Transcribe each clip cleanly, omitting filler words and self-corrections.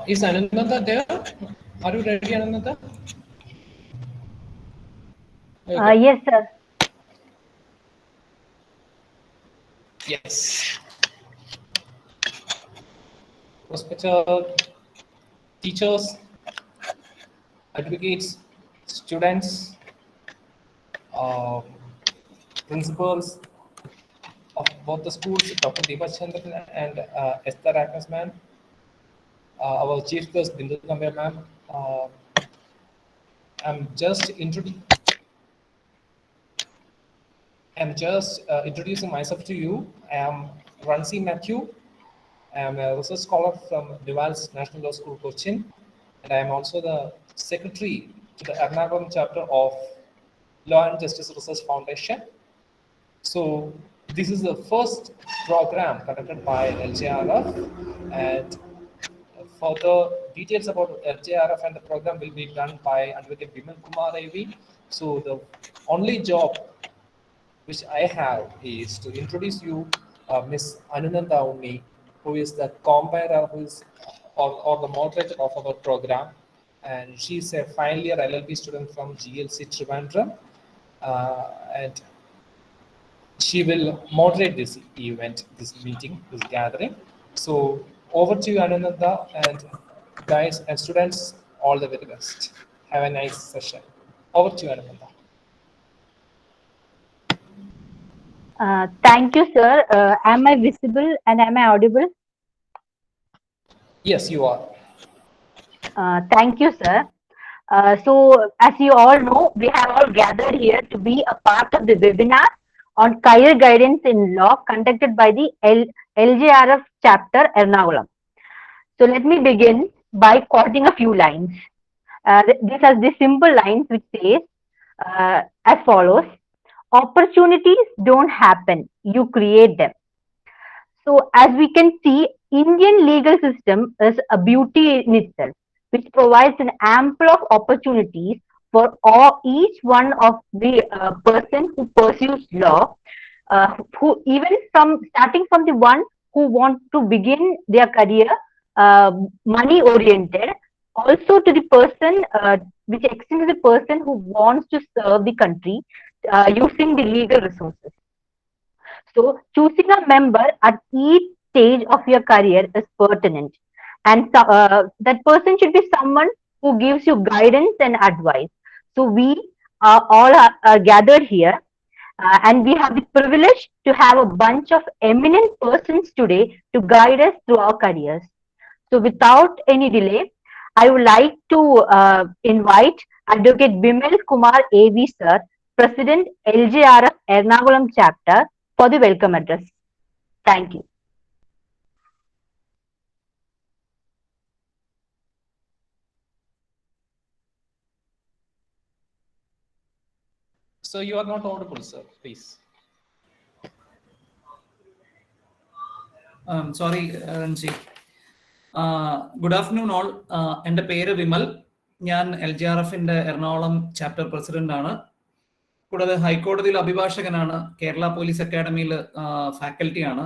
Is Anantha there? Are you ready, Anantha? Okay. Yes, sir. Yes. Respected teachers, advocates, students, uh, principals of both the schools, Dr. Deepa Chandran and Esther Agnes ma'am, our chief guest Bindu Kambe ma'am. I'm just introducing myself to you. I am Ransi Matthew. I am a research scholar from Duval's National Law School, Cochin, and I am also the secretary to the Ernakulam chapter of Law and Justice Research Foundation. So this is the first program conducted by LJRF, and further details about LJRF and the program will be done by Advocate Bimal Kumar Ravi. So the only job which I have is to introduce you Ms. Anunanda Unni, who is the compiler, or the moderator of our program, and she's a final year LLB student from GLC Trivandrum, and she will moderate this event, this meeting, this gathering. So over to you, Anunanda, and guys and students, all the very best. Have a nice session. Over to you, Anunanda. Thank you, sir. Am I visible and am I audible? Yes, you are. Thank you, sir. So, as you all know, we have all gathered here to be a part of the webinar on career guidance in law conducted by the LJRF chapter Ernakulam. So, let me begin by quoting a few lines. These are the simple lines which says as follows: opportunities don't happen, you create them. So, as we can see, Indian legal system is a beauty in itself, which provides an ample of opportunities for each one of the person who pursues law, who even from starting from the one who want to begin their career money oriented, also to the person which extends to the person who wants to serve the country using the legal resources. So choosing a member at each stage of your career is pertinent, and that person should be someone who gives you guidance and advice. So we are gathered here, and we have the privilege to have a bunch of eminent persons today to guide us through our careers. So without any delay, I would like to invite Advocate Bimal Kumar AV sir, President LJRF Ernakulam chapter, for the welcome address. Thank you. So you are not audible, sir, please. Sorry, Ranji. Good afternoon all. എൻ്റെ പേര് വിമൽ. ഞാൻ LJRFന്റെ Ernakulam chapter president ആണ്. കൂടാതെ ഹൈക്കോടതിയിൽ അഭിഭാഷകനാണ്. Kerala police അക്കാഡമിയിൽ ഫാക്കൽറ്റിയാണ്.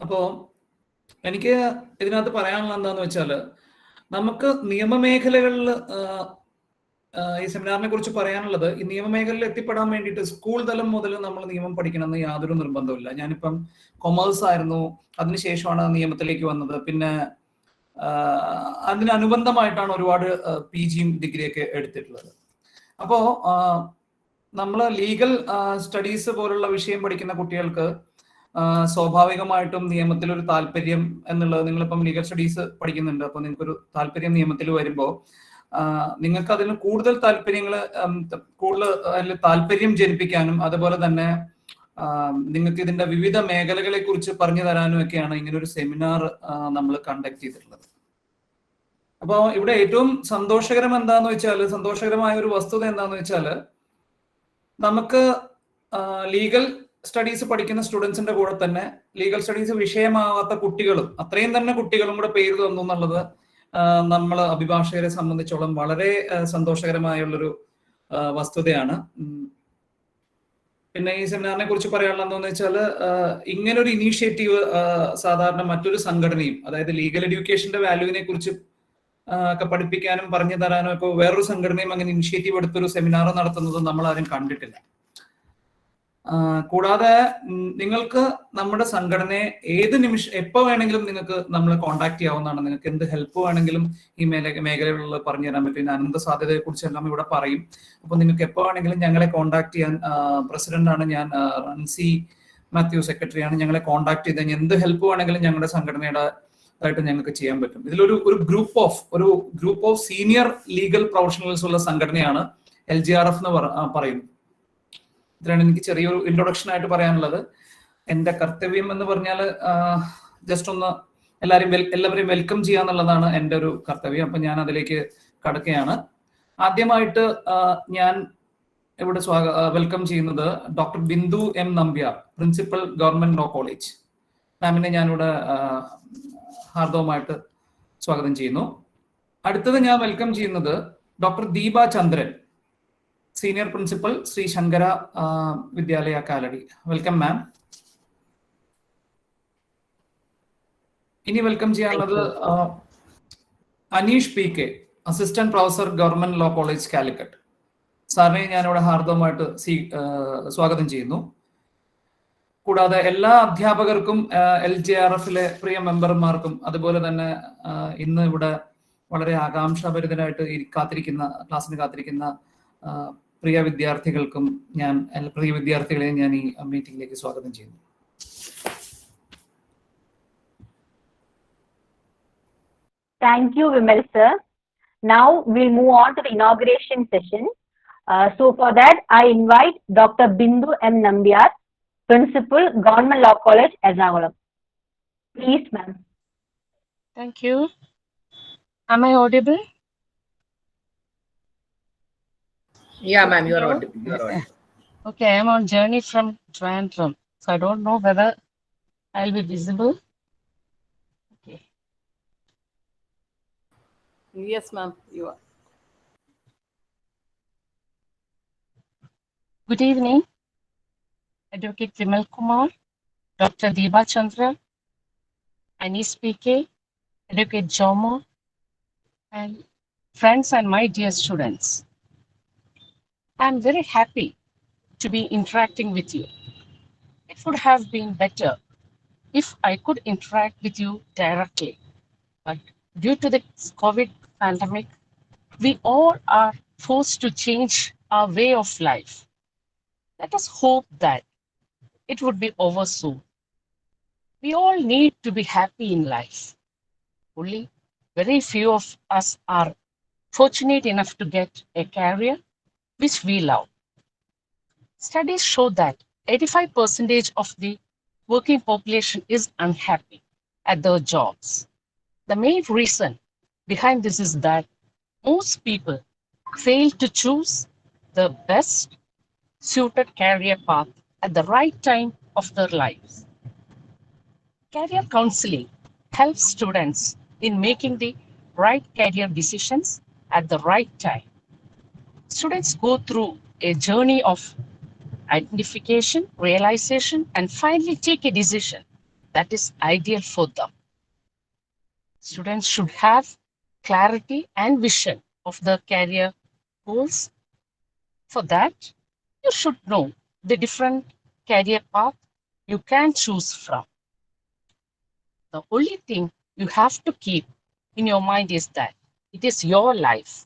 അപ്പോൾ എനിക്ക് ഇതിനകത്ത് പറയാനുള്ള എന്താണെന്ന് വെച്ചാൽ, നമുക്ക് നിയമമേഖലകളിൽ ഈ സെമിനാറിനെ കുറിച്ച് പറയാനുള്ളത്, ഈ നിയമമേഖലയിൽ എത്തിപ്പെടാൻ വേണ്ടിയിട്ട് സ്കൂൾ തലം മുതൽ നമ്മൾ നിയമം പഠിക്കണമെന്ന് യാതൊരു നിർബന്ധമില്ല. ഞാനിപ്പം കൊമേഴ്സ് ആയിരുന്നു, അതിനുശേഷമാണ് നിയമത്തിലേക്ക് വന്നത്. പിന്നെ അതിനനുബന്ധമായിട്ടാണ് ഒരുപാട് PGയും ഡിഗ്രിയൊക്കെ എടുത്തിട്ടുള്ളത്. അപ്പോൾ നമ്മൾ ലീഗൽ സ്റ്റഡീസ് പോലുള്ള വിഷയം പഠിക്കുന്ന കുട്ടികൾക്ക് സ്വാഭാവികമായിട്ടും നിയമത്തിലൊരു താല്പര്യം എന്നുള്ളത്, നിങ്ങളിപ്പം ലീഗൽ സ്റ്റഡീസ് പഠിക്കുന്നുണ്ട്, അപ്പോൾ നിങ്ങൾക്കൊരു താല്പര്യം നിയമത്തിൽ വരുമ്പോൾ നിങ്ങൾക്ക് അതിന് കൂടുതൽ താല്പര്യം ജനിപ്പിക്കാനും അതുപോലെ തന്നെ നിങ്ങൾക്ക് ഇതിന്റെ വിവിധ മേഖലകളെ കുറിച്ച് പറഞ്ഞു തരാനും ഒക്കെയാണ് ഇങ്ങനെ ഒരു സെമിനാർ നമ്മൾ കണ്ടക്ട് ചെയ്തിട്ടുള്ളത്. അപ്പോൾ ഇവിടെ ഏറ്റവും സന്തോഷകരമായ ഒരു വസ്തുത എന്താന്ന് വെച്ചാൽ, നമുക്ക് ലീഗൽ സ്റ്റഡീസ് പഠിക്കുന്ന സ്റ്റുഡൻസിന്റെ കൂടെ തന്നെ ലീഗൽ സ്റ്റഡീസ് വിഷയമാവാത്ത കുട്ടികളും, അത്രയും തന്നെ കുട്ടികളും കൂടെ പേര് തന്നു എന്നുള്ളത് നമ്മൾ അഭിഭാഷകരെ സംബന്ധിച്ചോളം വളരെ സന്തോഷകരമായുള്ളൊരു വസ്തുതയാണ്. പിന്നെ ഈ സെമിനാറിനെ കുറിച്ച് പറയാനുള്ള എന്താണെന്ന് വെച്ചാൽ ഇങ്ങനൊരു ഇനീഷ്യേറ്റീവ് സാധാരണ മറ്റൊരു സംഘടനയും, അതായത് ലീഗൽ എഡ്യൂക്കേഷന്റെ വാല്യൂവിനെ കുറിച്ച് ഒക്കെ പഠിപ്പിക്കാനും പറഞ്ഞു തരാനും ഇപ്പോൾ വേറൊരു സംഘടനയും അങ്ങനെ ഇനിഷ്യേറ്റീവ് എടുത്തൊരു സെമിനാർ നടത്തുന്നത് നമ്മൾ ആരും കണ്ടിട്ടില്ല. കൂടാതെ നിങ്ങൾക്ക് നമ്മുടെ സംഘടനയെ ഏത് നിമിഷം എപ്പോൾ വേണമെങ്കിലും നിങ്ങൾക്ക് നമ്മളെ കോൺടാക്ട് ചെയ്യാവുന്നതാണ്. നിങ്ങൾക്ക് എന്ത് ഹെൽപ്പ് വേണമെങ്കിലും ഈ മേഖലകളിൽ പറഞ്ഞു തരാൻ പറ്റും. അനന്ത സാധ്യതയെ കുറിച്ചെല്ലാം ഇവിടെ പറയും. അപ്പോൾ നിങ്ങൾക്ക് എപ്പോൾ വേണമെങ്കിലും ഞങ്ങളെ കോൺടാക്ട് ചെയ്യാൻ, പ്രസിഡന്റാണ് ഞാൻ, റൺസി മാത്യു സെക്രട്ടറിയാണ്, ഞങ്ങളെ കോൺടാക്ട് ചെയ്ത് കഴിഞ്ഞാൽ എന്ത് ഹെൽപ്പ് വേണമെങ്കിലും ഞങ്ങളുടെ സംഘടനയുടെ ആയിട്ട് ഞങ്ങൾക്ക് ചെയ്യാൻ പറ്റും. ഇതിലൊരു group of senior legal professionals ഉള്ള സംഘടനയാണ് LGRF എന്ന് പറയുന്നത്. ഇതാണ് എനിക്ക് ചെറിയൊരു ഇൻട്രൊഡക്ഷൻ ആയിട്ട് പറയാനുള്ളത്. എന്റെ കർത്തവ്യം എന്ന് പറഞ്ഞാൽ ജസ്റ്റ് ഒന്ന് എല്ലാവരെയും വെൽക്കം ചെയ്യാന്നുള്ളതാണ് എൻ്റെ ഒരു കർത്തവ്യം. അപ്പൊ ഞാൻ അതിലേക്ക് കടക്കുകയാണ്. ആദ്യമായിട്ട് ഞാൻ ഇവിടെ വെൽക്കം ചെയ്യുന്നത് doctor Bindu M Nambiar, principal government law college. മാമിനെ ഞാനിവിടെ ഹാർദവമായിട്ട് സ്വാഗതം ചെയ്യുന്നു. അടുത്തത് ഞാൻ വെൽക്കം ചെയ്യുന്നത് doctor Deepa Chandran, senior principal Shri Sankara Vidyalaya Kalady. Welcome ma'am. ഇനി വെൽക്കം ചെയ്യാനുള്ളത് Aneesh PK, assistant professor government law college Calicut. സാറിനെ ഞാനിവിടെ ഹാർദവമായിട്ട് സ്വാഗതം ചെയ്യുന്നു. കൂടാതെ എല്ലാ അധ്യാപകർക്കും LGRFലെ പ്രിയ മെമ്പർമാർക്കും അതുപോലെ തന്നെ ഇന്ന് ഇവിടെ വളരെ ആകാംക്ഷാഭരിതരായിട്ട് ക്ലാസ്സിന് കാത്തിരിക്കുന്ന പ്രിയ വിദ്യാർത്ഥികളെയും ഞാൻ ഈ മീറ്റിംഗിലേക്ക് സ്വാഗതം ചെയ്യുന്നു. Thank you, Vimal sir. Now we'll move on to the inauguration session. So for that, I invite Dr. Bindu M Nambiar, Principal, Government Law College, Ernakulam. Please, ma'am. Thank you. Am I audible? Yeah, ma'am, you are audible. Okay, I am on journey from Trivandrum, so I don't know whether I'll be visible. Okay. Yes, ma'am, you are. Good evening, Advocate Vimal Kumar, Dr. Deba Chandra, Anis PK, Advocate Jomo, and friends and my dear students. I'm very happy to be interacting with you. It would have been better if I could interact with you directly. But due to the COVID pandemic, we all are forced to change our way of life. Let us hope that it would be over soon. We all need to be happy in life. Only very few of us are fortunate enough to get a career which we love. Studies show that 85% of the working population is unhappy at their jobs. The main reason behind this is that most people fail to choose the best suited career path at the right time of their lives. Career counseling helps students in making the right career decisions at the right time. Students go through a journey of identification, realization, and finally take a decision that is ideal for them. Students should have clarity and vision of their career goals. For that, you should know the different career path you can choose from. The only thing you have to keep in your mind is that it is your life,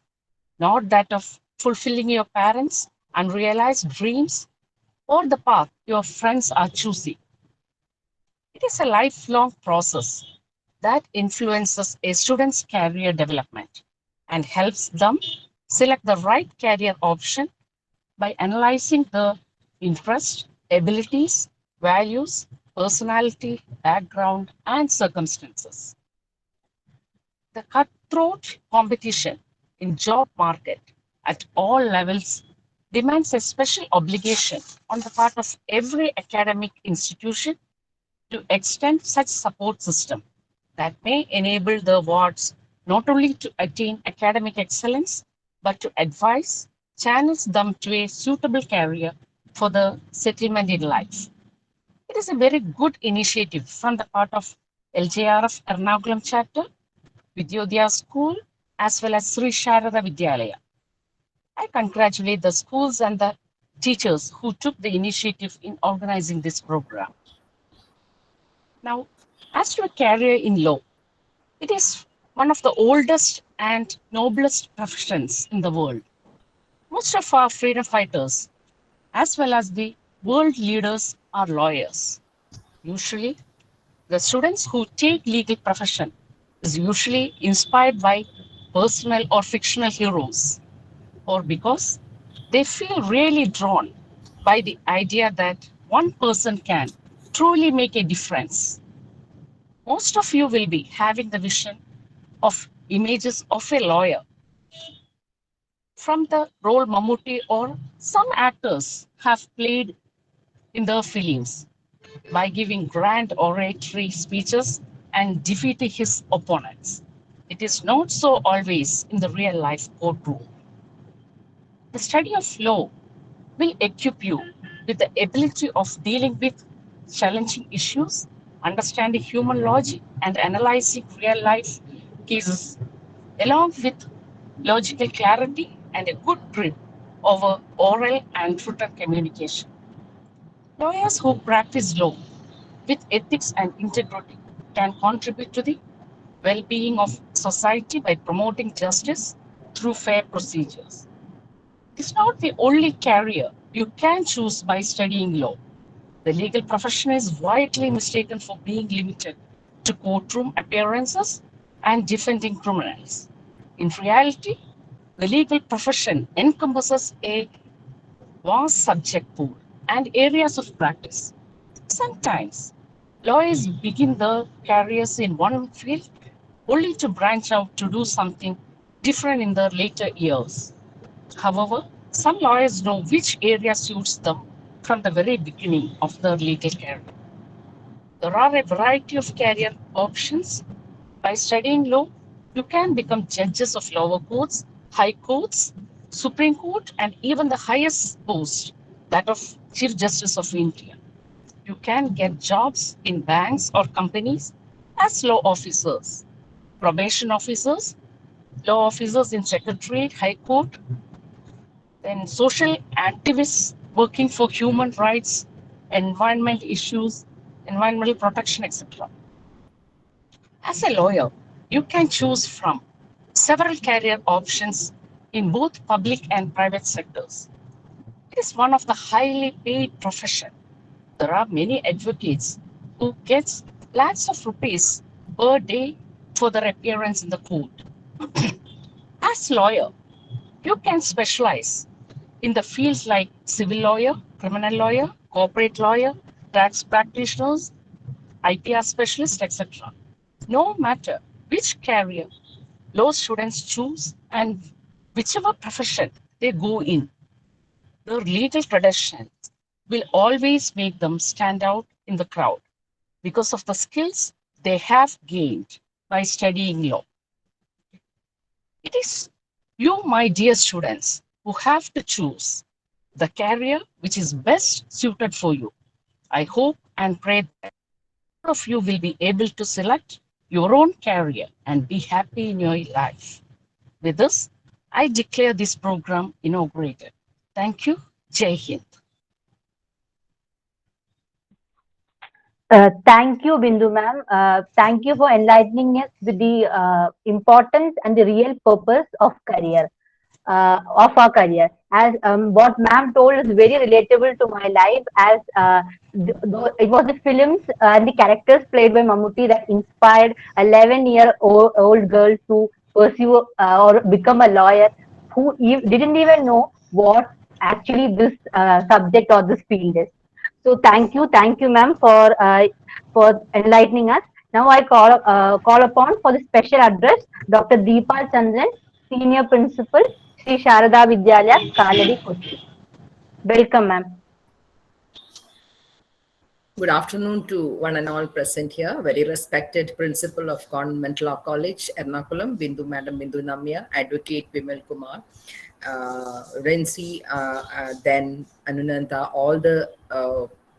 not that of fulfilling your parents' unrealized dreams or the path your friends are choosing. It is a lifelong process that influences a student's career development and helps them select the right career option by analyzing the interest, abilities, values, personality, background, and circumstances. The cutthroat competition in job market at all levels demands a special obligation on the part of every academic institution to extend such support system that may enable the wards not only to attain academic excellence, but to advise, channels them to a suitable career for the settlement in life. It is a very good initiative from the part of LJRF Ernakulam chapter, Vidyodaya School, as well as Sri Sharada Vidyalaya. I congratulate the schools and the teachers who took the initiative in organizing this program. Now, as to a career in law, it is one of the oldest and noblest professions in the world. Most of our freedom fighters, as well as the world leaders, are lawyers. Usually, the students who take legal profession is usually inspired by personal or fictional heroes, or because they feel really drawn by the idea that one person can truly make a difference. Most of you will be having the vision of images of a lawyer from the role Mammootty or some actors have played in their films by giving grand oratory speeches and defeating his opponents. It is not so always in the real life courtroom. The study of law will equip you with the ability of dealing with challenging issues, understanding human logic, and analyzing real life cases, along with logical clarity and a good grip over oral and written communication. Lawyers who practice law with ethics and integrity can contribute to the well-being of society by promoting justice through fair procedures. It's not the only career you can choose by studying law. The legal profession is widely mistaken for being limited to courtroom appearances and defending criminals. In reality, the legal profession encompasses a vast subject pool and areas of practice. Sometimes lawyers begin their careers in one field only to branch out to do something different in their later years. However, some lawyers know which area suits them from the very beginning of their legal career. There are a variety of career options. By studying law, you can become judges of lower courts, high courts, Supreme Court, and even the highest post, that of Chief Justice of India. You can get jobs in banks or companies as law officers, probation officers, law officers in Secretariat, High Court, then social activists working for human rights, environment issues, environmental protection, etc. As a lawyer, you can choose from several career options in both public and private sectors. It is one of the highly paid profession. There are many advocates who get lakhs of rupees per day for their appearance in the court. As lawyer, you can specialize in the fields like civil lawyer, criminal lawyer, corporate lawyer, tax practitioners, IPR specialist, etc. No matter which career law students choose and whichever profession they go in, their legal credentials will always make them stand out in the crowd because of the skills they have gained by studying law. It is you, my dear students, who have to choose the career which is best suited for you. I hope and pray that all of you will be able to select your own career and be happy in your life. With this, I declare this program inaugurated. Thank you. Jai Hind. Thank you, Bindu ma'am. Thank you for enlightening us with the importance and the real purpose of career, of our career. As what ma'am told is very relatable to my life, as it was the films and the characters played by Mammootty that inspired 11-year-old girls to pursue or become a lawyer who didn't even know what actually this subject or this field is. So thank you, ma'am, for enlightening us. Now I call upon for the special address, Dr. Deepa Chandran, Senior Principal, Sri Sharada Vidyalaya, Kaladi, Kochi. Welcome, ma'am. Good afternoon to one and all present here. Very respected Principal of Government Law College, Ernakulam, Madam Bindu Namya, Advocate Vimal Kumar, Renzi, then Anunanta, all the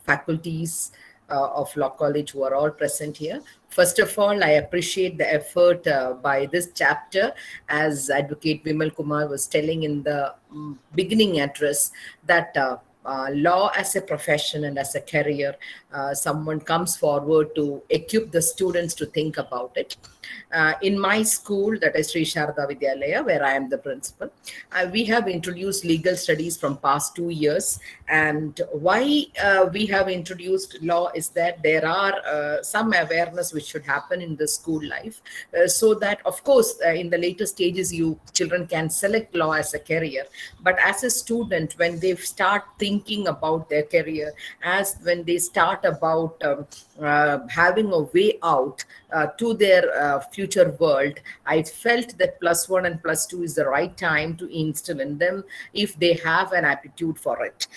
faculties of Law College who are all present here. First of all, I appreciate the effort by this chapter, as Advocate Vimal Kumar was telling in the beginning address, that law as a profession and as a career, someone comes forward to equip the students to think about it. In my school, that is Sri Sharda Vidyalaya, where I am the principal, we have introduced legal studies from past 2 years. And why we have introduced law is that there are some awareness which should happen in the school life, so that, of course, in the later stages, children can select law as a career. But as a student, when they start thinking about their career, as when they start about having a way out to their future world, I felt that +1 and +2 is the right time to instill in them, if they have an aptitude for it.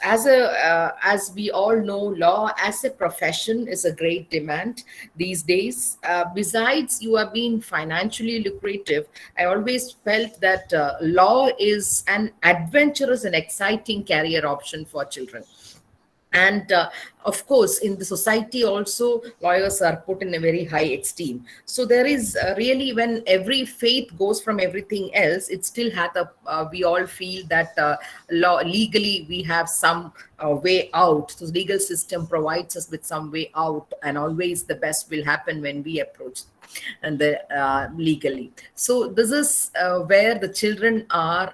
As we all know, law as a profession is a great demand these days. Besides you are being financially lucrative, I always felt that law is an adventurous and exciting career option for children. And of course, in the society also, lawyers are put in a very high esteem. So there is really, when every faith goes from everything else, it still has we all feel that legally we have some way out. So the legal system provides us with some way out, and always the best will happen when we approach and legally. So this is where the children are,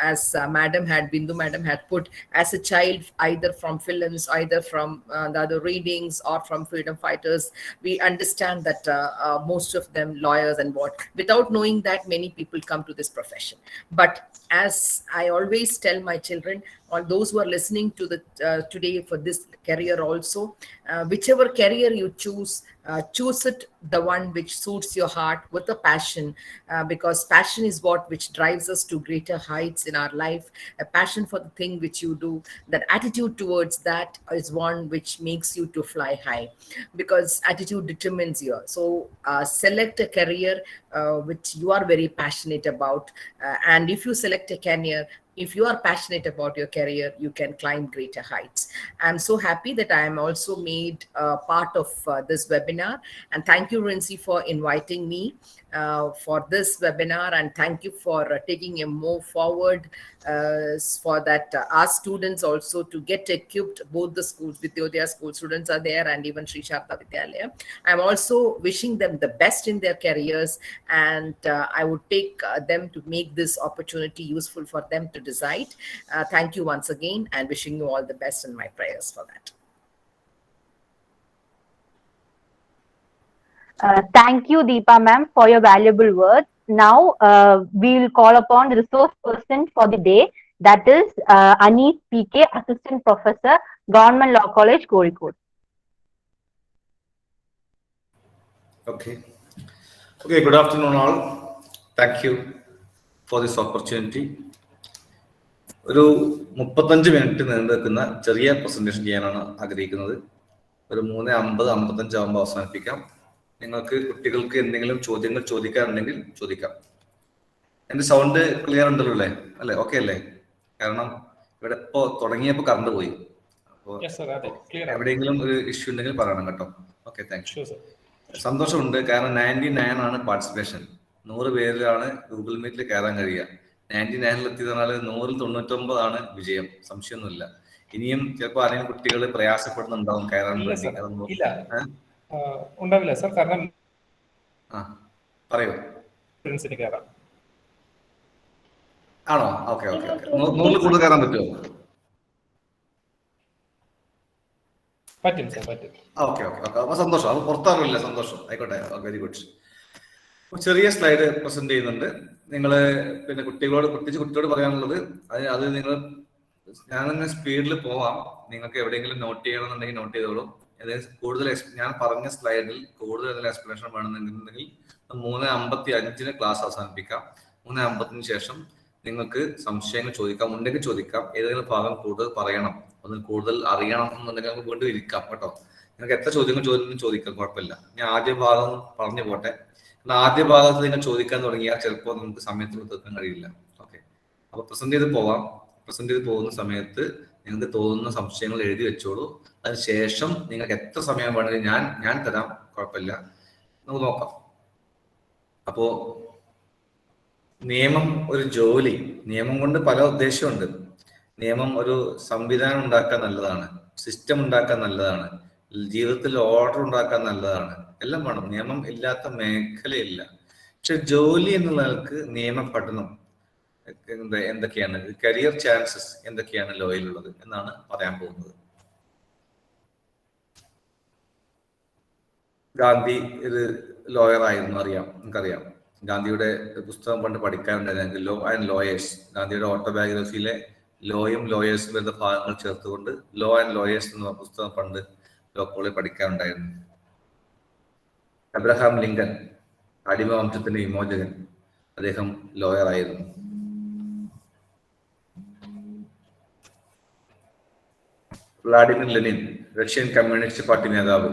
as Bindu Madam had put, as a child, either from films, either from the other readings, or from freedom fighters, we understand that most of them lawyers and without knowing that many people come to this profession. But as I always tell my children, or those who are listening to the today for this career also, whichever career you choose it the one which suits your heart with a passion, because passion is which drives us to greater heights in our life. A passion for the thing which you do, that attitude towards that is one which makes you to fly high, because attitude determines you. So select a career which you are very passionate about, and if you select a career, if you are passionate about your career, you can climb greater heights. I'm so happy that I am also made part of this webinar. And thank you, Renzi, for inviting me for this webinar. And thank you for taking a move forward for that our students also to get equipped. Both the schools, Vidyodaya school students are there, and even Sri Sharda Vidyalaya. I'm also wishing them the best in their careers, and I would take them to make this opportunity useful for them to decide. Thank you once again, and wishing you all the best, in my prayers for that. Thank you, Deepa ma'am, for your valuable words. Now, we will call upon the resource person for the day, that is Anis PK, Assistant Professor, Government Law College, Kozhikode. Okay, good afternoon all. Thank you for this opportunity. ഒരു 35 minute നീണ്ടു നിൽക്കുന്ന ചെറിയ presentation ചെയ്യാനാണ് ആഗ്രഹിക്കുന്നത്. ഒരു 3:50-55 ആകുമ്പോൾ അവസാനിപ്പിക്കാം. നിങ്ങൾക്ക് കുട്ടികൾക്ക് എന്തെങ്കിലും ചോദ്യങ്ങൾ ചോദിക്കാറുണ്ടെങ്കിൽ ചോദിക്കാം. എന്റെ സൗണ്ട് ക്ലിയർ ഉണ്ടല്ലോ അല്ലേ? ഓക്കെ അല്ലേ? കാരണം ഇവിടെ ഇപ്പോ തുടങ്ങിയപ്പോ കറണ്ട് പോയി. അപ്പോൾ എവിടെയെങ്കിലും ഒരു ഇഷ്യൂ ഉണ്ടെങ്കിൽ പറയണം കേട്ടോ. Okay, thank you. സന്തോഷമുണ്ട്, കാരണം 99 ആണ് പാർട്ടിസിപ്പേഷൻ. 100 പേരിലാണ് ഗൂഗിൾ മീറ്റിൽ കയറാൻ കഴിയുക. 99 എത്തിയതിനാൽ 199 ആണ് വിജയം, സംശയമൊന്നുമില്ല. ഇനിയും ചിലപ്പോൾ ആരെങ്കിലും കുട്ടികൾ പ്രയാസപ്പെടുന്നുണ്ടാവും കയറാൻ വേണ്ടി. ഉണ്ടാവില്ല സർ, കാരണം പറയൂ. ആണോ? ഓക്കെ 100 കൂടുതൽ കയറാൻ പറ്റുമോ? പറ്റും സർ, പറ്റും. ഓക്കെ അപ്പൊ സന്തോഷം. അപ്പൊ പുറത്താറില്ല, സന്തോഷം. ആയിക്കോട്ടെ, വെരി ഗുഡ്. ചെറിയ സ്ലൈഡ് പ്രസന്റ് ചെയ്യുന്നുണ്ട്. നിങ്ങൾ പിന്നെ കുട്ടികളോട് പറയാനുള്ളത്, അത് നിങ്ങൾ ഞാനൊന്ന് സ്പീഡിൽ പോവാം. നിങ്ങൾക്ക് എവിടെയെങ്കിലും നോട്ട് ചെയ്യണമെന്നുണ്ടെങ്കിൽ നോട്ട് ചെയ്തോളൂ. കൂടുതൽ ഞാൻ പറഞ്ഞ സ്ലൈഡിൽ കൂടുതൽ എക്സ്പ്ലനേഷൻ വേണമെന്നുണ്ടെങ്കിൽ 3:55 ക്ലാസ് അവസാനിപ്പിക്കാം. 3:50 ശേഷം നിങ്ങൾക്ക് സംശയങ്ങൾ ചോദിക്കാം, ഉണ്ടെങ്കിൽ ചോദിക്കാം. ഏതെങ്കിലും ഭാഗം കൂടുതൽ പറയണം ഒന്ന് കൂടുതൽ അറിയണം എന്നുണ്ടെങ്കിൽ നമുക്ക് വീണ്ടും ഇരിക്കാം കേട്ടോ. നിങ്ങൾക്ക് എത്ര ചോദ്യം ചോദിക്കാം, കുഴപ്പമില്ല. ഞാൻ ആദ്യ ഭാഗം പറഞ്ഞു പോട്ടെ. ആദ്യ ഭാഗത്ത് നിങ്ങൾ ചോദിക്കാൻ തുടങ്ങിയാൽ ചിലപ്പോൾ നമുക്ക് സമയത്തിന് തീർക്കാൻ കഴിയില്ല. ഓക്കെ, അപ്പൊ പ്രസന്റ് ചെയ്ത് പോവാം. പ്രസന്റ് ചെയ്ത് പോകുന്ന സമയത്ത് നിങ്ങൾക്ക് തോന്നുന്ന സംശയങ്ങൾ എഴുതി വെച്ചോളൂ. അതിനുശേഷം നിങ്ങൾക്ക് എത്ര സമയം വേണമെങ്കിലും ഞാൻ തരാം, കുഴപ്പമില്ല. നമുക്ക് നോക്കാം. അപ്പോ നിയമം ഒരു ജോലി, നിയമം കൊണ്ട് പല ഉദ്ദേശമുണ്ട്. നിയമം ഒരു സംവിധാനം ഉണ്ടാക്കാൻ നല്ലതാണ്, സിസ്റ്റം ഉണ്ടാക്കാൻ നല്ലതാണ്, ജീവിതത്തിൽ ഓർഡർ ഉണ്ടാക്കാൻ നല്ലതാണ്, എല്ലാം വേണം. നിയമം ഇല്ലാത്ത മേഖലയില്ല. പക്ഷെ ജോലി എന്നുള്ളവർക്ക് നിയമ പഠനം എന്തൊക്കെയാണ്, കരിയർ ചാൻസസ് എന്തൊക്കെയാണ് ലോയിലുള്ളത് എന്നാണ് പറയാൻ പോകുന്നത്. ഗാന്ധി ഒരു ലോയർ ആയിരുന്നു, നമുക്കറിയാം. ഗാന്ധിയുടെ പുസ്തകം പണ്ട് പഠിക്കാനുണ്ടായിരുന്നു, ലോ ആൻഡ് ലോയേഴ്സ്. ഗാന്ധിയുടെ ഓട്ടോബയോഗ്രഫിയിലെ ലോയും ലോയേഴ്സും വരുന്ന ഭാഗങ്ങൾ ചേർത്തുകൊണ്ട് ലോ ആൻഡ് ലോയേഴ്സ് എന്ന പുസ്തകം പണ്ട് ലോ കോളേജിൽ പഠിക്കാനുണ്ടായിരുന്നു. അബ്രഹാം ലിങ്കൻ, അടിമ വംശത്തിന്റെ വിമോചകൻ, അദ്ദേഹം ലോയർ ആയിരുന്നു. Vladimir Lenin, Russian communist party നേതാവ്,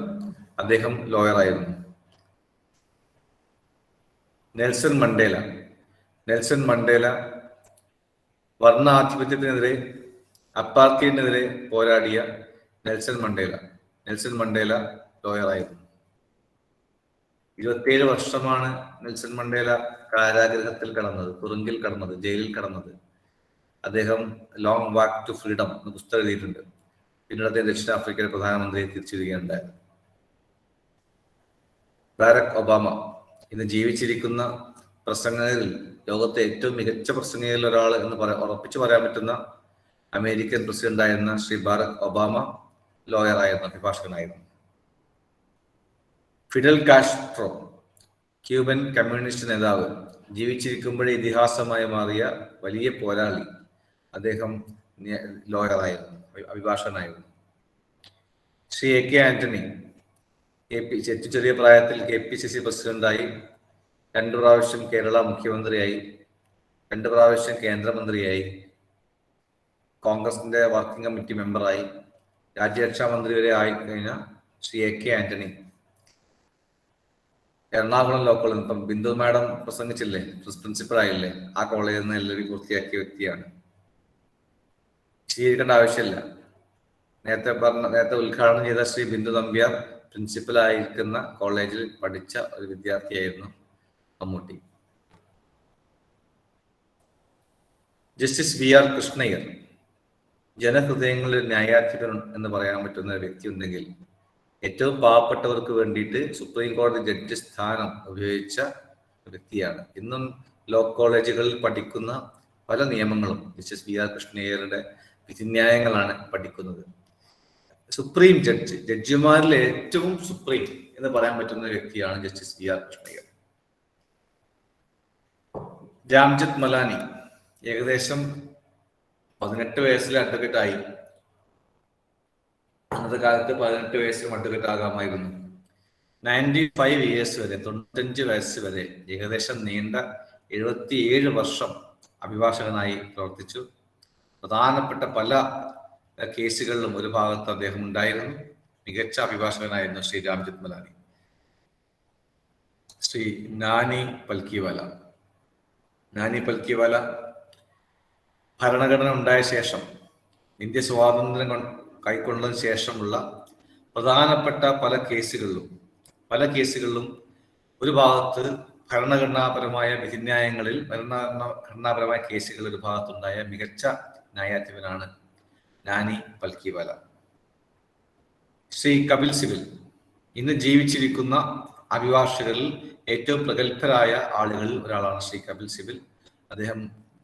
അദ്ദേഹം ലോയർ ആയിരുന്നു. നെൽസൺ മണ്ടേല വർണ്ണാധിപത്യത്തിനെതിരെ, അപ്പാർത്തൈഡിനെതിരെ പോരാടിയ നെൽസൺ മണ്ടേല ലോയർ ആയിരുന്നു. 27 വർഷമാണ് നെൽസൺ മണ്ടേല കാരാഗ്രഹത്തിൽ കടന്നത്, തുറുങ്കിൽ കടന്നത്, ജയിലിൽ കടന്നത്. അദ്ദേഹം ലോങ് വാക്ക് ടു ഫ്രീഡം എന്ന പുസ്തകം എഴുതിയിട്ടുണ്ട്. പിന്നീട് അദ്ദേഹം ദക്ഷിണാഫ്രിക്കയിലെ പ്രധാനമന്ത്രിയെ തിരിച്ചുവരികയുണ്ടായത്. ബാരക് ഒബാമ, ഇന്ന് ജീവിച്ചിരിക്കുന്ന പ്രസംഗകരിൽ ലോകത്തെ ഏറ്റവും മികച്ച പ്രസംഗകരിൽ ഒരാൾ എന്ന് ഉറപ്പിച്ചു പറയാൻ പറ്റുന്ന അമേരിക്കൻ പ്രസിഡന്റ് ആയിരുന്ന ശ്രീ ബാരക് ഒബാമ ലോയർ ആയിരുന്നു, അഭിഭാഷകനായിരുന്നു. ഫിഡൽ കാസ്ട്രോ, ക്യൂബൻ കമ്മ്യൂണിസ്റ്റ് നേതാവ്, ജീവിച്ചിരിക്കുമ്പോഴേ ഇതിഹാസമായി മാറിയ വലിയ പോരാളി, അദ്ദേഹം ലോയറായിരുന്നു, അഭിഭാഷകനായിരുന്നു. ശ്രീ എ കെ ആന്റണി, ചെറിയ പ്രായത്തിൽ KPCC പ്രസിഡന്റായി, 2 പ്രാവശ്യം കേരള മുഖ്യമന്ത്രിയായി, 2 പ്രാവശ്യം കേന്ദ്രമന്ത്രിയായി, കോൺഗ്രസിന്റെ വർക്കിംഗ് കമ്മിറ്റി മെമ്പറായി, രാജ്യരക്ഷാ മന്ത്രി വരെ ആയി കഴിഞ്ഞ Shri A K Antony Ernakulam law college, ഇപ്പം ബിന്ദു മാഡം പ്രസംഗിച്ചില്ലേ, പ്രിൻസിപ്പൽ ആയില്ലേ, ആ കോളേജിൽ നിന്ന് LLB പൂർത്തിയാക്കിയ വ്യക്തിയാണ്. വിശദീകരിക്കേണ്ട ആവശ്യമില്ല. നേരത്തെ ഉദ്ഘാടനം ചെയ്ത ശ്രീ ബിന്ദു നമ്പ്യാർ പ്രിൻസിപ്പൽ ആയിരിക്കുന്ന കോളേജിൽ പഠിച്ച ഒരു വിദ്യാർത്ഥിയായിരുന്നു മമ്മൂട്ടി. ജസ്റ്റിസ് VR കൃഷ്ണയ്യർ, ജനഹൃദയങ്ങളിൽ ന്യായാധിപൻ എന്ന് പറയാൻ പറ്റുന്ന ഒരു വ്യക്തി ഉണ്ടെങ്കിൽ ഏറ്റവും പാവപ്പെട്ടവർക്ക് വേണ്ടിയിട്ട് സുപ്രീം കോടതി ജഡ്ജി സ്ഥാനം ഉപയോഗിച്ച വ്യക്തിയാണ്. ഇന്നും ലോ കോളേജുകളിൽ പഠിക്കുന്ന പല നിയമങ്ങളും ജസ്റ്റിസ് VR കൃഷ്ണയ്യരുടെ വിധിന്യായങ്ങളാണ് പഠിക്കുന്നത്. സുപ്രീം ജഡ്ജിമാരിൽ ഏറ്റവും സുപ്രീം എന്ന് പറയാൻ പറ്റുന്ന വ്യക്തിയാണ് ജസ്റ്റിസ് VR കൃഷ്ണയ്യർ. രാംജത്ത് മലാനി, ഏകദേശം 18 വയസ്സിൽ അഡ്വക്കേറ്റ് ആയി. അന്നത്തെ കാലത്ത് 18 വയസ്സിലും അഡ്വക്കേറ്റ് ആകാമായിരുന്നു. 95 ഇയേഴ്സ് വരെ, 95 വയസ്സ് വരെ, ഏകദേശം നീണ്ട 77 വർഷം അഭിഭാഷകനായി പ്രവർത്തിച്ചു. പ്രധാനപ്പെട്ട പല കേസുകളിലും ഒരു ഭാഗത്ത് അദ്ദേഹം ഉണ്ടായിരുന്നു. മികച്ച അഭിഭാഷകനായിരുന്നു ശ്രീ രാംജത്ത് മലാനി. ശ്രീ നാനി പൽക്കിവാല ഭരണഘടന ഉണ്ടായ ശേഷം, ഇന്ത്യ സ്വാതന്ത്ര്യം കൈക്കൊണ്ടതിന് ശേഷമുള്ള പ്രധാനപ്പെട്ട പല കേസുകളിലും ഒരു ഭാഗത്ത് ഭരണഘടനാപരമായ വിധിന്യായങ്ങളിൽ, ഭരണഘടനാപരമായ കേസുകളിൽ ഒരു ഭാഗത്തുണ്ടായ മികച്ച ന്യായാധിപനാണ് നാനി പൽക്കിവാല. ശ്രീ കപിൽ സിബൽ, ഇന്ന് ജീവിച്ചിരിക്കുന്ന അഭിഭാഷകരിൽ ഏറ്റവും പ്രഗത്ഭരായ ആളുകളിൽ ഒരാളാണ് ശ്രീ കപിൽ സിബൽ. അദ്ദേഹം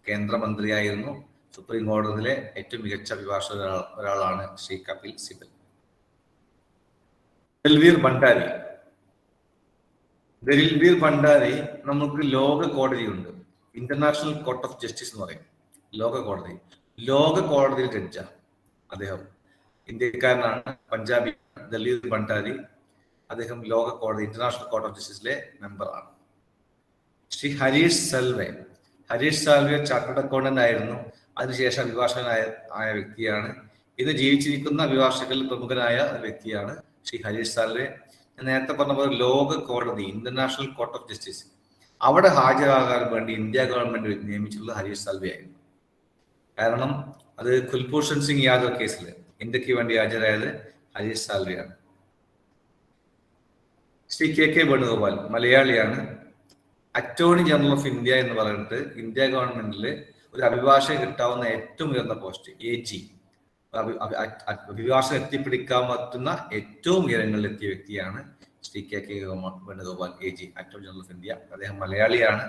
കേന്ദ്രമന്ത്രിയായിരുന്നു. സുപ്രീം കോടതിയിലെ ഏറ്റവും മികച്ച അഭിഭാഷകർ ഒരാളാണ് ശ്രീ കപിൽ സിബൽ. ദൽവീർ ഭണ്ഡാരി, നമുക്ക് ലോക കോടതിയുണ്ട്, ഇന്റർനാഷണൽ കോർട്ട് ഓഫ് ജസ്റ്റിസ് എന്ന് പറയും. ലോക കോടതിയിൽ ജഡ്ജാണ് അദ്ദേഹം. ഇന്ത്യക്കാരനാണ്, പഞ്ചാബി. ദൽവീർ ഭണ്ഡാരി, അദ്ദേഹം ലോക കോടതി, ഇന്റർനാഷണൽ കോർട്ട് ഓഫ് ജസ്റ്റിസിലെ മെമ്പറാണ്. Shri Harish Salve chartered accountant ആയിരുന്നു. അതിനുശേഷം അഭിഭാഷകനായ വ്യക്തിയാണ്. ഇന്ന് ജീവിച്ചിരിക്കുന്ന അഭിഭാഷകരിൽ പ്രമുഖനായ ഒരു വ്യക്തിയാണ് ശ്രീ ഹരീഷ് സാൽവെ. ഞാൻ നേരത്തെ പറഞ്ഞ പോലെ ലോക കോടതി, ഇന്റർനാഷണൽ കോർട്ട് ഓഫ് ജസ്റ്റിസ്, അവിടെ ഹാജരാകാൻ വേണ്ടി ഇന്ത്യ ഗവൺമെന്റ് നിയമിച്ചിട്ടുള്ള ഹരീഷ് സാൽവെ ആയിരുന്നു. കാരണം അത് കുൽഭൂഷൺ സിംഗ് യാദവ് കേസിൽ ഇന്ത്യക്ക് വേണ്ടി ഹാജരായത് ഹരീഷ് സാൽവെയാണ്. ശ്രീ കെ വേണുഗോപാൽ മലയാളിയാണ്. അറ്റോർണി ജനറൽ ഓഫ് ഇന്ത്യ എന്ന് പറഞ്ഞിട്ട് ഇന്ത്യ ഗവൺമെന്റിൽ ഒരു അഭിഭാഷകൻ കിട്ടാവുന്ന ഏറ്റവും ഉയർന്ന പോസ്റ്റ് AG, അഭിഭാഷകൻ എത്തിപ്പിടിക്കാൻ പറ്റുന്ന ഏറ്റവും ഉയരങ്ങളിൽ എത്തിയ വ്യക്തിയാണ് Shri K Venugopal AG, attorney general of India. അദ്ദേഹം മലയാളിയാണ്,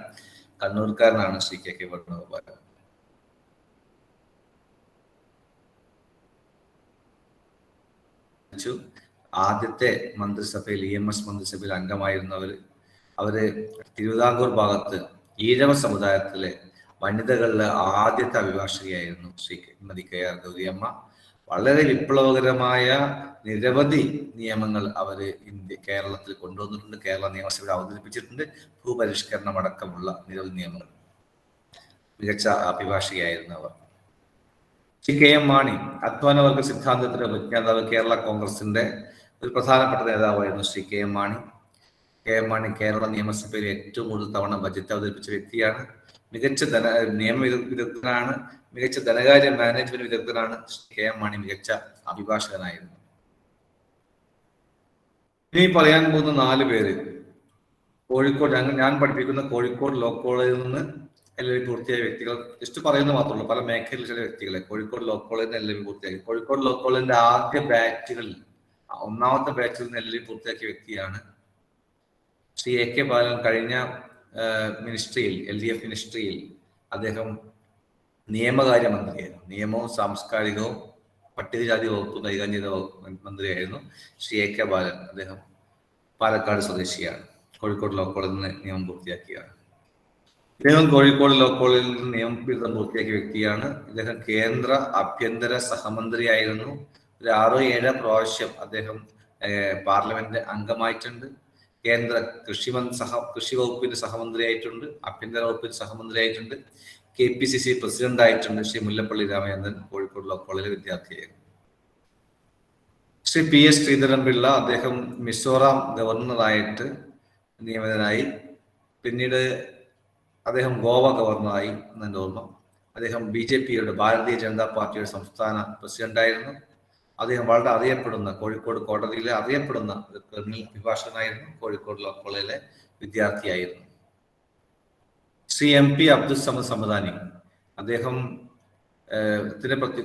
കണ്ണൂർക്കാരനാണ് ശ്രീ കെ വേണുഗോപാൽ. ആദ്യത്തെ മന്ത്രിസഭയിൽ EMS മന്ത്രിസഭയിൽ അംഗമായിരുന്നവര്. അവര് തിരുവിതാംകൂർ ഭാഗത്ത് ഈഴവ സമുദായത്തിലെ വനിതകളിലെ ആദ്യത്തെ അഭിഭാഷകയായിരുന്നു ശ്രീമതി KR ഗൗരിയമ്മ. വളരെ വിപ്ലവകരമായ നിരവധി നിയമങ്ങൾ അവര് കേരളത്തിൽ കൊണ്ടുവന്നിട്ടുണ്ട്. കേരള നിയമസഭയിൽ അവതരിപ്പിച്ചിട്ടുണ്ട്. ഭൂപരിഷ്കരണം അടക്കമുള്ള നിരവധി നിയമങ്ങൾ. മികച്ച അഭിഭാഷകയായിരുന്നു അവർ. ശ്രീ KM മാണി അധ്വാനവർഗ സിദ്ധാന്തത്തിന്റെ വിജ്ഞാതാവ്, കേരള കോൺഗ്രസിന്റെ ഒരു പ്രധാനപ്പെട്ട നേതാവായിരുന്നു ശ്രീ KM മാണി. KM മാണി കേരള നിയമസഭയിൽ ഏറ്റവും കൂടുതൽ തവണ ബജറ്റ് അവതരിപ്പിച്ച വ്യക്തിയാണ്. മികച്ച നിയമ വിദഗ്ധനാണ്, മികച്ച ധനകാര്യ മാനേജ്മെന്റ് വിദഗ്ധനാണ്. KM മാണി മികച്ച അഭിഭാഷകനായിരുന്നു. ഇനി പറയാൻ പോകുന്ന 4 പേര് കോഴിക്കോട്, ഞാൻ പഠിപ്പിക്കുന്ന കോഴിക്കോട് ലോ കോളേജിൽ നിന്ന് LLB പൂർത്തിയായ വ്യക്തികൾ. ജസ്റ്റ് പറയുന്ന മാത്രമല്ല, പല മേഖലയിൽ ചില വ്യക്തികളെ കോഴിക്കോട് ലോ കോളേജിൽ നിന്ന് LLB പൂർത്തിയാക്കി. കോഴിക്കോട് ലോ കോളേജിന്റെ ആദ്യ ബാച്ചുകളിൽ, ഒന്നാമത്തെ ബാച്ചിൽ നിന്ന് LLB പൂർത്തിയാക്കിയ വ്യക്തിയാണ് ശ്രീ AK ബാലൻ. കഴിഞ്ഞ മിനിസ്ട്രിയിൽ, LDF മിനിസ്ട്രിയിൽ അദ്ദേഹം നിയമകാര്യ മന്ത്രിയായിരുന്നു. നിയമവും സാംസ്കാരികവും പട്ടികജാതി വകുപ്പ് കൈകാര്യം ചെയ്ത മന്ത്രിയായിരുന്നു ശ്രീ AK ബാലൻ. അദ്ദേഹം പാലക്കാട് സ്വദേശിയാണ്. കോഴിക്കോട് ലോ കോളേജിൽ നിന്ന് നിയമം പൂർത്തിയാക്കിയാണ്. ഇദ്ദേഹം കോഴിക്കോട് ലോ കോളേജിൽ നിന്ന് നിയമബിരുദം പൂർത്തിയാക്കിയ വ്യക്തിയാണ്. ഇദ്ദേഹം കേന്ദ്ര ആഭ്യന്തര സഹമന്ത്രിയായിരുന്നു. ഒരു 6-7 പ്രാവശ്യം അദ്ദേഹം പാർലമെന്റ് അംഗമായിട്ടുണ്ട്. കേന്ദ്ര കൃഷി വകുപ്പിന്റെ സഹമന്ത്രിയായിട്ടുണ്ട്. ആഭ്യന്തര വകുപ്പിന്റെ സഹമന്ത്രിയായിട്ടുണ്ട്. KPCC പ്രസിഡന്റ് ആയിട്ടുണ്ട്. ശ്രീ മുല്ലപ്പള്ളി രാമചന്ദ്രൻ കോഴിക്കോട് ലോ കോളേജിലെ വിദ്യാർത്ഥിയായിരുന്നു. ശ്രീ PS ശ്രീധരൻപിള്ള, അദ്ദേഹം മിസോറാം ഗവർണറായിട്ട് നിയമിതനായി. പിന്നീട് അദ്ദേഹം ഗോവ ഗവർണറായി എന്നെ ഓർമ്മ. അദ്ദേഹം BJPയുടെ, ഭാരതീയ ജനതാ പാർട്ടിയുടെ സംസ്ഥാന പ്രസിഡന്റായിരുന്നു. അദ്ദേഹം വളരെ അറിയപ്പെടുന്ന, കോഴിക്കോട് കോടതിയിലെ അറിയപ്പെടുന്ന ഒരു ക്രിമിനൽ അഭിഭാഷകനായിരുന്നു. കോഴിക്കോട് ലോ കോളേജിലെ വിദ്യാർത്ഥിയായിരുന്നു. ശ്രീ MP അബ്ദുൽ സമദ് സമദാനി, അദ്ദേഹം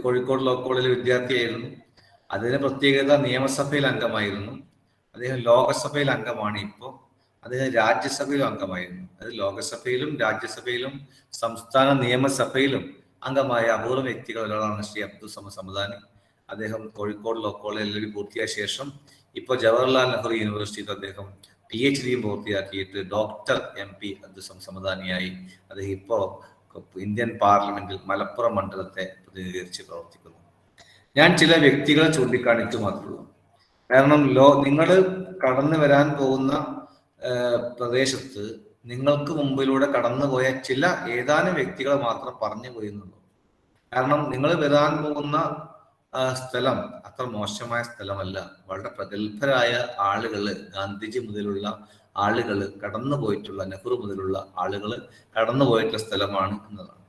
കോഴിക്കോട് ലോ കോളേജിലെ വിദ്യാർത്ഥിയായിരുന്നു. അതിന് പ്രത്യേകത നിയമസഭയിൽ അംഗമായിരുന്നു. അദ്ദേഹം ലോകസഭയിൽ അംഗമാണ് ഇപ്പോൾ. അദ്ദേഹം രാജ്യസഭയിലും അംഗമായിരുന്നു. അത് ലോകസഭയിലും രാജ്യസഭയിലും സംസ്ഥാന നിയമസഭയിലും അംഗമായ അപൂർവ വ്യക്തികൾ ഒരാളാണ് ശ്രീ അബ്ദുൽ സമദ് സമദാനി. അദ്ദേഹം കോഴിക്കോട് ലോ കോളേജിൽ പൂർത്തിയായ ശേഷം ഇപ്പോൾ ജവഹർലാൽ നെഹ്റു യൂണിവേഴ്സിറ്റിയിൽ അദ്ദേഹം PhD പൂർത്തിയാക്കിയിട്ട് ഡോക്ടർ MP അബ്ദുൽ സമദ് സമദാനിയായി. അദ്ദേഹം ഇപ്പോൾ ഇന്ത്യൻ പാർലമെന്റിൽ മലപ്പുറം മണ്ഡലത്തെ പ്രതിനിധീകരിച്ച് പ്രവർത്തിക്കുന്നു. ഞാൻ ചില വ്യക്തികളെ ചൂണ്ടിക്കാണിച്ചു മാത്രമേ. കാരണം നിങ്ങൾ കടന്നു വരാൻ പോകുന്ന പ്രദേശത്ത് നിങ്ങൾക്ക് മുമ്പിലൂടെ കടന്നുപോയ ഏതാനും വ്യക്തികളെ മാത്രം പറഞ്ഞു പോയിരുന്നുള്ളൂ. കാരണം നിങ്ങൾ വരാൻ പോകുന്ന സ്ഥലം അത്ര മോശമായ സ്ഥലമല്ല. വളരെ പ്രഗത്ഭരായ ആളുകൾ, ഗാന്ധിജി മുതലുള്ള ആളുകൾ കടന്നു പോയിട്ടുള്ള, നെഹ്റു മുതലുള്ള ആളുകൾ കടന്നു പോയിട്ടുള്ള സ്ഥലമാണ് എന്നതാണ്.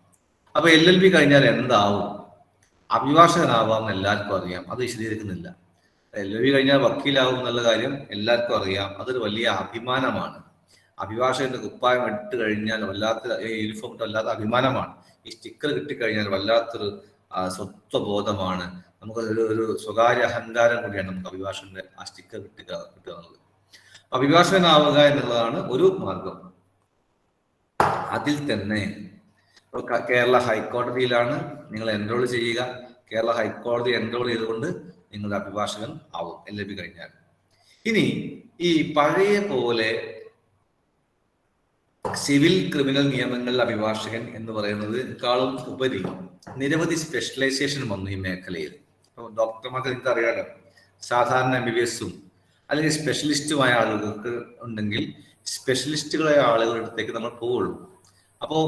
അപ്പൊ LLB കഴിഞ്ഞാൽ എന്താവും? അഭിഭാഷകനാവാമെന്ന് എല്ലാവർക്കും അറിയാം. അത് വിശദീകരിക്കുന്നില്ല. LLB കഴിഞ്ഞാൽ വക്കീലാവും എന്നുള്ള കാര്യം എല്ലാവർക്കും അറിയാം. അതൊരു വലിയ അഭിമാനമാണ്. അഭിഭാഷകന്റെ കുപ്പായം ഇട്ട് കഴിഞ്ഞാൽ വല്ലാത്ത, യൂണിഫോം ഇട്ട് വല്ലാത്ത അഭിമാനമാണ്. ഈ സ്റ്റിക്കർ കിട്ടിക്കഴിഞ്ഞാൽ വല്ലാത്തൊരു സ്വത്വബോധമാണ്. നമുക്ക് ഒരു സ്വകാര്യ അഹങ്കാരം കൂടിയാണ് നമുക്ക് അഭിഭാഷകന്റെ ആ സ്റ്റിക്കർ കിട്ടുക എന്നുള്ളത്. അഭിഭാഷകനാവുക എന്നുള്ളതാണ് ഒരു മാർഗം. അതിൽ തന്നെ കേരള ഹൈക്കോടതിയിലാണ് നിങ്ങൾ എൻറോൾ ചെയ്യുക. കേരള ഹൈക്കോടതി എൻറോൾ ചെയ്തുകൊണ്ട് നിങ്ങളുടെ അഭിഭാഷകൻ ആവും LLB കഴിഞ്ഞാൽ. ഇനി ഈ പഴയ പോലെ സിവിൽ ക്രിമിനൽ നിയമങ്ങളിൽ അഭിഭാഷകൻ എന്ന് പറയുന്നതിനേക്കാളും ഉപരി നിരവധി സ്പെഷ്യലൈസേഷൻ വന്നു ഈ മേഖലയിൽ. ഇപ്പോൾ ഡോക്ടർമാർക്ക് നിങ്ങൾക്ക് അറിയാലോ, സാധാരണ MBBS-ഉം അല്ലെങ്കിൽ സ്പെഷ്യലിസ്റ്റുമായ ആളുകൾക്ക് ഉണ്ടെങ്കിൽ സ്പെഷ്യലിസ്റ്റുകളായ ആളുകളുടെ അടുത്തേക്ക് നമ്മൾ പോവുള്ളൂ. അപ്പോൾ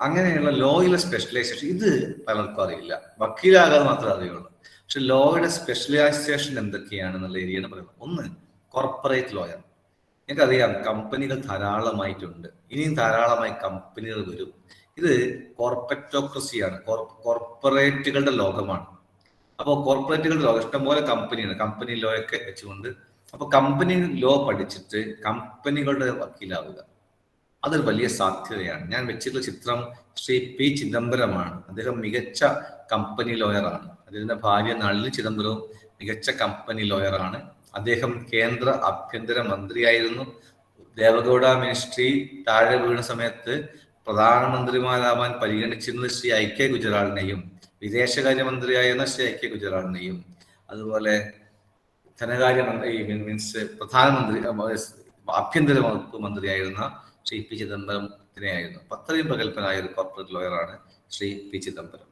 അങ്ങനെയുള്ള ലോയിലെ സ്പെഷ്യലൈസേഷൻ ഇത് പലർക്കും അറിയില്ല. വക്കീലാകാതെ മാത്രമേ അറിയുള്ളൂ. പക്ഷെ ലോയുടെ സ്പെഷ്യലൈസേഷൻ എന്തൊക്കെയാണെന്നുള്ള ഏരിയയാണ് പറയുന്നത്. ഒന്ന്, കോർപ്പറേറ്റ് ലോയർ. എനിക്കറിയാം കമ്പനികൾ ധാരാളമായിട്ടുണ്ട്, ഇനിയും ധാരാളമായി കമ്പനികൾ വരും. ഇത് കോർപ്പറേറ്റോക്രസിയാണ്, കോർപ്പറേറ്റുകളുടെ ലോകമാണ്. അപ്പോൾ കോർപ്പറേറ്റുകളുടെ ലോകം ഇഷ്ടംപോലെ കമ്പനിയാണ്, കമ്പനി ലോ ഒക്കെ വെച്ചുകൊണ്ട്. അപ്പൊ കമ്പനി ലോ പഠിച്ചിട്ട് കമ്പനികളുടെ വക്കീലാവുക, അതൊരു വലിയ സാധ്യതയാണ്. ഞാൻ വെച്ചിട്ടുള്ള ചിത്രം ശ്രീ പി ചിദംബരമാണ്. അദ്ദേഹം മികച്ച കമ്പനി ലോയറാണ്. അദ്ദേഹത്തിന്റെ ഭാര്യ നളിനി ചിദംബരവും മികച്ച കമ്പനി ലോയറാണ്. അദ്ദേഹം കേന്ദ്ര ആഭ്യന്തര മന്ത്രിയായിരുന്നു. ദേവഗൌഡ മിനിസ്ട്രി താഴെ വീണ സമയത്ത് പ്രധാനമന്ത്രിമാരാവാൻ പരിഗണിച്ചിരുന്നത് ശ്രീ IK ഗുജറാളിനെയും, വിദേശകാര്യമന്ത്രിയായിരുന്ന ശ്രീ IK ഗുജറാളിനെയും, അതുപോലെ ധനകാര്യമന്ത്രി മീൻസ് പ്രധാനമന്ത്രി ആഭ്യന്തര വകുപ്പ് മന്ത്രിയായിരുന്ന ശ്രീ പി ചിദംബരത്തിനെയായിരുന്നു. അത്രയും പ്രഗത്ഭനായ ഒരു കോർപ്പറേറ്റ് ലോയറാണ് ശ്രീ പി ചിദംബരം.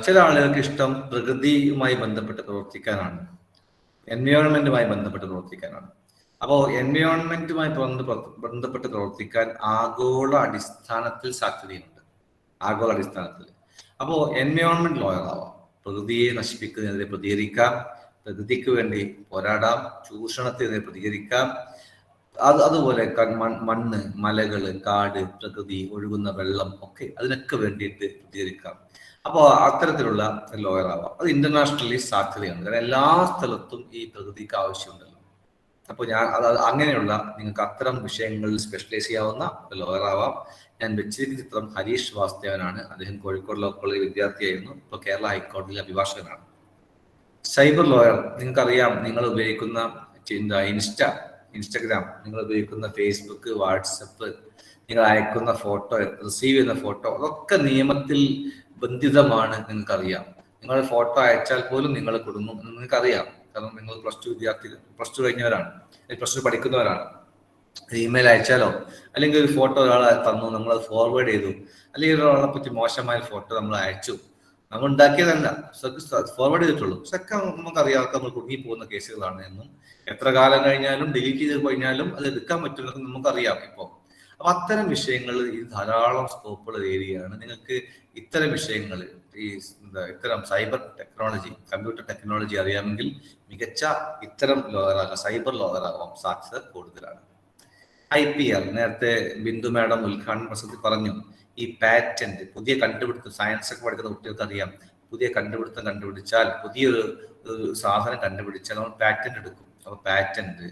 ചില ആളുകൾക്ക് ഇഷ്ടം പ്രകൃതിയുമായി ബന്ധപ്പെട്ട് പ്രവർത്തിക്കാനാണ്, എൻവയോൺമെന്റുമായി ബന്ധപ്പെട്ട് പ്രവർത്തിക്കാനാണ്. അപ്പോൾ എൻവയോൺമെന്റുമായി ബന്ധപ്പെട്ട് പ്രവർത്തിക്കാൻ ആഗോള അടിസ്ഥാനത്തിൽ സാധ്യതയുണ്ട്, ആഗോള അടിസ്ഥാനത്തിൽ. അപ്പോൾ എൻവയോൺമെന്റ് ലോയർ ആവാം, പ്രകൃതിയെ നശിപ്പിക്കുന്നതിനെതിരെ പ്രതികരിക്കാം, പ്രകൃതിക്ക് വേണ്ടി പോരാടാം, ചൂഷണത്തിനെതിരെ പ്രതികരിക്കാം. അതുപോലെ മണ്ണ്, മലകള്, കാട്, പ്രകൃതി, ഒഴുകുന്ന വെള്ളം ഒക്കെ അതിനൊക്കെ വേണ്ടിയിട്ട് പ്രതികരിക്കാം. അപ്പോൾ അത്തരത്തിലുള്ള ലോയർ ആവാം. അത് ഇന്റർനാഷണലി സാധ്യതയുണ്ട്, കാരണം എല്ലാ സ്ഥലത്തും ഈ പ്രകൃതിക്ക് ആവശ്യമുണ്ടല്ലോ. അപ്പോൾ ഞാൻ അങ്ങനെയുള്ള നിങ്ങൾക്ക് അത്തരം വിഷയങ്ങളിൽ സ്പെഷ്യലൈസ് ചെയ്യാവുന്ന ലോയർ ആവാം. ഞാൻ വെച്ചിരിക്കുന്ന ചിത്രം ഹരീഷ് വാസുദേവനാണ്. അദ്ദേഹം കോഴിക്കോട് ലോ കോളേജ് വിദ്യാർത്ഥിയായിരുന്നു, ഇപ്പോൾ കേരള ഹൈക്കോടതിയിലെ അഭിഭാഷകനാണ്. സൈബർ ലോയർ, നിങ്ങൾക്കറിയാം, നിങ്ങൾ ഉപയോഗിക്കുന്ന ഇൻസ്റ്റഗ്രാം, നിങ്ങൾ ഉപയോഗിക്കുന്ന ഫേസ്ബുക്ക്, വാട്സപ്പ്, നിങ്ങൾ അയക്കുന്ന ഫോട്ടോ, റിസീവ് ചെയ്യുന്ന ഫോട്ടോ, അതൊക്കെ നിയമത്തിൽ ബന്ധിതമാണ്. നിങ്ങൾക്കറിയാം, നിങ്ങൾ ഫോട്ടോ അയച്ചാൽ പോലും നിങ്ങൾ കുടുങ്ങും എന്ന് നിങ്ങൾക്കറിയാം. കാരണം നിങ്ങൾ പ്ലസ് ടു കഴിഞ്ഞവരാണ്, പ്ലസ് ടു പഠിക്കുന്നവരാണ്. ഇമെയിൽ അയച്ചാലോ, അല്ലെങ്കിൽ ഒരു ഫോട്ടോ ഒരാളെ തന്നു, നമ്മളത് ഫോർവേഡ് ചെയ്തു, അല്ലെങ്കിൽ ഒരാളെ പറ്റി മോശമായ ഫോട്ടോ നമ്മൾ അയച്ചു, നമ്മൾ ഉണ്ടാക്കിയതല്ല, ഫോർവേഡ് ചെയ്തിട്ടുള്ളൂ. പക്ഷെ നമുക്കറിയാം നമ്മൾ കുടുങ്ങി പോകുന്ന കേസുകളാണ് എന്നും, എത്ര കാലം കഴിഞ്ഞാലും ഡിലീറ്റ് ചെയ്ത് കഴിഞ്ഞാലും അത് എടുക്കാൻ പറ്റുമെന്നൊക്കെ നമുക്കറിയാം ഇപ്പോൾ. അപ്പൊ അത്തരം വിഷയങ്ങൾ ഈ ധാരാളം സ്കോപ്പുള്ള ഏരിയയാണ്. നിങ്ങൾക്ക് ഇത്തരം വിഷയങ്ങൾ, ഇത്തരം സൈബർ ടെക്നോളജി, കമ്പ്യൂട്ടർ ടെക്നോളജി അറിയാമെങ്കിൽ മികച്ച ഇത്തരം ലോയറാകാം, സൈബർ ലോയറാകാം സാധ്യത കൂടുതലാണ്. IPR, നേരത്തെ ബിന്ദു മാഡം ഉദ്ഘാടന പ്രസംഗത്തിൽ പറഞ്ഞു, ഈ പാറ്റന്റ്, പുതിയ കണ്ടുപിടുത്തം, സയൻസ് ഒക്കെ പഠിക്കുന്ന കുട്ടികൾക്ക് അറിയാം, പുതിയ കണ്ടുപിടുത്തം കണ്ടുപിടിച്ചാൽ, പുതിയൊരു സാധനം കണ്ടുപിടിച്ചാൽ നമ്മൾ പാറ്റന്റ് എടുക്കും. അപ്പൊ പാറ്റന്റ്,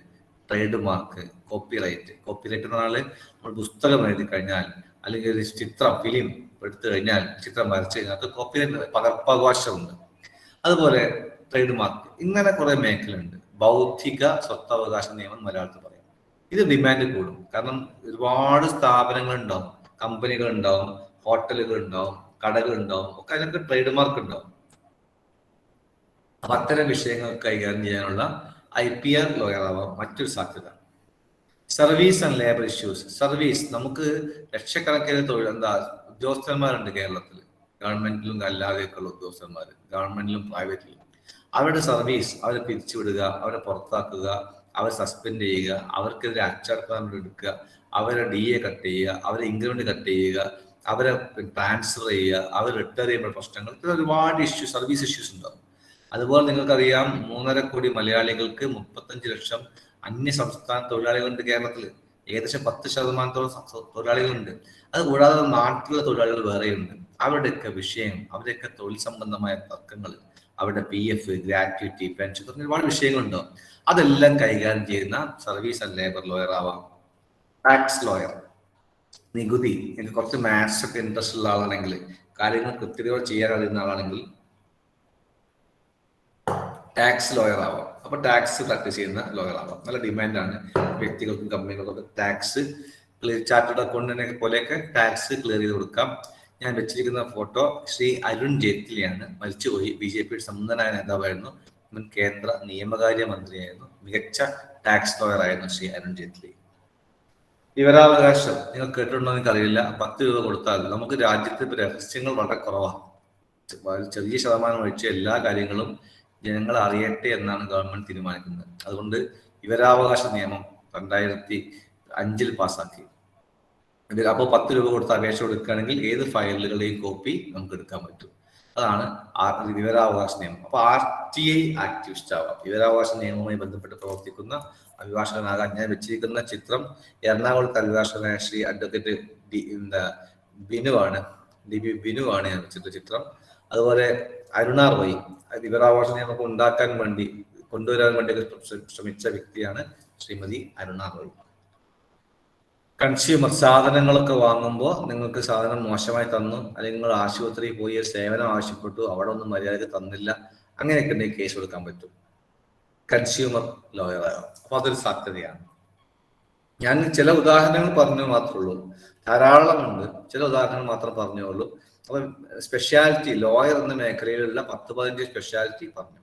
ട്രേഡ് മാർക്ക്, കോപ്പിറൈറ്റ് എന്ന് പറഞ്ഞാൽ നമ്മൾ പുസ്തകം എഴുതി കഴിഞ്ഞാൽ, അല്ലെങ്കിൽ ഒരു ചിത്രം, ഫിലിം എടുത്തു കഴിഞ്ഞാൽ, ചിത്രം വരച്ചു കഴിഞ്ഞാൽ അത് കോപ്പിറൈറ്റ്, പകർപ്പവകാശമുണ്ട്. അതുപോലെ ട്രേഡ് മാർക്ക്, ഇങ്ങനെ കുറെ മേഖലയുണ്ട്. ബൗദ്ധിക സ്വത്തവകാശ നിയമം മലയാളത്തിൽ പറയാം. ഇത് ഡിമാൻഡ് കൂടും, കാരണം ഒരുപാട് സ്ഥാപനങ്ങൾ ഉണ്ടാവും, കമ്പനികൾ ഉണ്ടാവും, ഹോട്ടലുകൾ ഉണ്ടാവും, കടകൾ ഉണ്ടാവും, ഒക്കെ അതിനൊക്കെ ട്രേഡ് മാർക്ക് ഉണ്ടാവും. അപ്പൊ അത്തരം വിഷയങ്ങൾ കൈകാര്യം ചെയ്യാനുള്ള IPR ലോയർ ആവാം മറ്റൊരു സാധ്യത. Service and labour issues. Service, നമുക്ക് ലക്ഷക്കണക്കിന് ഉദ്യോഗസ്ഥന്മാരുണ്ട് കേരളത്തിൽ, ഗവൺമെന്റിലും അല്ലാതെയൊക്കെയുള്ള ഉദ്യോഗസ്ഥന്മാർ, ഗവൺമെന്റിലും പ്രൈവറ്റിലും. അവരുടെ സർവീസ്, അവരെ പിരിച്ചുവിടുക, അവരെ പുറത്താക്കുക, അവരെ സസ്പെൻഡ് ചെയ്യുക, അവർക്കെതിരെ അച്ചടക്കം എടുക്കുക, അവരെ DA കട്ട് ചെയ്യുക, അവരെ ഇൻക്രിമെന്റ് കട്ട് ചെയ്യുക, അവരെ ട്രാൻസ്ഫർ ചെയ്യുക, അവർ റിട്ടയർ ചെയ്യുമ്പോൾ പ്രശ്നങ്ങൾ, ഇത് ഒരുപാട് സർവീസ് ഇഷ്യൂസ് ഉണ്ടാവും. അതുപോലെ നിങ്ങൾക്കറിയാം, 3.5 കോടി മലയാളികൾക്ക് 35 ലക്ഷം അന്യ സംസ്ഥാന തൊഴിലാളികളുണ്ട് കേരളത്തിൽ. ഏകദേശം 10% തൊഴിലാളികളുണ്ട്. അതുകൂടാതെ നാട്ടിലുള്ള തൊഴിലാളികൾ വേറെയുണ്ട്. അവരുടെയൊക്കെ വിഷയം, അവരുടെയൊക്കെ തൊഴിൽ സംബന്ധമായ തർക്കങ്ങൾ, അവരുടെ PF, ഗ്രാറ്റുവിറ്റി, പെൻഷൻ തുടങ്ങിയ ഒരുപാട് വിഷയങ്ങളുണ്ടാവും. അതെല്ലാം കൈകാര്യം ചെയ്യുന്ന സർവീസ് ആൻഡ് ലേബർ ലോയർ ആവാം. ടാക്സ് ലോയർ, നികുതി, എനിക്ക് കുറച്ച് മാത്സ് ഒക്കെ ഇൻട്രസ്റ്റ് ഉള്ള ആളാണെങ്കിൽ, കാര്യങ്ങൾ കൃത്യതയോടെ ചെയ്യാൻ അറിയുന്ന ആളാണെങ്കിൽ ടാക്സ് ലോയർ ആവാം. അപ്പൊ ടാക്സ് പ്രാക്ടീസ് ചെയ്യുന്ന ലോയർ ആവാം. നല്ല ഡിമാൻഡാണ് വ്യക്തികൾക്കും കമ്പനികൾക്കും. ടാക്സ് ചാർട്ടേഡ് അക്കൗണ്ടിനെ പോലെയൊക്കെ ടാക്സ് ക്ലിയർ ചെയ്ത് കൊടുക്കാം. ഞാൻ വെച്ചിരിക്കുന്ന ഫോട്ടോ ശ്രീ അരുൺ ജെയ്റ്റ്ലിയാണ്. മരിച്ചുപോയി, BJPയുടെ സമ്പന്നനായ നേതാവായിരുന്നു, മുൻ കേന്ദ്ര നിയമകാര്യ മന്ത്രിയായിരുന്നു, മികച്ച ടാക്സ് ലോയർ ആയിരുന്നു ശ്രീ അരുൺ ജെയ്റ്റ്ലി. വിവരാവകാശം നിങ്ങൾ കേട്ടിട്ടുണ്ടോ എന്ന് എനിക്കറിയില്ല. 10 രൂപ കൊടുത്താൽ നമുക്ക് രാജ്യത്ത് രഹസ്യങ്ങൾ വളരെ കുറവാണ്. ചെറിയ ശതമാനം ഒഴിച്ച് എല്ലാ കാര്യങ്ങളും ജനങ്ങൾ അറിയട്ടെ എന്നാണ് ഗവൺമെന്റ് തീരുമാനിക്കുന്നത്. അതുകൊണ്ട് വിവരാവകാശ നിയമം 2005 പാസ്സാക്കി. അപ്പോൾ 10 രൂപ കൊടുത്ത് അപേക്ഷ കൊടുക്കുകയാണെങ്കിൽ ഏത് ഫയലുകളുടെയും കോപ്പി നമുക്ക് എടുക്കാൻ പറ്റും. അതാണ് വിവരാവകാശ നിയമം. അപ്പൊ RTI ആക്ടിവിസ്റ്റ് ആവാം. വിവരാവകാശ നിയമവുമായി ബന്ധപ്പെട്ട് പ്രവർത്തിക്കുന്ന അഭിഭാഷകനാകാൻ ഞാൻ വെച്ചിരിക്കുന്ന ചിത്രം എറണാകുളത്ത് അഭിഭാഷകനായ ശ്രീ അഡ്വക്കേറ്റ് ബിനുവാണ്. ബിനുവാണ് ഞാൻ വെച്ചിട്ടുള്ള ചിത്രം. അതുപോലെ അരുണ റോയ് വിവരാവകാശ നിയമം കൊണ്ടുവരാൻ വേണ്ടി ശ്രമിച്ച വ്യക്തിയാണ് ശ്രീമതി അരുണ റോയ്. കൺസ്യൂമർ സാധനങ്ങളൊക്കെ വാങ്ങുമ്പോൾ നിങ്ങൾക്ക് സാധനം മോശമായി തന്നു, അല്ലെങ്കിൽ നിങ്ങൾ ആശുപത്രിയിൽ പോയി സേവനം ആവശ്യപ്പെട്ടു, അവിടെ ഒന്നും മര്യാദയ്ക്ക് തന്നില്ല, അങ്ങനെയൊക്കെ ഉണ്ടെങ്കിൽ കേസ് കൊടുക്കാൻ പറ്റും. കൺസ്യൂമർ ലോയർ ആകാം. അപ്പൊ അതൊരു സാധ്യതയാണ്. ഞാൻ ചില ഉദാഹരണങ്ങൾ പറഞ്ഞു മാത്രമേ ഉള്ളൂ, ധാരാളമുണ്ട്. ചില ഉദാഹരണങ്ങൾ മാത്രം പറഞ്ഞേ ഉള്ളൂ. അപ്പൊ സ്പെഷ്യാലിറ്റി ലോയർ എന്ന മേഖലയിലുള്ള 10-15 സ്പെഷ്യാലിറ്റി പറഞ്ഞു.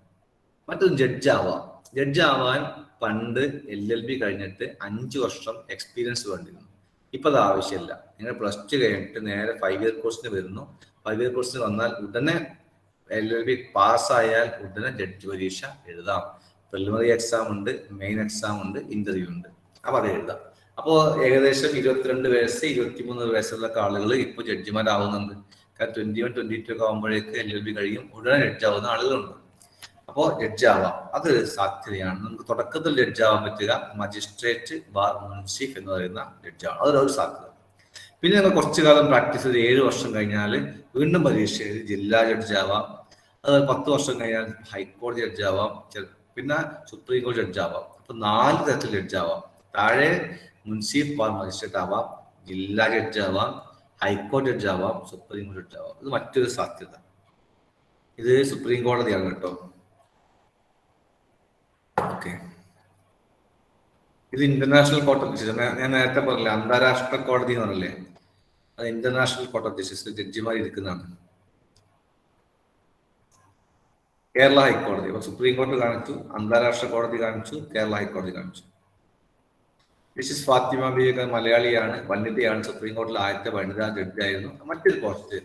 മറ്റൊരു ജഡ്ജ് ആവാം. ജഡ്ജ് ആവാൻ പണ്ട് LLB കഴിഞ്ഞിട്ട് 5 വർഷം എക്സ്പീരിയൻസ് വേണ്ടിയിരുന്നു. ഇപ്പൊ അത് ആവശ്യമില്ല. നിങ്ങൾ +2 കഴിഞ്ഞിട്ട് നേരെ 5 ഇയർ കോഴ്സിന് വരുന്നു. 5 ഇയർ കോഴ്സിന് വന്നാൽ ഉടനെ LLB പാസ്സായാൽ ഉടനെ ജഡ്ജ് പരീക്ഷ എഴുതാം. പ്രിലിമിനറി എക്സാം ഉണ്ട്, മെയിൻ എക്സാം ഉണ്ട്, ഇന്റർവ്യൂ ഉണ്ട്. അപ്പൊ അത് എഴുതാം. അപ്പോൾ ഏകദേശം 22 വയസ്സ് 23 വയസ്സുള്ള ആളുകൾ ഇപ്പോൾ ജഡ്ജിമാരാവുന്നുണ്ട്. കാരണം 21, 22 ഒക്കെ ആകുമ്പോഴേക്ക് LLB കഴിയും, ഉടനെ ജഡ്ജ് ആവുന്ന ആളുകളുണ്ട്. അപ്പോൾ ജഡ്ജ് ആവാം, അത് സാധ്യതയാണ്. നമുക്ക് തുടക്കത്തിൽ ജഡ്ജ് ആവാൻ പറ്റുക മജിസ്ട്രേറ്റ് ബാർ മുൻസിഫ് എന്ന് പറയുന്ന ജഡ്ജാണ്. അതൊരു സാധ്യത. പിന്നെ ഞങ്ങൾ കുറച്ചു കാലം പ്രാക്ടീസ് ചെയ്ത് 7 വർഷം കഴിഞ്ഞാൽ വീണ്ടും പരീക്ഷ എഴുതി ജില്ലാ ജഡ്ജ് ആവാം. അത് 10 വർഷം കഴിഞ്ഞാൽ ഹൈക്കോടതി ജഡ്ജ് ആവാം, പിന്നെ സുപ്രീം കോടതി ജഡ്ജ് ആവാം. അപ്പൊ 4 തരത്തിൽ ജഡ്ജ് ആവാം. താഴെ മുൻസിഫ് ബാർ മജിസ്ട്രേറ്റ് ആവാം, ജില്ലാ ജഡ്ജ് ആവാം, ഹൈക്കോടതി ജഡ്ജ് ആവാം, സുപ്രീം കോടതി ജഡ്ജ് ആവാം. ഇത് മറ്റൊരു സാധ്യത. ഇത് സുപ്രീം കോടതിയാണ് കേട്ടോ. ഓക്കെ, ഇത് ഇന്റർനാഷണൽ കോർട്ട് ഓഫ് ജസ്റ്റിസ്. ഞാൻ നേരത്തെ പറഞ്ഞില്ലേ അന്താരാഷ്ട്ര കോടതി എന്ന് പറഞ്ഞില്ലേ, അത് ഇന്റർനാഷണൽ കോർട്ട് ഓഫ് ജസ്റ്റിസ് ജഡ്ജിമാർ ഇരിക്കുന്നതാണ്. കേരള ഹൈക്കോടതി. അപ്പൊ സുപ്രീം കോടതി കാണിച്ചു, അന്താരാഷ്ട്ര കോടതി കാണിച്ചു, കേരള ഹൈക്കോടതി കാണിച്ചു. ജസ്റ്റിസ് ഫാത്തിമ ബീഗം മലയാളിയാണ്, വനിതയാണ്. സുപ്രീം കോടതിയിൽ ആദ്യത്തെ വനിതാ ജഡ്ജായിരുന്നു. മറ്റൊരു പോസ്റ്റ്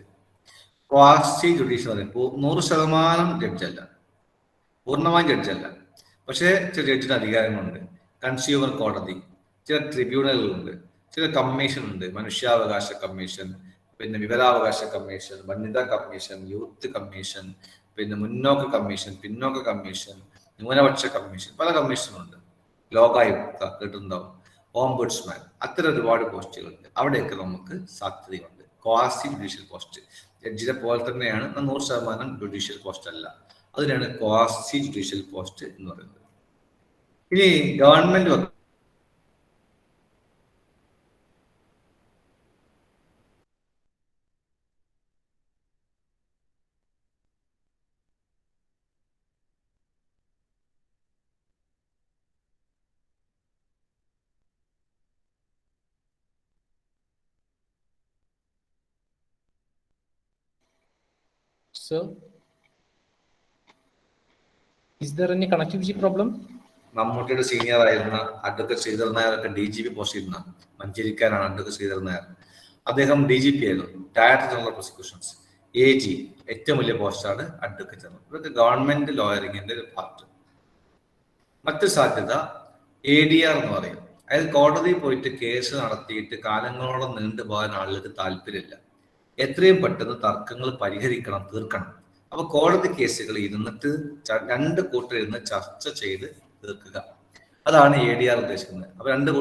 ക്വാസി ജുഡീഷ്യൽ 100% ജഡ്ജല്ല, പൂർണ്ണമായും ജഡ്ജല്ല. പക്ഷേ ചില ജഡ്ജിന് അധികാരങ്ങളുണ്ട്. കൺസ്യൂമർ കോടതി, ചില ട്രിബ്യൂണലുകളുണ്ട്, ചില കമ്മീഷൻ ഉണ്ട്. മനുഷ്യാവകാശ കമ്മീഷൻ, പിന്നെ വിവരാവകാശ കമ്മീഷൻ, വനിതാ കമ്മീഷൻ, യൂത്ത് കമ്മീഷൻ, പിന്നെ മുന്നോക്ക കമ്മീഷൻ, പിന്നോക്ക കമ്മീഷൻ, ന്യൂനപക്ഷ കമ്മീഷൻ, പല കമ്മീഷനുണ്ട്. ലോകായുക്ത കേട്ടിട്ടുണ്ടാവും, ഓംബുഡ്സ്മാൻ, അത്തരം ഒരുപാട് പോസ്റ്റുകളുണ്ട്. അവിടെയൊക്കെ നമുക്ക് സാധ്യതയുണ്ട്. ക്വാസി ജുഡീഷ്യൽ പോസ്റ്റ് ജഡ്ജിനെ പോലെ തന്നെയാണ്, 100% ജുഡീഷ്യൽ പോസ്റ്റ് അല്ല. അതിനാണ് ക്വാസി ജുഡീഷ്യൽ പോസ്റ്റ് എന്ന് പറയുന്നത്. ഇനി government Sir, is there any connectivity problem? മമ്മൂട്ടിയുടെ സീനിയർ ആയിരുന്ന അഡ്വക്കേറ്റ് ശ്രീധരൻ നായരൊക്കെ DGP പോസ്റ്റ് ചെയ്യുന്ന മഞ്ചേരിക്കാരാണ് അഡ്വക്കേറ്റ് ശ്രീധരൻ നായർ. അദ്ദേഹം DGP ആയിരുന്നു, ഡയറക്ടർ ജനറൽ പ്രോസിക്യൂഷൻസ്. AG ഏറ്റവും വലിയ പോസ്റ്റാണ് അഡ്വക്കേറ്റ് ജനറൽ. ഇതൊക്കെ ഗവൺമെന്റ് ലോയറിംഗിന്റെ ഒരു പാർട്ട്. മറ്റൊരു സാധ്യത ADR എന്ന് പറയും. അതായത് കോടതിയിൽ പോയിട്ട് കേസ് നടത്തിയിട്ട് കാലങ്ങളോളം നീണ്ടുപോകാൻ ആളുകൾക്ക് താല്പര്യമില്ല. എത്രയും പെട്ടെന്ന് തർക്കങ്ങൾ പരിഹരിക്കണം, തീർക്കണം. അപ്പൊ കോടതി കേസുകൾ ഇരുന്നിട്ട് 2 കൂട്ടരിരുന്ന് ചർച്ച ചെയ്ത് തീർക്കുക. അതാണ് ADR ഉദ്ദേശിക്കുന്നത്.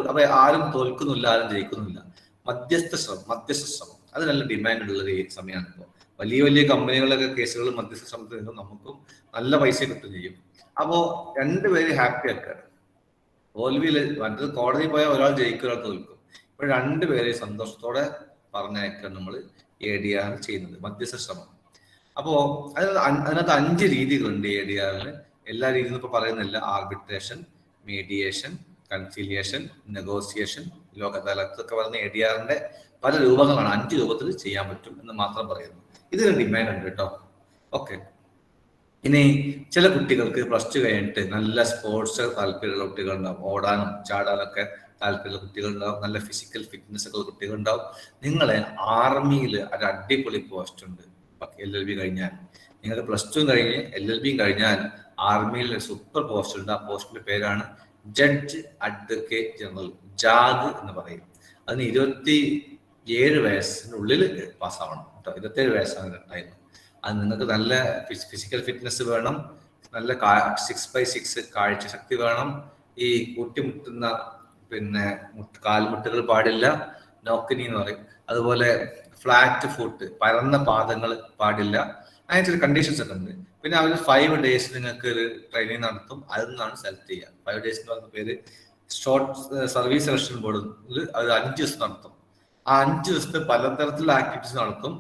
അപ്പൊ ആരും തോൽക്കുന്നില്ല, ആരും ജയിക്കുന്നില്ല. മധ്യസ്ഥ ശ്രമം അത് നല്ല ഡിമാൻഡ് ഉള്ള ഒരു സമയമാണ് ഇപ്പോൾ. വലിയ വലിയ കമ്പനികളൊക്കെ കേസുകൾ മധ്യസ്ഥ ശ്രമത്തിൽ നിന്നും നമുക്കും നല്ല പൈസ കിട്ടും ചെയ്യും. അപ്പോ 2 പേര് ഹാപ്പി ആക്കാണ്. തോൽവിയിൽ മറ്റത് കോടതി പോയാൽ ഒരാൾ ജയിക്കും, ഒരാൾ തോൽക്കും. ഇപ്പോൾ 2 പേരെ സന്തോഷത്തോടെ പറഞ്ഞയക്കാൻ നമ്മൾ ADR ചെയ്യുന്നത്, മധ്യസ്ഥ ശ്രമം. അപ്പോ അതിനകത്ത് 5 രീതികളുണ്ട് ADRന്. എല്ലാ രീതികളും ഇപ്പൊ പറയുന്നില്ല. Arbitration, mediation, conciliation, negotiation, Lok Adalat ഒക്കെ പറയുന്ന ADRന്റെ പല രൂപങ്ങളാണ്. 5 രൂപത്തിൽ ചെയ്യാൻ പറ്റും എന്ന് മാത്രം പറയുന്നു. ഇതിന് ഡിമാൻഡ് ഉണ്ട് കേട്ടോ. ഓക്കെ, ഇനി ചില കുട്ടികൾക്ക് +2 കഴിഞ്ഞിട്ട് നല്ല സ്പോർട്സ് താല്പര്യമുള്ള കുട്ടികളുണ്ടാവും. ഓടാനും ചാടാനൊക്കെ താല്പര്യമുള്ള കുട്ടികളുണ്ടാവും. നല്ല ഫിസിക്കൽ ഫിറ്റ്നസ് ഒക്കെ ഉള്ള കുട്ടികളുണ്ടാവും. നിങ്ങളെ ആർമിയിൽ ഒരു അടിപൊളി പോസ്റ്റ് ഉണ്ട്. LLB കഴിഞ്ഞാൽ നിങ്ങൾക്ക് +2 കഴിഞ്ഞ് LLB കഴിഞ്ഞാൽ ആർമിയിൽ സൂപ്പർ പോസ്റ്റ് ഉണ്ട്. ആ പോസ്റ്റിന്റെ പേരാണ് ജഡ്ജ് അഡ്വക്കേറ്റ് ജനറൽ, ജാഗ് എന്ന് പറയും. അതിന് 27 വയസ്സിനുള്ളിൽ പാസ്സാവണം കേട്ടോ. 27 വയസ്സാണ് ഉണ്ടായിരുന്നു. അത് നിങ്ങൾക്ക് നല്ല ഫിസിക്കൽ ഫിറ്റ്നസ് വേണം, നല്ല 6x6 കാഴ്ച ശക്തി വേണം, ഈ കൂട്ടിമുട്ടുന്ന പിന്നെ കാൽമുട്ടുകൾ പാടില്ല, നോക്കിനി എന്ന് പറയും, അതുപോലെ ഫ്ലാറ്റ് ഫുട്ട് പരന്ന പാദങ്ങൾ പാടില്ല, അങ്ങനെ ചില കണ്ടീഷൻസ് ഒക്കെ ഉണ്ട്. പിന്നെ അവർ 5 days നിങ്ങൾക്ക് ഒരു ട്രെയിനിങ് നടത്തും, അതിൽ നിന്നാണ് സെലക്ട് ചെയ്യുക. 5 days എന്ന് പറഞ്ഞ പേര് ഷോർട്ട് സർവീസ് സെലക്ഷൻ ബോർഡിൽ അത് 5 ദിവസം നടത്തും. ആ 5 ദിവസത്തെ പലതരത്തിലുള്ള ആക്ടിവിറ്റീസ് നടത്തും.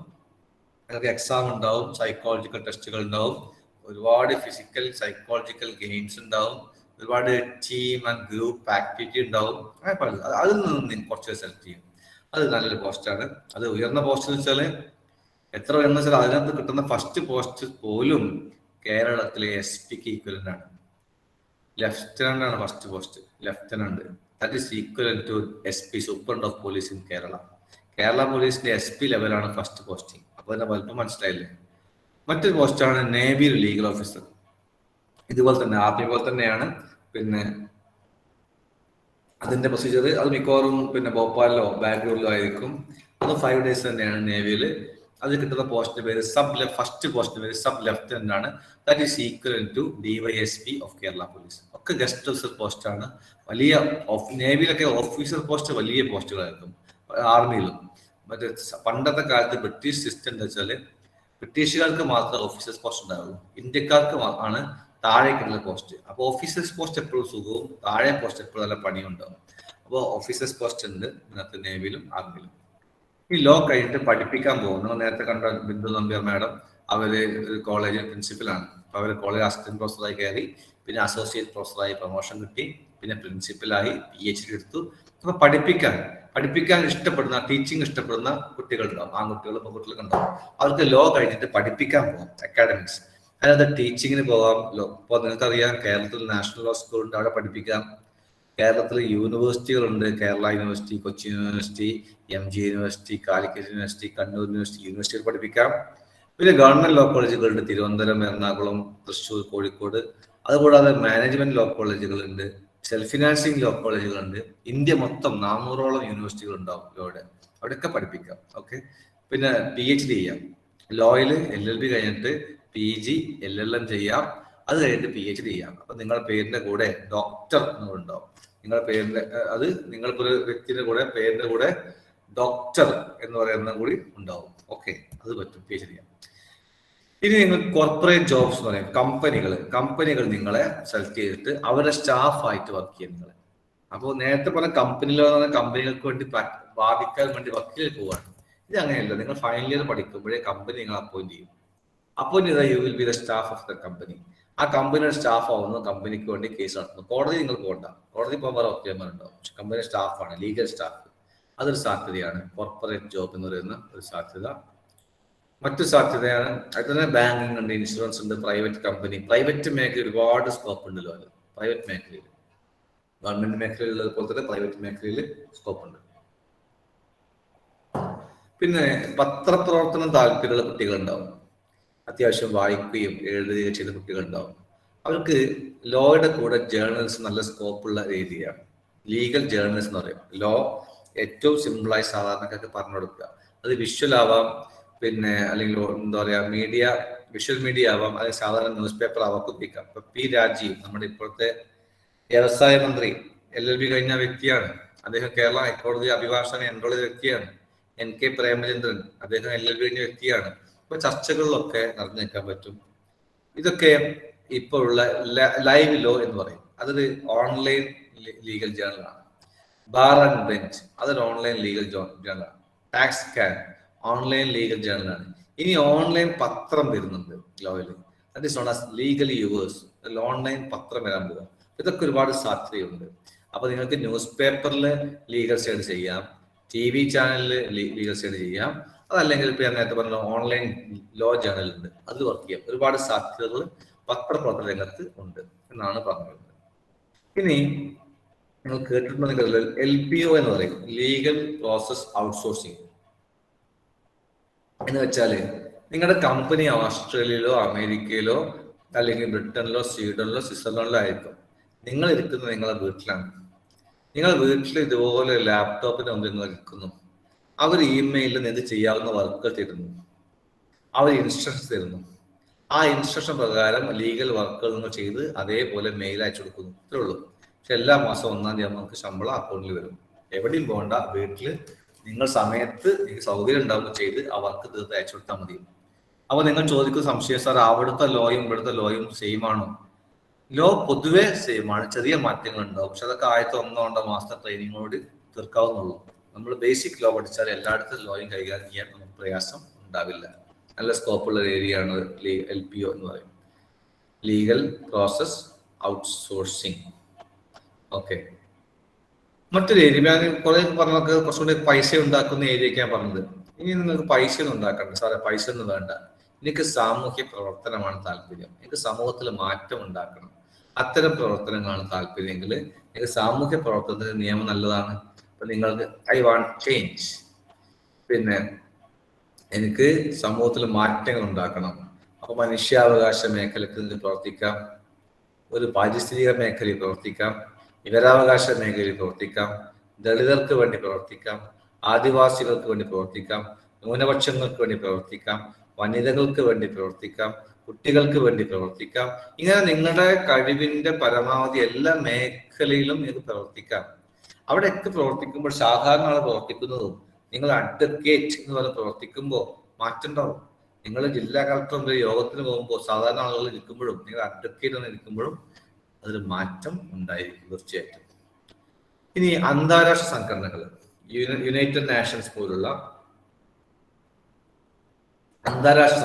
നിങ്ങൾക്ക് എക്സാം ഉണ്ടാവും, സൈക്കോളജിക്കൽ ടെസ്റ്റുകൾ ഉണ്ടാവും, ഒരുപാട് ഫിസിക്കൽ സൈക്കോളജിക്കൽ ഗെയിംസ് ഉണ്ടാവും, ഒരുപാട് ടീം ആൻഡ് ഗ്രൂപ്പ് ആക്ടിവിറ്റി ഉണ്ടാവും. അങ്ങനെ പല അതിൽ നിന്ന് കുറച്ച് സെലക്ട് ചെയ്യും. അത് നല്ലൊരു പോസ്റ്റാണ്. അത് ഉയർന്ന പോസ്റ്റ് എന്ന് വെച്ചാൽ എത്ര ഉയർന്ന വെച്ചാൽ അതിനകത്ത് കിട്ടുന്ന ഫസ്റ്റ് പോസ്റ്റ് പോലും കേരളത്തിലെ SP ഈക്വലന്റ് ആണ്. ലെഫ്റ്റനന്റ് ആണ് first post, lieutenant. That is equivalent to SP, superintendent of police in Kerala. Kerala പോലീസിന്റെ SP ലെവലാണ് ഫസ്റ്റ് പോസ്റ്റിംഗ്. അപ്പൊ അതിന്റെ വലുപ്പം മനസ്സിലായില്ലേ. മറ്റൊരു പോസ്റ്റാണ് നേവിയിൽ ലീഗൽ ഓഫീസർ. ഇതുപോലെ തന്നെ ആർമി പോലെ തന്നെയാണ്. പിന്നെ അതിന്റെ പ്രൊസീജിയർ അത് മിക്കവാറും പിന്നെ ഭോപ്പാലിലോ ബാംഗ്ലൂരിലോ ആയിരിക്കും. അത് 5 days തന്നെയാണ് നേവിയിൽ. അത് കിട്ടുന്ന പോസ്റ്റിന്റെ പേര് ഫസ്റ്റ് പോസ്റ്റിന്റെ പേര് സബ് ലെഫ്റ്റനന്റ് ആണ്. That is equivalent to DYSP of Kerala police. ഒക്കെ ഗസ്റ്റ് ഓഫീസർ പോസ്റ്റ് ആണ്. വലിയ നേവിയിലൊക്കെ ഓഫീസർ പോസ്റ്റ് വലിയ പോസ്റ്റുകളായിരിക്കും, ആർമിയിലും. മറ്റേ പണ്ടത്തെ കാലത്ത് ബ്രിട്ടീഷ് സിസ്റ്റം എന്താ വെച്ചാല് ബ്രിട്ടീഷുകാർക്ക് മാത്രമേ ഓഫീസേഴ്സ് പോസ്റ്റ് ഉണ്ടാവുള്ളൂ, ഇന്ത്യക്കാർക്ക് ആണ് താഴേക്കുള്ള പോസ്റ്റ്. അപ്പോൾ ഓഫീസേഴ്സ് പോസ്റ്റ് എപ്പോഴും സുഖവും താഴെ പോസ്റ്റ് എപ്പോഴും നല്ല പണിയും ഉണ്ടാവും. അപ്പോൾ ഓഫീസേഴ്സ് പോസ്റ്റ് ഉണ്ട് ഇതിനകത്ത് നേവിയിലും ആർമിയിലും. ഈ ലോ കഴിഞ്ഞിട്ട് പഠിപ്പിക്കാൻ പോകും. നമ്മൾ നേരത്തെ കണ്ട ബിന്ദു നമ്പ്യാർ മാഡം, അവര് ഒരു കോളേജിൽ പ്രിൻസിപ്പലാണ്. അപ്പോൾ അവർ കോളേജ് അസിസ്റ്റന്റ് പ്രൊഫസറായി കയറി, പിന്നെ അസോസിയേറ്റ് പ്രൊഫസറായി പ്രൊമോഷൻ കിട്ടി, പിന്നെ പ്രിൻസിപ്പലായി PhD എടുത്തു. അപ്പോൾ പഠിപ്പിക്കാൻ ഇഷ്ടപ്പെടുന്ന, ടീച്ചിങ് ഇഷ്ടപ്പെടുന്ന കുട്ടികളുണ്ടാവും, ആൺകുട്ടികളും പെൺകുട്ടികളൊക്കെ ഉണ്ടാവും. അവർക്ക് ലോ കഴിഞ്ഞിട്ട് പഠിപ്പിക്കാൻ പോകാം, അക്കാഡമിക്സ്. അതായത് ടീച്ചിങ്ങിന് പോകാം. ഇപ്പോൾ നിങ്ങൾക്കറിയാം കേരളത്തിൽ നാഷണൽ ലോ സ്കൂൾ ഉണ്ട്, അവിടെ പഠിപ്പിക്കാം. കേരളത്തിൽ യൂണിവേഴ്സിറ്റികളുണ്ട്, Kerala university, Kochi university, MG university, Calicut university, Kannur യൂണിവേഴ്സിറ്റിയിൽ പഠിപ്പിക്കാം. പിന്നെ ഗവൺമെന്റ് ലോ കോളേജുകളുണ്ട്, തിരുവനന്തപുരം, എറണാകുളം, തൃശ്ശൂർ, കോഴിക്കോട്. അതുകൂടാതെ മാനേജ്മെന്റ് ലോ കോളേജുകളുണ്ട്, സെൽഫ് ഫിനാൻസിങ് ലോ കോളേജുകളുണ്ട്. ഇന്ത്യ മൊത്തം 400ഓളം യൂണിവേഴ്സിറ്റികൾ ഉണ്ടാവും ലോയുടെ, അവിടെയൊക്കെ പഠിപ്പിക്കാം. ഓക്കെ. പിന്നെ PhD ചെയ്യാം. ലോയിൽ LLB കഴിഞ്ഞിട്ട് PG LLM ചെയ്യാം. അത് കഴിഞ്ഞിട്ട് PhD ചെയ്യാം. അപ്പൊ നിങ്ങളുടെ പേരിന്റെ കൂടെ ഡോക്ടർ എന്നുണ്ടാവും. നിങ്ങളുടെ പേരിന്റെ അത് നിങ്ങൾക്കൊരു വ്യക്തിയുടെ കൂടെ പേരിന്റെ കൂടെ ഡോക്ടർ എന്ന് പറയുന്ന കൂടി ഉണ്ടാവും. ഓക്കെ, അത് പറ്റും PhD ചെയ്യാം. ഇനി നിങ്ങൾ കോർപ്പറേറ്റ് ജോബ്സ് എന്ന് പറയും, കമ്പനികൾ നിങ്ങളെ സെലക്ട് ചെയ്തിട്ട് അവരുടെ സ്റ്റാഫായിട്ട് വർക്ക് ചെയ്യും നിങ്ങൾ. അപ്പോൾ നേരത്തെ പറഞ്ഞ കമ്പനികൾക്ക് വേണ്ടി ബാധിക്കാൻ വേണ്ടി വക്കീൽ പോവാണ്. ഇത് അങ്ങനെയല്ല. നിങ്ങൾ ഫൈനൽ ഇയർ പഠിക്കുമ്പോഴേ കമ്പനി നിങ്ങൾ അപ്പോയിന്റ് ചെയ്യും. അപ്പോയിന്റ് ചെയ്താൽ you will be the staff of the company. ആ കമ്പനിയുടെ സ്റ്റാഫ് ആവുന്നു, കമ്പനിക്ക് വേണ്ടി കേസ് നടത്തുന്നു. കോടതി നിങ്ങൾ പോകണ്ട, കോടതി പോകുമ്പോൾ വക്കീലന്മാരുണ്ടാവും. പക്ഷെ കമ്പനി സ്റ്റാഫാണ്, ലീഗൽ സ്റ്റാഫ്. അതൊരു സാധ്യതയാണ് കോർപ്പറേറ്റ് ജോബ് എന്ന് പറയുന്ന ഒരു സാധ്യത. മറ്റു സാധ്യതയാണ് അതിന് ബാങ്കിങ് ഉണ്ട്, ഇൻഷുറൻസ് ഉണ്ട്, പ്രൈവറ്റ് കമ്പനി. പ്രൈവറ്റ് മേഖല ഒരുപാട് സ്കോപ്പ് ഉണ്ടല്ലോ. അത് പ്രൈവറ്റ് മേഖലയിൽ, ഗവൺമെന്റ് മേഖലയിലുള്ളത് പോലെ തന്നെ പ്രൈവറ്റ് മേഖലയിൽ സ്കോപ്പ് ഉണ്ട്. പിന്നെ പത്രപ്രവർത്തനം താല്പര്യമുള്ള കുട്ടികളുണ്ടാവും, അത്യാവശ്യം വായിക്കുകയും എഴുതുകയും ചെയ്ത കുട്ടികളുണ്ടാവും. അവർക്ക് ലോയുടെ കൂടെ ജേർണലിസം നല്ല സ്കോപ്പുള്ള ഏരിയയാണ്. ലീഗൽ ജേർണലിസം എന്ന് പറയും. ലോ ഏറ്റവും സിമ്പിളായി സാധാരണക്കാർക്ക് പറഞ്ഞു കൊടുക്കുക. അത് വിഷ്വൽ ആവാം, പിന്നെ അല്ലെങ്കിൽ എന്താ പറയുക വിഷ്വൽ മീഡിയ ആവാം, അല്ലെങ്കിൽ സാധാരണ ന്യൂസ് പേപ്പർ ആവാം, ഉപയോഗിക്കാം. ഇപ്പൊ P. രാജീവ്, നമ്മുടെ ഇപ്പോഴത്തെ വ്യവസായ മന്ത്രി, LLB കഴിഞ്ഞ വ്യക്തിയാണ്. അദ്ദേഹം കേരള ഹൈക്കോടതി അഭിഭാഷകനെ എൻറോൾ ചെയ്ത വ്യക്തിയാണ്. NK പ്രേമചന്ദ്രൻ, അദ്ദേഹം LLB കഴിഞ്ഞ വ്യക്തിയാണ്. ഇപ്പൊ ചർച്ചകളിലൊക്കെ നടന്നേക്കാൻ പറ്റും. ഇതൊക്കെ ഇപ്പോൾ ഉള്ള ലൈവ് ലോ എന്ന് പറയും. അതൊരു ഓൺലൈൻ ലീഗൽ ജേർണലാണ്. ബാർ ആൻഡ് ബെഞ്ച്, അതൊരു ഓൺലൈൻ ലീഗൽ ജേർണലാണ്. ടാക്സ് സ്കാൻ ഓൺലൈൻ ലീഗൽ ജേർണലാണ്. ഇനി ഓൺലൈൻ പത്രം വരുന്നുണ്ട് ലോയിൽ. That is known as legal yours. Online പത്രം വരാൻ പോകും. ഇതൊക്കെ ഒരുപാട് സാധ്യതയുണ്ട്. അപ്പൊ നിങ്ങൾക്ക് ന്യൂസ് പേപ്പറിൽ ലീഗൽ സൈഡ് ചെയ്യാം, TV ചാനലിൽ ലീഗൽ സൈഡ് ചെയ്യാം. അതല്ലെങ്കിൽ ഇപ്പൊ ഞാൻ നേരത്തെ പറഞ്ഞ ഓൺലൈൻ ലോ ജേർണൽ ഉണ്ട്, അത് വർക്ക് ചെയ്യാം. ഒരുപാട് സാധ്യതകൾ പത്രപ്രവർത്തന രംഗത്ത് ഉണ്ട് എന്നാണ് പറഞ്ഞത്. ഇനി നിങ്ങൾ കേട്ടിട്ടുണ്ടെങ്കിൽ LPO എന്ന് പറയും, ലീഗൽ പ്രോസസ് ഔട്ട്സോഴ്സിങ്. എന്ന് വെച്ചാല് നിങ്ങളുടെ കമ്പനി ഓസ്ട്രേലിയയിലോ അമേരിക്കയിലോ അല്ലെങ്കിൽ ബ്രിട്ടനിലോ സ്വീഡനിലോ സ്വിറ്റ്സർലൻഡിലോ ആയിരിക്കും. നിങ്ങൾ ഇരിക്കുന്നത് നിങ്ങളുടെ വീട്ടിലാണ്. നിങ്ങൾ വീട്ടിൽ ഇതുപോലെ ലാപ്ടോപ്പിന് മുമ്പിൽ നിങ്ങൾ ഇരിക്കുന്നു. അവർ ഇമെയിലിൽ നിങ്ങൾക്ക് ചെയ്യാവുന്ന വർക്കുകൾ തരുന്നു. അവർ ഇൻസ്ട്രക്ഷൻസ് തരുന്നു. ആ ഇൻസ്ട്രക്ഷൻ പ്രകാരം ലീഗൽ വർക്കുകൾ നിങ്ങൾ ചെയ്ത് അതേപോലെ മെയിൽ അയച്ചു കൊടുക്കുന്നു. ഇത്രേ ഉള്ളൂ. പക്ഷെ എല്ലാ മാസവും 1-ാം തീയതി നമുക്ക് ശമ്പളം അക്കൗണ്ടിൽ വരും. എവിടെയും പോകണ്ട, വീട്ടിൽ നിങ്ങൾ സമയത്ത് നിങ്ങൾക്ക് സൗകര്യം ഉണ്ടാവുമ്പോൾ ചെയ്ത് ആ വർക്ക് തീർത്ത് അയച്ചു കൊടുത്താൽ മതി. അപ്പൊ നിങ്ങൾ ചോദിക്കുന്ന സംശയം, സാർ അവിടുത്തെ ലോയും ഇവിടുത്തെ ലോയും സെയിം ആണോ? ലോ പൊതുവെ സെയിം ആണ്, ചെറിയ മാറ്റങ്ങൾ ഉണ്ടാവും. പക്ഷെ അതൊക്കെ 1-2 മാസത്തെ ട്രെയിനിങ്ങോട് തീർക്കാവുന്നുള്ളൂ. നമ്മൾ ബേസിക് ലോ പഠിച്ചാൽ എല്ലായിടത്തും ലോയും കൈകാര്യം ചെയ്യാൻ നമുക്ക് പ്രയാസം ഉണ്ടാവില്ല. നല്ല സ്കോപ്പുള്ള ഒരു ഏരിയ ആണ് LPO എന്ന് പറയും, ലീഗൽ പ്രോസസ് ഔട്ട്സോഴ്സിങ്. ഓക്കെ, മറ്റൊരു ഏരിയ ഞാൻ കുറെ പറഞ്ഞൊക്കെ കുറച്ചുകൂടി പൈസ ഉണ്ടാക്കുന്ന ഏരിയയൊക്കെ ഞാൻ പറഞ്ഞത്. ഇനി നിങ്ങൾക്ക് പൈസ ഒന്നും ഉണ്ടാക്കണ്ട സാറേ, പൈസ ഒന്നും വേണ്ട. എനിക്ക് സാമൂഹ്യ പ്രവർത്തനമാണ് താല്പര്യം, എനിക്ക് സമൂഹത്തിൽ മാറ്റം ഉണ്ടാക്കണം, അത്തരം പ്രവർത്തനങ്ങളാണ് താല്പര്യമെങ്കിൽ എനിക്ക് സാമൂഹ്യ പ്രവർത്തനത്തിന് നിയമം നല്ലതാണ്. അപ്പൊ നിങ്ങൾക്ക് ഐ വാണ്ട് ചേഞ്ച്, പിന്നെ എനിക്ക് സമൂഹത്തിൽ മാറ്റങ്ങൾ ഉണ്ടാക്കണം. അപ്പൊ മനുഷ്യാവകാശ മേഖലക്ക് പ്രവർത്തിക്കാം, ഒരു പാരിസ്ഥിതിക മേഖലയിൽ പ്രവർത്തിക്കാം, വിവരാവകാശ മേഖലയിൽ പ്രവർത്തിക്കാം, ദളിതർക്ക് വേണ്ടി പ്രവർത്തിക്കാം, ആദിവാസികൾക്ക് വേണ്ടി പ്രവർത്തിക്കാം, ന്യൂനപക്ഷങ്ങൾക്ക് വേണ്ടി പ്രവർത്തിക്കാം, വനിതകൾക്ക് വേണ്ടി പ്രവർത്തിക്കാം, കുട്ടികൾക്ക് വേണ്ടി പ്രവർത്തിക്കാം. ഇങ്ങനെ നിങ്ങളുടെ കഴിവിന്റെ പരമാവധി എല്ലാ മേഖലയിലും നിങ്ങൾക്ക് പ്രവർത്തിക്കാം. അവിടെയൊക്കെ പ്രവർത്തിക്കുമ്പോൾ സാധാരണ ആൾ പ്രവർത്തിക്കുന്നതും നിങ്ങൾ അഡ്വക്കേറ്റ് എന്ന് പറഞ്ഞ് പ്രവർത്തിക്കുമ്പോൾ മാറ്റം ഉണ്ടാവും. നിങ്ങൾ ജില്ലാ കളക്ടർ യോഗത്തിന് പോകുമ്പോൾ സാധാരണ ആളുകൾ ഇരിക്കുമ്പോഴും നിങ്ങൾ അഡ്വക്കേറ്റ് എന്ന് ഇരിക്കുമ്പോഴും അതൊരു മാറ്റം ഉണ്ടായിരിക്കും തീർച്ചയായിട്ടും. ഇനി അന്താരാഷ്ട്ര സംഘടനകൾ, യുണൈറ്റഡ് നേഷൻസ് പോലുള്ള അന്താരാഷ്ട്ര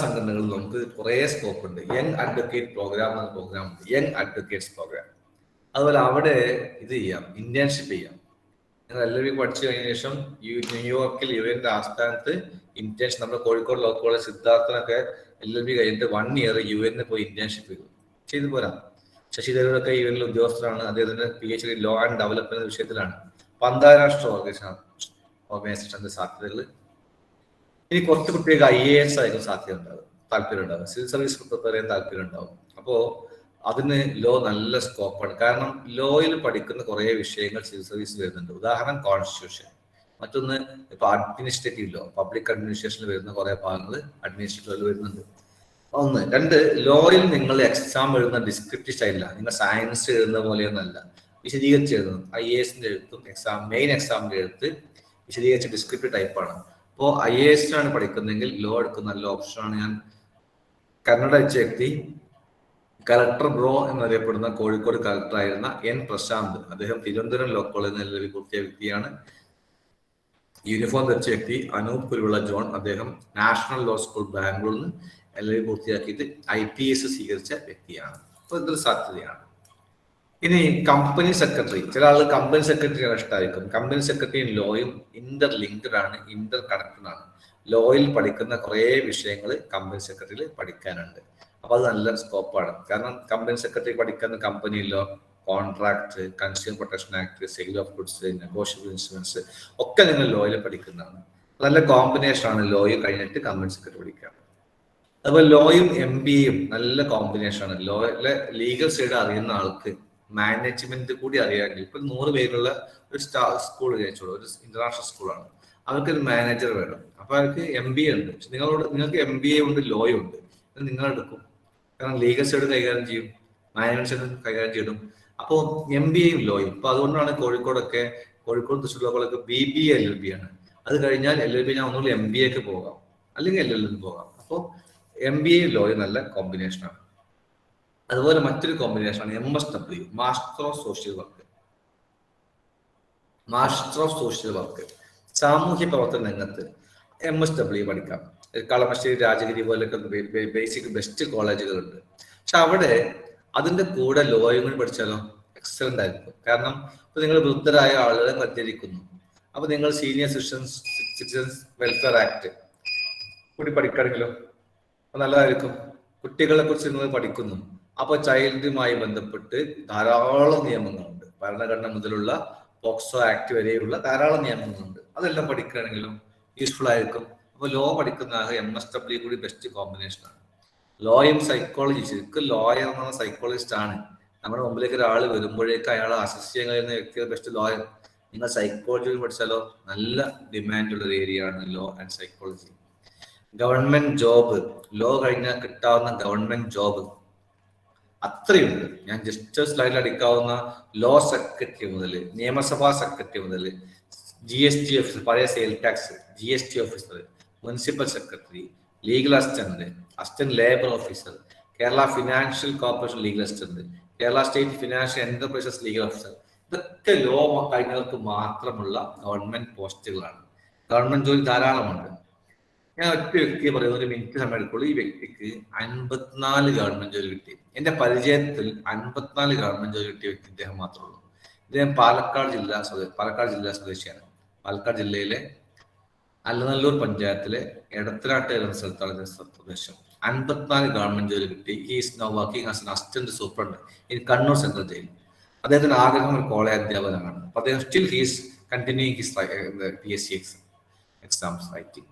സംഘടനകളിൽ നമുക്ക് കുറേ സ്കോപ്പ് ഉണ്ട്. യങ് അഡ്വക്കേറ്റ് പ്രോഗ്രാം എന്ന പ്രോഗ്രാം ഉണ്ട്, യങ് അഡ്വക്കേറ്റ്സ് പ്രോഗ്രാം. അതുപോലെ അവിടെ ഇത് ചെയ്യാം, ഇന്റേൺഷിപ്പ് ചെയ്യാം. നിങ്ങൾ എല്ലാവരും പഠിച്ചു കഴിഞ്ഞ ശേഷം ന്യൂയോർക്കിൽ UN ആസ്ഥാനത്ത് ഇന്റേൺഷിപ്പ്, നമ്മുടെ കോഴിക്കോട് ലോ കോളേജ് സിദ്ധാർത്ഥനൊക്കെ LLB കഴിഞ്ഞിട്ട് 1 ഇയർ UN പോയി ഇന്റേൺഷിപ്പ് ചെയ്തു പോരാ. ശശി തരൂരൊക്കെ UN ഉദ്യോഗസ്ഥരാണ്, അദ്ദേഹത്തിന്റെ PhD ലോ ആൻഡ് ഡെവലപ്മെന്റ് വിഷയത്തിലാണ്. അപ്പൊ അന്താരാഷ്ട്ര ഓർഗനൈസേഷന്റെ സാധ്യതകൾ. ഇനി കുറച്ച് കുട്ടികൾക്ക് IAS ആയിരിക്കും സാധ്യത ഉണ്ടാവും, താല്പര്യം ഉണ്ടാവും, സിവിൽ സർവീസ് പ്രിപ്പയർ ചെയ്യാൻ താല്പര്യം ഉണ്ടാവും. അപ്പോ അതിന് ലോ നല്ല സ്കോപ്പാണ്. കാരണം ലോയിൽ പഠിക്കുന്ന കുറേ വിഷയങ്ങൾ സിവിൽ സർവീസ് വരുന്നുണ്ട്. ഉദാഹരണം കോൺസ്റ്റിറ്റ്യൂഷൻ, മറ്റൊന്ന് ഇപ്പൊ അഡ്മിനിസ്ട്രേറ്റീവ് ലോ, പബ്ലിക് അഡ്മിനിസ്ട്രേഷനിൽ വരുന്ന കുറെ ഭാഗങ്ങൾ അഡ്മിനിസ്ട്രേറ്റീവ് വരുന്നുണ്ട്. 1. 2, ലോയിൽ നിങ്ങൾ എക്സാം എഴുതുന്ന ഡിസ്ക്രിപ്റ്റീവ് സ്റ്റൈലിലാണ്, നിങ്ങൾ സയൻസ് എഴുതുന്ന പോലെയൊന്നല്ല, വിശദീകരിച്ച് എഴുതുന്നത്. IASന്റെ എഴുത്തും മെയിൻ എക്സാമിന്റെ എഴുത്ത് വിശദീകരിച്ച് ഡിസ്ക്രിപ്റ്റീവ് ടൈപ്പാണ്. അപ്പോൾ IASനാണ് പഠിക്കുന്നതെങ്കിൽ ലോ എടുക്കുന്ന നല്ല ഓപ്ഷനാണ്. ഞാൻ കന്നഡ വെച്ച വ്യക്തി, കളക്ടർ ബ്രോ എന്നറിയപ്പെടുന്ന കോഴിക്കോട് കളക്ടറായിരുന്ന N. പ്രശാന്ത്, അദ്ദേഹം തിരുവനന്തപുരം ലോ കോളേജിൽ LLB പൂർത്തിയ വ്യക്തിയാണ്. യൂണിഫോം ധരിച്ച വ്യക്തി അനൂപ് കുരുവിള ജോൺ, അദ്ദേഹം നാഷണൽ ലോ സ്കൂൾ ബാംഗ്ലൂരിൽ നിന്ന് LLB പൂർത്തിയാക്കിയിട്ട് IPS സ്വീകരിച്ച വ്യക്തിയാണ്. അപ്പോൾ ഇതൊരു സാധ്യതയാണ്. ഇനി കമ്പനി സെക്രട്ടറി, ചില ആളുകൾ കമ്പനി സെക്രട്ടറി ഇഷ്ടമായിരിക്കും. കമ്പനി സെക്രട്ടറിയും ലോയും ഇന്റർ ലിങ്ക്ഡ് ആണ്, ഇന്റർ കണക്റ്റഡ് ആണ്. ലോയിൽ പഠിക്കുന്ന കുറേ വിഷയങ്ങൾ കമ്പനി സെക്രട്ടറിയിൽ പഠിക്കാനുണ്ട്. അപ്പൊ അത് നല്ല സ്കോപ്പാണ്. കാരണം കമ്പനി സെക്രട്ടറി പഠിക്കുന്ന company law, contract, consumer protection act, sale of goods, negotiable insurance ഒക്കെ നിങ്ങൾ ലോയിൽ പഠിക്കുന്നതാണ്. നല്ല കോമ്പിനേഷൻ ആണ് ലോയിൽ കഴിഞ്ഞിട്ട് കമ്പനി സെക്രട്ടറി പഠിക്കുക. അതുപോലെ ലോയും MBAയും നല്ല കോമ്പിനേഷൻ ആണ്. ലോയിലെ ലീഗൽ സൈഡ് അറിയുന്ന ആൾക്ക് മാനേജ്മെന്റ് കൂടി അറിയാമെങ്കിൽ, ഇപ്പൊ 100 പേരുള്ള ഒരു സ്കൂൾ കഴിച്ചോളൂ, ഒരു ഇന്റർനാഷണൽ സ്കൂളാണ്, അവർക്ക് ഒരു മാനേജർ വേണം. അപ്പൊ അവർക്ക് MBA ഉണ്ട്. പക്ഷെ നിങ്ങൾക്ക് MBA ഉണ്ട്, ലോയും ഉണ്ട്, നിങ്ങളെടുക്കും. കാരണം ലീഗൽ സൈഡ് കൈകാര്യം ചെയ്യും, മാനേജ്മെന്റ് സൈഡ് കൈകാര്യം ചെയ്യും. അപ്പോൾ MBAയും ലോയും. അപ്പൊ അതുകൊണ്ടാണ് Kozhikode Thrissur law college BBA LLB ആണ്. അത് കഴിഞ്ഞാൽ LLB ഞാൻ ഒന്നുകൂടി MBAക്ക് പോകാം, അല്ലെങ്കിൽ LLB പോകാം. അപ്പോൾ MBA ലോയും നല്ല കോമ്പിനേഷനാണ്. അതുപോലെ മറ്റൊരു കോമ്പിനേഷനാണ് MSW, master of social work. സാമൂഹ്യ പ്രവർത്തന രംഗത്ത് MSW പഠിക്കാം. കളമശ്ശേരി, രാജഗിരി പോലൊക്കെ ബേസിക് ബെസ്റ്റ് കോളേജുകളുണ്ട്. പക്ഷെ അവിടെ അതിന്റെ കൂടെ ലോയും കൂടി പഠിച്ചാലോ എക്സലന്റ് ആയിരിക്കും. കാരണം ഇപ്പൊ നിങ്ങൾ വൃദ്ധരായ ആളുകളെ പരിചരിക്കുന്നു, അപ്പൊ നിങ്ങൾ സീനിയർ സിറ്റിസൺസ് വെൽഫെയർ ആക്ട് കൂടി പഠിക്കണമെങ്കിലോ നല്ലതായിരിക്കും. കുട്ടികളെ കുറിച്ച് നിങ്ങൾ പഠിക്കുന്നു, അപ്പൊ ചൈൽഡുമായി ബന്ധപ്പെട്ട് ധാരാളം നിയമങ്ങളുണ്ട്. ഭരണഘടന മുതലുള്ള പോക്സോ ആക്ട് വരെയുള്ള ധാരാളം നിയമങ്ങളുണ്ട്. അതെല്ലാം പഠിക്കുകയാണെങ്കിലും യൂസ്ഫുൾ ആയിരിക്കും. അപ്പൊ ലോ പഠിക്കുന്ന MSW കൂടി ബെസ്റ്റ് കോമ്പിനേഷൻ ആണ്. ലോയും സൈക്കോളജി, ശരിക്കും ലോയർ എന്ന് പറഞ്ഞ സൈക്കോളജിസ്റ്റ് ആണ്. നമ്മുടെ മുമ്പിലേക്ക് ഒരാൾ വരുമ്പോഴേക്ക് അയാൾ അസസ് ചെയ്യാൻ കഴിയുന്ന വ്യക്തി ബെസ്റ്റ് ലോയർ. നിങ്ങൾ സൈക്കോളജി പഠിച്ചാലോ നല്ല ഡിമാൻഡ് ഉള്ള ഒരു ഏരിയ ആണ് law and psychology. Government job, law കഴിഞ്ഞാൽ കിട്ടാവുന്ന ഗവൺമെന്റ് ജോബ് അത്രയുണ്ട്. ഞാൻ ജസ്റ്റ് സ്ലൈഡിൽ അടിക്കാവുന്ന ലോ സെക്രട്ടറി മുതൽ നിയമസഭാ സെക്രട്ടറി മുതൽ GST ഓഫീസർ, പഴയ sale tax GST officer, municipal secretary, legal assistant, assistant labour officer, Kerala financial corporation legal assistant, Kerala state financial enterprises legal officer, ഇതൊക്കെ law കഴിഞ്ഞവർക്ക് മാത്രമുള്ള ഗവൺമെന്റ് പോസ്റ്റുകളാണ്. ഗവൺമെന്റ് ജോലി ധാരാളമുണ്ട്. ഞാൻ ഒറ്റ വ്യക്തിയെ പറയുന്ന ഒരു മിനിറ്റ് സമയം എടുക്കുള്ളൂ. ഈ വ്യക്തിക്ക് 54 ഗവൺമെന്റ് ജോലി കിട്ടി. എന്റെ പരിചയത്തിൽ 54 ഗവൺമെന്റ് ജോലി കിട്ടിയ വ്യക്തി ഇദ്ദേഹം മാത്രമേ ഉള്ളൂ. ഇദ്ദേഹം പാലക്കാട് ജില്ലാ സ്വദേശിയാണ്. പാലക്കാട് ജില്ലയിലെ അല്ലനല്ലൂർ പഞ്ചായത്തിലെ എടത്തനാട്ട് എന്ന സ്ഥലത്താണ് സ്വദേശം. 54 ഗവൺമെന്റ് ജോലി കിട്ടി. He is now working as an assistant superintendent in Kannur central jail. അദ്ദേഹത്തിന് ആഗ്രഹം ഒരു കോളേജ് അധ്യാപകനാണ്. അപ്പൊ അദ്ദേഹം still he's continuing his PSC exams writing.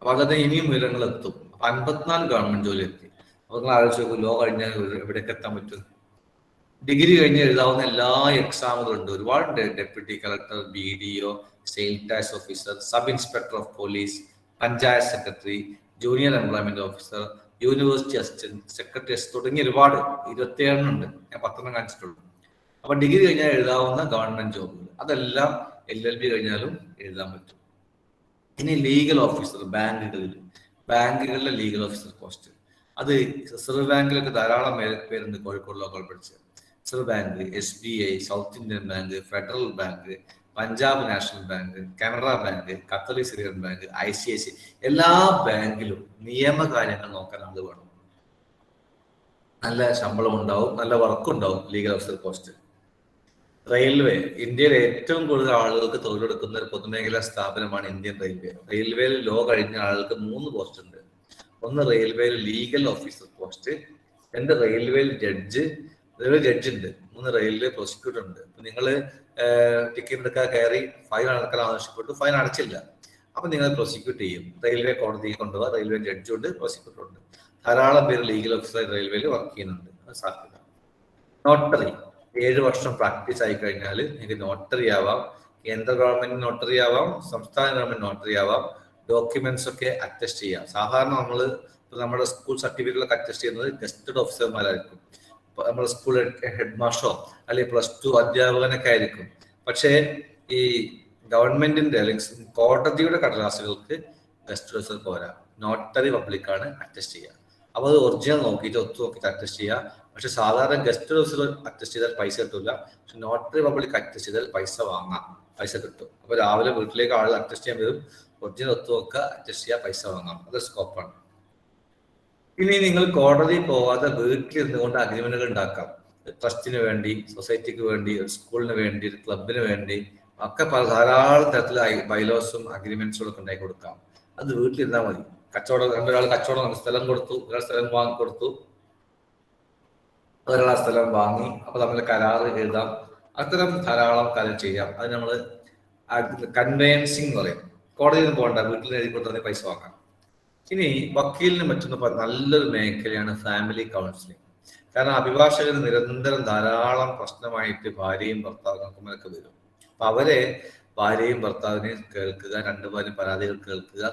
അപ്പൊ അതൊക്കെ ഇനിയും ഉയരങ്ങൾ എത്തും. അപ്പൊ 54 ഗവൺമെന്റ് ജോലി എത്തി. അപ്പൊ നിങ്ങൾ ആലോചിച്ച് നോക്കും, ലോ കഴിഞ്ഞാൽ എവിടേക്ക് എത്താൻ പറ്റും? ഡിഗ്രി കഴിഞ്ഞ് എഴുതാവുന്ന എല്ലാ എക്സാമുകളുണ്ട്. ഒരുപാട് deputy collector, BDO, sale tax officer, sub inspector of police, panchayat secretary, junior employment officer, university assistant, secretary തുടങ്ങി ഒരുപാട് 27 ഉണ്ട്. ഞാൻ 10 കാണിച്ചിട്ടുള്ളൂ. അപ്പൊ ഡിഗ്രി കഴിഞ്ഞാൽ എഴുതാവുന്ന ഗവൺമെന്റ് ജോബുകൾ അതെല്ലാം LLB കഴിഞ്ഞാലും എഴുതാൻ പറ്റും. ഇനി ലീഗൽ ഓഫീസർ, ബാങ്കുകളിലെ ലീഗൽ ഓഫീസർ പോസ്റ്റ്, അത് റിസർവ് ബാങ്കിലൊക്കെ ധാരാളം പേരുണ്ട്. കോഴിക്കോട് ലോക്കൽ പഠിച്ച് reserve bank, SBI, South Indian bank, federal bank, Punjab national bank, Canara bank, Catholic Syrian bank, ICICI, എല്ലാ ബാങ്കിലും നിയമകാര്യങ്ങൾ നോക്കാൻ ആൾ വേണം. നല്ല ശമ്പളം ഉണ്ടാവും, നല്ല വർക്ക് ഉണ്ടാവും. Legal officer post. റെയിൽവേ, ഇന്ത്യയിലെ ഏറ്റവും കൂടുതൽ ആളുകൾക്ക് തൊഴിലെടുക്കുന്ന ഒരു പൊതുമേഖലാ സ്ഥാപനമാണ് ഇന്ത്യൻ റെയിൽവേ. റെയിൽവേയിൽ ലോ കഴിഞ്ഞ ആളുകൾക്ക് 3 പോസ്റ്റ് ഉണ്ട്. ഒന്ന് റെയിൽവേയിൽ ലീഗൽ ഓഫീസർ പോസ്റ്റ്, 2 റെയിൽവേയിൽ ജഡ്ജ് ഉണ്ട്, 3 റെയിൽവേ പ്രോസിക്യൂട്ടർ ഉണ്ട്. അപ്പൊ നിങ്ങൾ ടിക്കറ്റ് എടുക്കാൻ കയറി ഫൈൻ അടക്കാൻ ആവശ്യപ്പെട്ടു, ഫൈൻ അടച്ചില്ല, അപ്പൊ നിങ്ങൾ പ്രോസിക്യൂട്ട് ചെയ്യും. റെയിൽവേ കോടതിയിൽ കൊണ്ടുപോകാം. റെയിൽവേ ജഡ്ജും ഉണ്ട്, പ്രോസിക്യൂട്ടർ ഉണ്ട്. ധാരാളം പേര് ലീഗൽ ഓഫീസർ റെയിൽവേയിൽ വർക്ക് ചെയ്യുന്നുണ്ട്. അത് സാധ്യത. നോട്ടറി, 7 വർഷം പ്രാക്ടീസ് ആയി കഴിഞ്ഞാൽ നിങ്ങൾക്ക് നോട്ടറി ആവാം. കേന്ദ്ര ഗവൺമെന്റ് നോട്ടറി ആവാം, സംസ്ഥാന ഗവൺമെന്റ് നോട്ടറി ആവാം. ഡോക്യുമെന്റ്സ് ഒക്കെ അറ്റസ്റ്റ് ചെയ്യാം. സാധാരണ നമ്മുടെ സ്കൂൾ സർട്ടിഫിക്കറ്റിലൊക്കെ അറ്റസ്റ്റ് ചെയ്യുന്നത് ഗസ്റ്റഡ് ഓഫീസർമാരായിരിക്കും. നമ്മുടെ സ്കൂൾ ഹെഡ് മാസ്റ്ററോ അല്ലെങ്കിൽ +2 അധ്യാപകനൊക്കെ ആയിരിക്കും. പക്ഷേ ഈ ഗവൺമെന്റിന്റെ അല്ലെങ്കിൽ കോടതിയുടെ കടലാസുകൾക്ക് ഗസ്റ്റഡ് ഓഫീസർ പോരാ, നോട്ടറി പബ്ലിക്കാണ് അറ്റസ്റ്റ് ചെയ്യുക. അപ്പൊ അത് ഒറിജിനൽ നോക്കിയിട്ട് നോക്കിയിട്ട് അറ്റസ്റ്റ് ചെയ്യുക. പക്ഷെ സാധാരണ ഗസ്റ്റഡ് ഓഫീസർ അറ്റസ്റ്റ് ചെയ്താൽ പൈസ കിട്ടില്ല. പക്ഷെ നോട്ടറി പബ്ലിക് അറ്റസ്റ്റ് ചെയ്താൽ പൈസ കിട്ടും. അപ്പൊ രാവിലെ വീട്ടിലേക്ക് ആൾ അറ്റസ്റ്റ് ചെയ്യാൻ വരും, ഒറിജിനൽ നോക്കുക, അറ്റസ്റ്റ് ചെയ്യുക, പൈസ വാങ്ങാം. അത് സ്കോപ്പാണ്. ഇനി നിങ്ങൾ കോടതി പോവാതെ വീട്ടിലിരുന്നു കൊണ്ട് അഗ്രിമെന്റുകൾ ഉണ്ടാക്കാം. ട്രസ്റ്റിന് വേണ്ടി, സൊസൈറ്റിക്ക് വേണ്ടി, ഒരു സ്കൂളിന് വേണ്ടി, ഒരു ക്ലബിന് വേണ്ടി ഒക്കെ ധാരാളം തരത്തിലുള്ള ബൈലോസും അഗ്രിമെന്റ്സും ഒക്കെ ഉണ്ടാക്കി കൊടുക്കാം. അത് വീട്ടിലിരുന്നാൽ മതി. ഒരാൾ കച്ചവടം സ്ഥലം കൊടുത്തു, ഒരാൾ സ്ഥലം വാങ്ങിക്കൊടുത്തു, ഒരാൾ സ്ഥലം വാങ്ങി, അപ്പൊ നമ്മൾ കരാറ് എഴുതാം. അത്തരം ധാരാളം കാര്യം ചെയ്യാം. അത് നമ്മൾ കൺവെയൻസിങ് എന്ന് പറയും. കോടതിയിൽ നിന്ന് പോകണ്ട, വീട്ടിൽ എഴുതി കൊടുത്താൽ പൈസ വാങ്ങാം. ഇനി വക്കീലിന് പറ്റുന്ന നല്ലൊരു മേഖലയാണ് ഫാമിലി കൗൺസിലിംഗ്. കാരണം അഭിഭാഷകർ നിരന്തരം ധാരാളം പ്രശ്നമായിട്ട് ഭാര്യയും ഭർത്താവിനൊക്കെ വരും. അപ്പൊ അവരെ ഭാര്യയും ഭർത്താവിനെയും കേൾക്കുക, 2 പേരും പരാതികൾ കേൾക്കുക.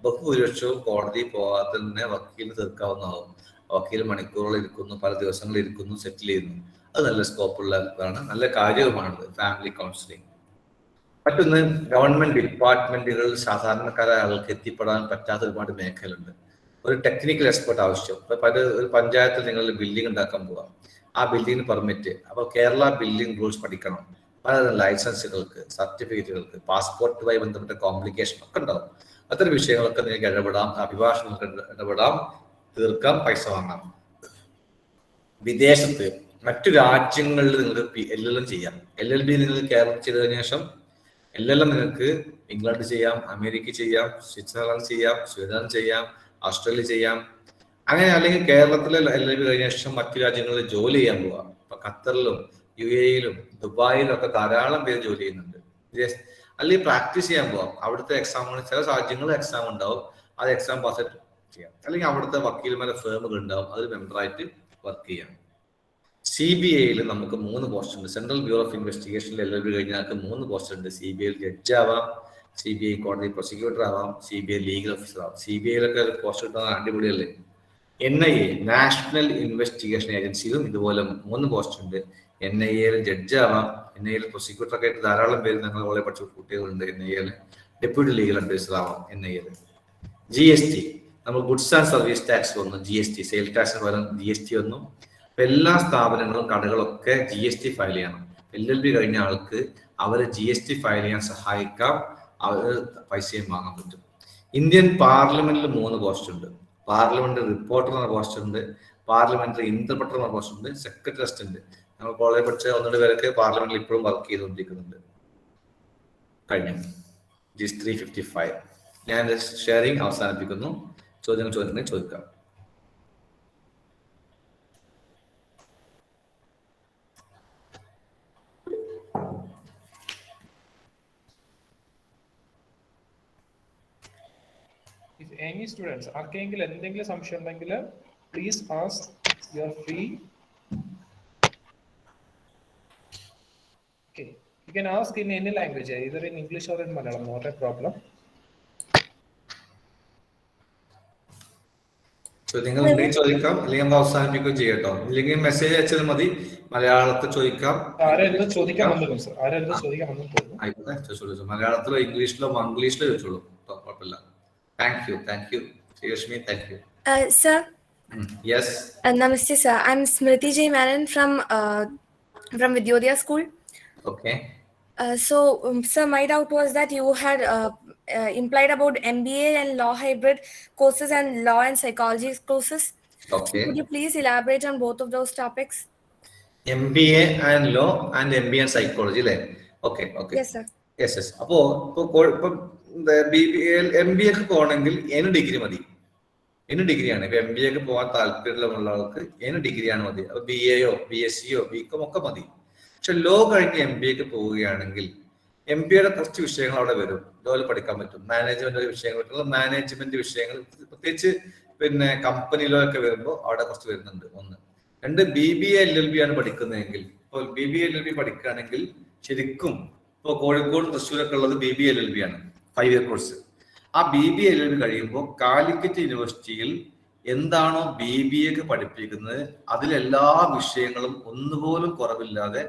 ബഹുഭൂരിപക്ഷവും കോടതി പോകാതെ തന്നെ വക്കീലിന് തീർക്കാവുന്നതാവും. വക്കീൽ മണിക്കൂറുകൾ ഇരിക്കുന്നു, പല ദിവസങ്ങൾ ഇരിക്കുന്നു, സെറ്റിൽ ചെയ്യുന്നു. അത് നല്ല സ്കോപ്പുള്ളതാണ്, നല്ല കാര്യവുമാണത് ഫാമിലി കൗൺസിലിംഗ്. മറ്റൊന്ന്, ഗവൺമെന്റ് ഡിപ്പാർട്ട്മെന്റുകളിൽ സാധാരണക്കാരായ ആൾക്ക് എത്തിപ്പെടാൻ പറ്റാത്ത ഒരുപാട് മേഖലയുണ്ട്. ഒരു ടെക്നിക്കൽ എക്സ്പെർട്ട് ആവശ്യം. ഒരു പഞ്ചായത്തിൽ നിങ്ങൾ ബിൽഡിംഗ് ഉണ്ടാക്കാൻ പോകാം, ആ ബിൽഡിംഗിന് പെർമിറ്റ്, അപ്പോൾ കേരള ബിൽഡിംഗ് റൂൾസ് പഠിക്കണം. പലതരം ലൈസൻസുകൾക്ക്, സർട്ടിഫിക്കറ്റുകൾക്ക്, പാസ്പോർട്ടുമായി ബന്ധപ്പെട്ട കോംപ്ലിക്കേഷൻ ഒക്കെ ഉണ്ടാവും. അത്തരം വിഷയങ്ങളൊക്കെ നിങ്ങൾക്ക് ഇടപെടാം, അഭിഭാഷകർക്ക് ഇടപെടാം, തീർക്കാം, പൈസ വാങ്ങാം. വിദേശത്ത് മറ്റു രാജ്യങ്ങളിൽ നിങ്ങൾക്ക് LLM ചെയ്യാം. LLB നിങ്ങൾ കേരളത്തിൽ ചെയ്തതിനു ശേഷം LLM നിങ്ങൾക്ക് ഇംഗ്ലണ്ട് ചെയ്യാം, അമേരിക്ക ചെയ്യാം, സ്വിറ്റ്സർലൻഡ് ചെയ്യാം, സ്വീഡൻ ചെയ്യാം, ഓസ്ട്രേലിയ ചെയ്യാം. അങ്ങനെ അല്ലെങ്കിൽ കേരളത്തിലെ LLB കഴിഞ്ഞ ശേഷം മറ്റു രാജ്യങ്ങളിൽ ജോലി ചെയ്യാൻ പോവാം. ഇപ്പൊ ഖത്തറിലും UAE-യിലും ദുബായിലും ഒക്കെ ധാരാളം പേര് ജോലി ചെയ്യുന്നുണ്ട്. അല്ലെങ്കിൽ പ്രാക്ടീസ് ചെയ്യാൻ പോവാം. അവിടുത്തെ എക്സാമുകൾ, ചില രാജ്യങ്ങളിൽ എക്സാം ഉണ്ടാവും, അത് എക്സാം പാസ് ചെയ്യാം. അല്ലെങ്കിൽ അവിടുത്തെ വക്കീൽമാരുടെ ഫേമുകൾ ഉണ്ടാവും, അതിൽ മെമ്പറായിട്ട് വർക്ക് ചെയ്യാം. CBI-യിൽ നമുക്ക് 3 പോസ്റ്റ് ഉണ്ട്. സെൻട്രൽ ബ്യൂറോ ഓഫ് ഇൻവെസ്റ്റിഗേഷനിൽ LLB കഴിഞ്ഞാൽ 3 പോസ്റ്റ് ഉണ്ട്. CBI-യിൽ ജഡ്ജ് ആവാം, CBI കോടതി പ്രോസിക്യൂട്ടർ ആവാം, CBI ലീഗൽ ഓഫീസർ ആവാം. CBIയിലൊക്കെ പോസ്റ്റ് കിട്ടുന്ന അടിപൊളിയല്ലേ. NIA നാഷണൽ ഇൻവെസ്റ്റിഗേഷൻ ഏജൻസിയിലും ഇതുപോലെ 3 പോസ്റ്റ് ഉണ്ട്. NIAയിൽ ജഡ്ജ് ആവാം, NIAയിൽ പ്രോസിക്യൂട്ടർ ഒക്കെ ആയിട്ട് ധാരാളം പേര് ഞങ്ങൾ വളരെ പഠിച്ച കുട്ടികളുണ്ട്. NIAയിൽ ഡെപ്യൂട്ടി ലീഗൽ അഡ്വൈസർ ആവാം. NIAയിൽ GST നമ്മൾ ഗുഡ്സ് ആൻഡ് സർവീസ് ടാക്സ് വന്നു, GST സെയിൽ ടാക്സിന് പകരം GST വന്നു. അപ്പൊ എല്ലാ സ്ഥാപനങ്ങളും കടകളൊക്കെ GST ഫയൽ ചെയ്യണം. LLB കഴിഞ്ഞ ആൾക്ക് അവരെ GST ഫയൽ ചെയ്യാൻ സഹായിക്കാം, അവർ പൈസയും വാങ്ങാൻ പറ്റും. ഇന്ത്യൻ പാർലമെന്റിൽ 3 പോസ്റ്റ് ഉണ്ട്. പാർലമെന്റ് റിപ്പോർട്ടർ എന്ന പോസ്റ്റ് ഉണ്ട്, പാർലമെന്ററി ഇന്റർപ്രറ്റർ എന്ന പോസ്റ്റ് ഉണ്ട്, സെക്രട്ടറി അസിസ്റ്റന്റ്. നമ്മൾ കോളേജ് പഠിച്ച 1-2 പേരൊക്കെ പാർലമെന്റിൽ ഇപ്പോഴും വർക്ക് ചെയ്തുകൊണ്ടിരിക്കുന്നുണ്ട്. കഴിഞ്ഞു. 355. ഞാൻ ഷെയറിംഗ് അവസാനിപ്പിക്കുന്നു. ചോദ്യങ്ങൾ ചോദിക്കാം. If any students ആർക്കെങ്കിലും എന്തെങ്കിലും സംശയം ഉണ്ടെങ്കിൽ please ask, you are free. Okay, you can ask in any language, either in English or in Malayalam, not a problem. ചോദ്യങ്ങൾ ഉണ്ടെങ്കിൽ ചോദിക്കാം, അല്ലെങ്കിൽ നമുക്ക് അവസാനിപ്പിക്കുകയും ചെയ്യാം കേട്ടോ. ഇല്ലെങ്കിൽ മെസ്സേജ് അയച്ചാൽ മതി, മലയാളത്തിൽ ചോദിക്കാം. ആരെങ്കിലും ചോദിക്കാൻ വന്നു സർ, ആരെങ്കിലും ചോദിക്കാൻ വന്നു തോന്നുന്നു. ആയിക്കോട്ടെ, ചോദിച്ചോളൂ. മലയാളത്തിലോ ഇംഗ്ലീഷിലോ മംഗ്ലീഷിലോ ചോദിച്ചോളൂ, കുഴപ്പമില്ല. Thank you Sreelakshmi, thank you. Sir. Yes. Namaste, sir. I'm Smriti J. Menon from Vidyodaya School. Okay. Sir, my doubt was that you had implied about MBA and law hybrid courses and law and psychology courses. Okay. Could you please elaborate on both of those topics? MBA and law and MBA and psychology, അല്ലേ? Okay. Yes, sir. Yes. അപ്പോ MBA ഒക്കെ പോകണമെങ്കിൽ any degree മതി. any ഡിഗ്രിയാണ്. ഇപ്പൊ MBA ഒക്കെ പോകാൻ താല്പര്യമുള്ള ആൾക്ക് any ഡിഗ്രിയാണ് മതി. അപ്പൊ BAയോ BSCയോ BCom ഒക്കെ മതി. പക്ഷെ ലോ കഴിഞ്ഞ് MBA ഒക്കെ പോവുകയാണെങ്കിൽ MBAയുടെ കുറച്ച് വിഷയങ്ങൾ അവിടെ വരും. ലോയിൽ പഠിക്കാൻ പറ്റും. മാനേജ്മെന്റ് വിഷയങ്ങൾ, മാനേജ്മെന്റ് വിഷയങ്ങൾ, പ്രത്യേകിച്ച് പിന്നെ കമ്പനി ലോ ഒക്കെ വരുമ്പോൾ അവിടെ കുറച്ച് വരുന്നുണ്ട്. 1. 2 BBA LLB ആണ് പഠിക്കുന്നതെങ്കിൽ, ഇപ്പോൾ BBA LLB പഠിക്കുകയാണെങ്കിൽ ശരിക്കും ഇപ്പോൾ കോഴിക്കോട് തൃശ്ശൂരൊക്കെ ഉള്ളത് BBA LLB ആണ്, 5 year കോഴ്സ്. ആ BBA LLB കഴിയുമ്പോൾ കാലിക്കറ്റ് യൂണിവേഴ്സിറ്റിയിൽ എന്താണോ BBA പഠിപ്പിക്കുന്നത് അതിലെല്ലാ വിഷയങ്ങളും ഒന്നുപോലും കുറവില്ലാതെ